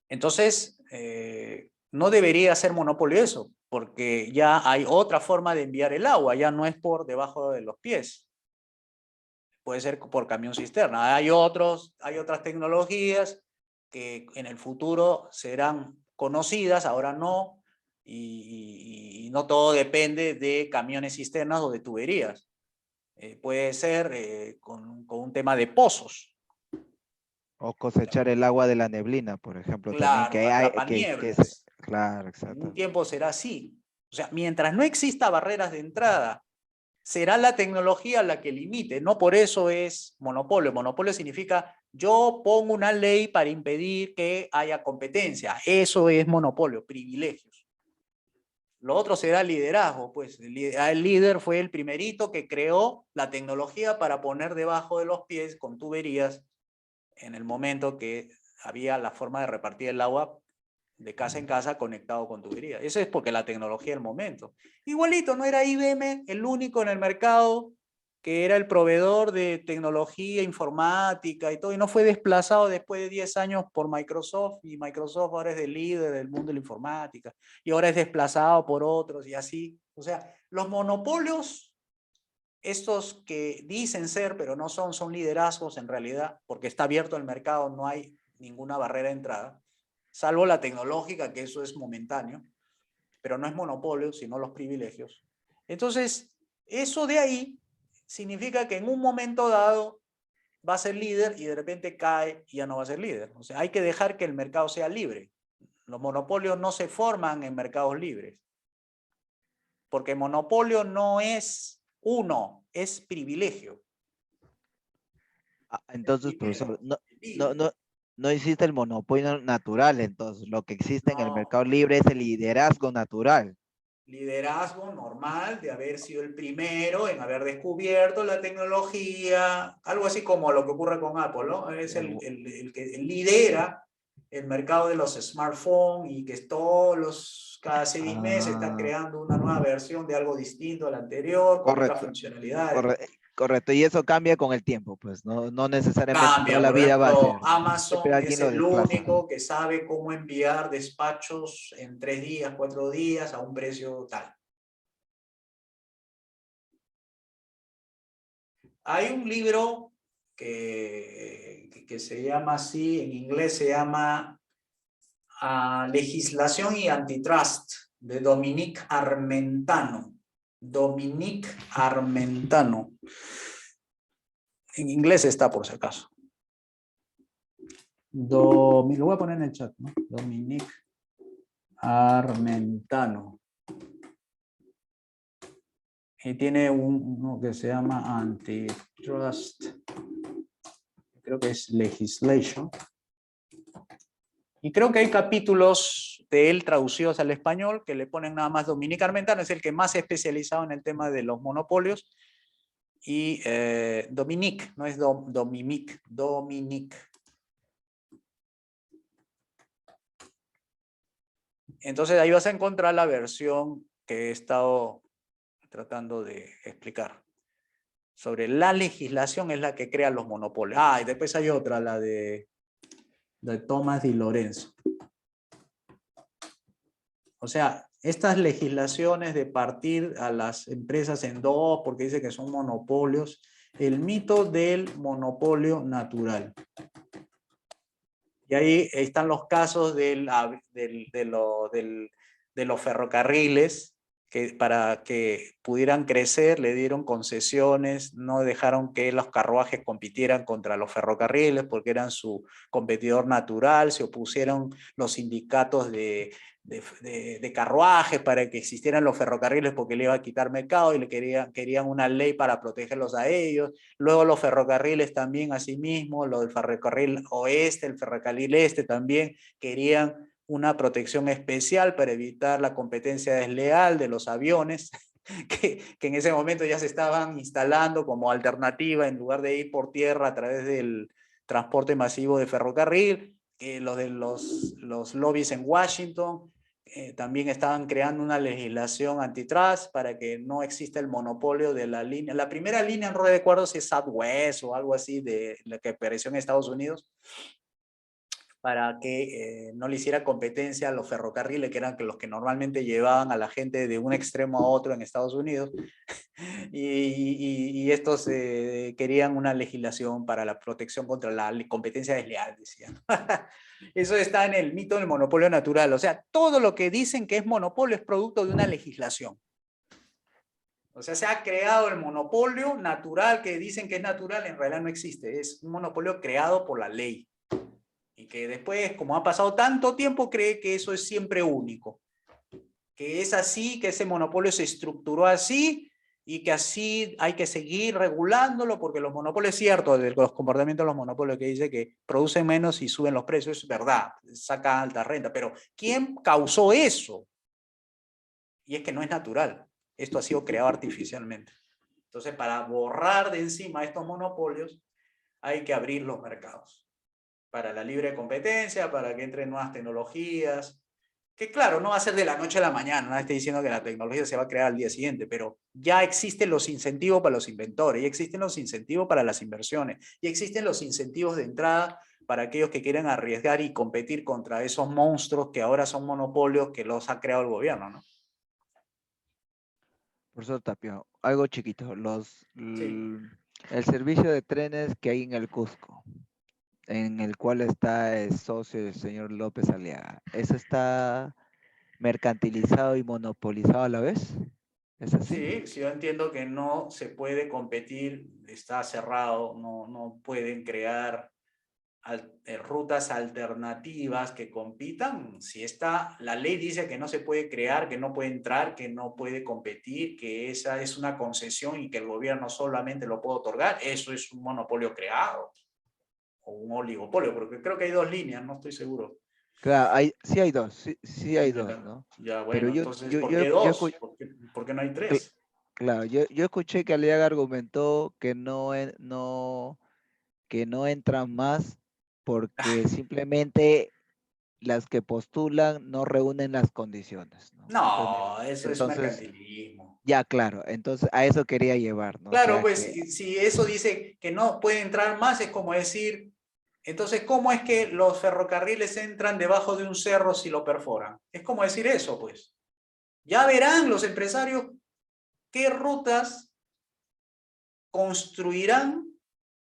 [SPEAKER 2] Entonces, no debería ser monopolio eso, porque ya hay otra forma de enviar el agua, ya no es por debajo de los pies. Puede ser por camión cisterna. Hay otras tecnologías que en el futuro serán conocidas, ahora no, y no todo depende de camiones cisternas o de tuberías. Puede ser con un tema de pozos.
[SPEAKER 3] O cosechar el agua de la neblina, por ejemplo, también
[SPEAKER 2] Claro,
[SPEAKER 3] que hay
[SPEAKER 2] atrapanieblas.
[SPEAKER 3] claro,
[SPEAKER 2] En
[SPEAKER 3] exacto.
[SPEAKER 2] un tiempo será así. O sea, mientras no exista barreras de entrada, será la tecnología la que limite. No por eso es monopolio. Monopolio significa yo pongo una ley para impedir que haya competencia. Eso es monopolio, privilegios. Lo otro será liderazgo. Pues el líder fue el primerito que creó la tecnología para poner debajo de los pies con tuberías en el momento que había la forma de repartir el agua
[SPEAKER 1] de casa en casa conectado con tubería. Eso es porque la tecnología del momento. Igualito, no era IBM el único en el mercado que era el proveedor de tecnología informática y todo, y no fue desplazado después de 10 años por Microsoft, y Microsoft ahora es el líder del mundo de la informática, y ahora es desplazado por otros, y así. O sea, los monopolios, estos que dicen ser, pero no son, son liderazgos en realidad, porque está abierto el mercado, no hay ninguna barrera de entrada, salvo la tecnológica, que eso es momentáneo, pero no es monopolio, sino los privilegios. Entonces, eso de ahí significa que en un momento dado va a ser líder y de repente cae y ya no va a ser líder. O sea, hay que dejar que el mercado sea libre. Los monopolios no se forman en mercados libres. Porque monopolio no es uno, es privilegio.
[SPEAKER 3] Entonces, profesor, no existe el monopolio natural, entonces lo que existe en el mercado libre es el liderazgo natural.
[SPEAKER 1] Liderazgo normal de haber sido el primero en haber descubierto la tecnología, algo así como lo que ocurre con Apple, ¿no? Es el que lidera el mercado de los smartphones y que cada 6 meses está creando una nueva versión de algo distinto al anterior, con otras funcionalidades.
[SPEAKER 3] Correcto, y eso cambia con el tiempo, pues no necesariamente
[SPEAKER 1] Cambia,
[SPEAKER 3] toda la
[SPEAKER 1] por
[SPEAKER 3] vida va a
[SPEAKER 1] ejemplo,
[SPEAKER 3] ser.
[SPEAKER 1] Amazon
[SPEAKER 3] Siempre alguien
[SPEAKER 1] es
[SPEAKER 3] lo
[SPEAKER 1] el
[SPEAKER 3] desplaza.
[SPEAKER 1] único que sabe cómo enviar despachos en 3 días, 4 días a un precio tal. Hay un libro que se llama así, en inglés se llama Legislación y Antitrust, de Dominique Armentano. Dominique Armentano. En inglés está, por si acaso. Lo voy a poner en el chat, ¿no? Dominique Armentano. Y tiene uno que se llama Antitrust. Creo que es Legislation. Y creo que hay capítulos de él traducidos al español que le ponen nada más Dominique Armentano, es el que más se ha especializado en el tema de los monopolios. Y Dominique, no es Dominique. Entonces ahí vas a encontrar la versión que he estado tratando de explicar. Sobre la legislación es la que crea los monopolios. Y después hay otra, la de Thomas Di Lorenzo. O sea, estas legislaciones de partir a las empresas en dos, porque dice que son monopolios, el mito del monopolio natural. Y ahí están los casos de los ferrocarriles, que para que pudieran crecer le dieron concesiones, no dejaron que los carruajes compitieran contra los ferrocarriles porque eran su competidor natural, se opusieron los sindicatos de carruajes para que existieran los ferrocarriles porque le iba a quitar mercado y querían una ley para protegerlos a ellos. Luego los ferrocarriles también, asimismo, lo del ferrocarril oeste, el ferrocarril este también querían una protección especial para evitar la competencia desleal de los aviones, que en ese momento ya se estaban instalando como alternativa en lugar de ir por tierra a través del transporte masivo de ferrocarril. Los de los lobbies en Washington también estaban creando una legislación antitrust para que no exista el monopolio de la línea. La primera línea, no recuerdo si es Southwest o algo así, de la que apareció en Estados Unidos, para que no le hiciera competencia a los ferrocarriles, que eran los que normalmente llevaban a la gente de un extremo a otro en Estados Unidos, y estos querían una legislación para la protección contra la competencia desleal, decían. Eso está en el mito del monopolio natural. O sea, todo lo que dicen que es monopolio es producto de una legislación. O sea, se ha creado el monopolio natural que dicen que es natural, en realidad no existe. Es un monopolio creado por la ley. Y que después, como ha pasado tanto tiempo, cree que eso es siempre único. Que es así, que ese monopolio se estructuró así y que así hay que seguir regulándolo, porque los monopolios, es cierto, de los comportamientos de los monopolios que dice que producen menos y suben los precios, es verdad, sacan alta renta, pero ¿quién causó eso? Y es que no es natural, esto ha sido creado artificialmente. Entonces, para borrar de encima estos monopolios, hay que abrir los mercados para la libre competencia, para que entren nuevas tecnologías, Que claro, no va a ser de la noche a la mañana, nadie está diciendo que la tecnología se va a crear al día siguiente, pero ya existen los incentivos para los inventores, ya existen los incentivos para las inversiones, ya existen los incentivos de entrada para aquellos que quieren arriesgar y competir contra esos monstruos que ahora son monopolios que los ha creado el gobierno, ¿no?
[SPEAKER 3] Profesor Tapio, algo chiquito.
[SPEAKER 1] Sí.
[SPEAKER 3] El servicio de trenes que hay en el Cusco, en el cual está el socio del señor López Aliaga, ¿eso está mercantilizado y monopolizado a la vez? ¿Es así?
[SPEAKER 1] Sí, sí, yo entiendo que no se puede competir, está cerrado, no pueden crear rutas alternativas que compitan. Si está, la ley dice que no se puede crear, que no puede entrar, que no puede competir, que esa es una concesión y que el gobierno solamente lo puede otorgar, eso es un monopolio creado o un oligopolio, porque creo que hay dos líneas, no estoy seguro.
[SPEAKER 3] Claro, sí hay dos, sí hay dos,
[SPEAKER 1] Ya,
[SPEAKER 3] ¿no?
[SPEAKER 1] ya,
[SPEAKER 3] Pero
[SPEAKER 1] bueno, entonces, ¿por qué dos? ¿Por qué no hay tres?
[SPEAKER 3] claro, yo escuché que Aliaga argumentó que que no entran más porque simplemente las que postulan no reúnen las condiciones, ¿no?
[SPEAKER 1] No, eso es
[SPEAKER 3] Entonces,
[SPEAKER 1] mercantilismo.
[SPEAKER 3] ya claro, entonces a eso quería llevar, ¿no? O
[SPEAKER 1] Claro,
[SPEAKER 3] sea
[SPEAKER 1] pues
[SPEAKER 3] que,
[SPEAKER 1] si eso dice que no puede entrar más, es como decir, entonces, ¿cómo es que los ferrocarriles entran debajo de un cerro si lo perforan? Es como decir eso, pues. Ya verán los empresarios qué rutas construirán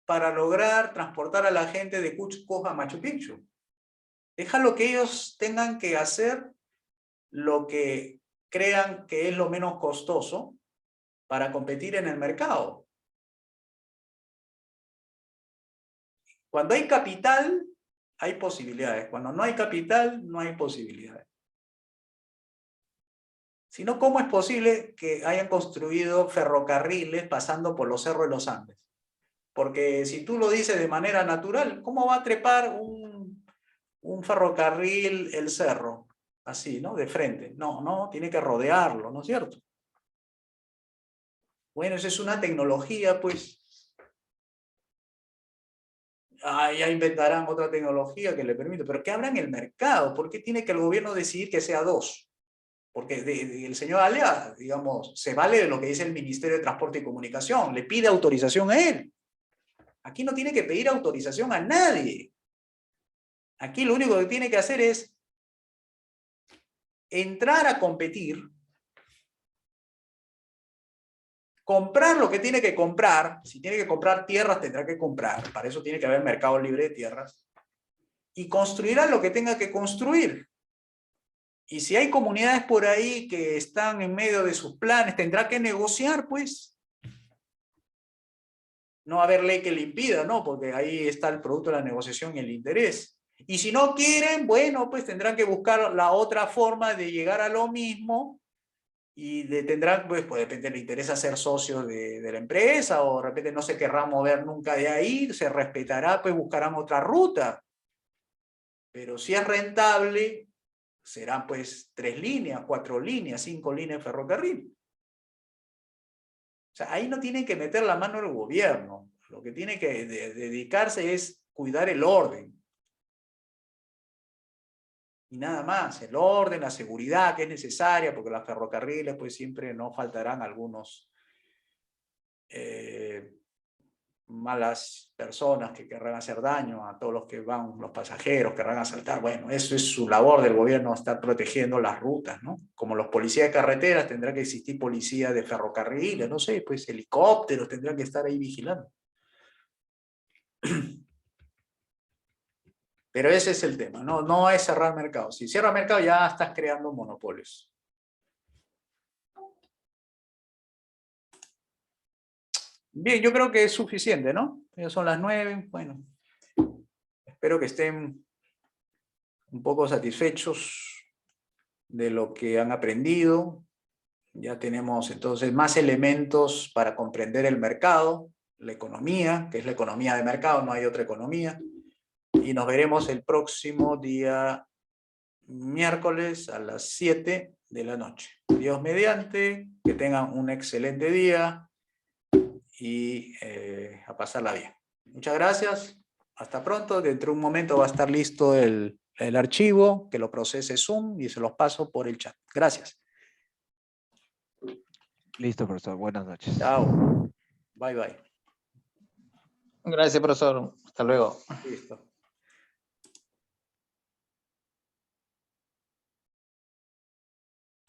[SPEAKER 1] para lograr transportar a la gente de Cusco a Machu Picchu. Déjalo que ellos tengan que hacer lo que crean que es lo menos costoso para competir en el mercado. Cuando hay capital, hay posibilidades. Cuando no hay capital, no hay posibilidades. Si no, ¿cómo es posible que hayan construido ferrocarriles pasando por los cerros de los Andes? Porque si tú lo dices de manera natural, ¿cómo va a trepar un ferrocarril el cerro? Así, ¿no? De frente. No, tiene que rodearlo, ¿no es cierto? Bueno, esa es una tecnología, pues. Ya inventarán otra tecnología que le permite, pero que abra en el mercado. ¿Por qué tiene que el gobierno decidir que sea dos? Porque el señor Alea, digamos, se vale de lo que dice el Ministerio de Transporte y Comunicación, le pide autorización a él. Aquí no tiene que pedir autorización a nadie. Aquí lo único que tiene que hacer es entrar a competir, comprar lo que tiene que comprar. Si tiene que comprar tierras, tendrá que comprar. Para eso tiene que haber mercado libre de tierras. Y construirá lo que tenga que construir. Y si hay comunidades por ahí que están en medio de sus planes, tendrá que negociar, pues. No va a haber ley que le impida, ¿no? Porque ahí está el producto de la negociación y el interés. Y si no quieren, bueno, pues tendrán que buscar la otra forma de llegar a lo mismo y tendrán, pues de repente le interesa ser socios de la empresa o de repente no se querrá mover nunca de ahí, se respetará, pues buscarán otra ruta. Pero si es rentable, serán pues 3 líneas, 4 líneas, 5 líneas de ferrocarril. O sea, ahí no tienen que meter la mano el gobierno. Lo que tiene que dedicarse es cuidar el orden. Y nada más, el orden, la seguridad que es necesaria, porque las ferrocarriles pues siempre no faltarán algunos malas personas que querrán hacer daño a todos los que van, los pasajeros, querrán asaltar. Bueno, eso es su labor del gobierno, estar protegiendo las rutas, ¿no? Como los policías de carreteras, tendrá que existir policía de ferrocarriles, no sé, pues helicópteros tendrán que estar ahí vigilando. Pero ese es el tema, no es cerrar mercado. Si cierras mercado ya estás creando monopolios. Bien, yo creo que es suficiente, ¿no? Ya son las 9, bueno. Espero que estén un poco satisfechos de lo que han aprendido. Ya tenemos entonces más elementos para comprender el mercado, la economía, que es la economía de mercado, no hay otra economía. Y nos veremos el próximo día miércoles a las 7 de la noche. Dios mediante, que tengan un excelente día y a pasarla bien. Muchas gracias. Hasta pronto. Dentro de un momento va a estar listo el
[SPEAKER 2] el archivo, que lo procese Zoom y se los paso por el chat. Gracias.
[SPEAKER 3] Listo, profesor. Buenas noches.
[SPEAKER 2] Chao. Bye, bye.
[SPEAKER 6] Gracias, profesor. Hasta luego.
[SPEAKER 2] Listo.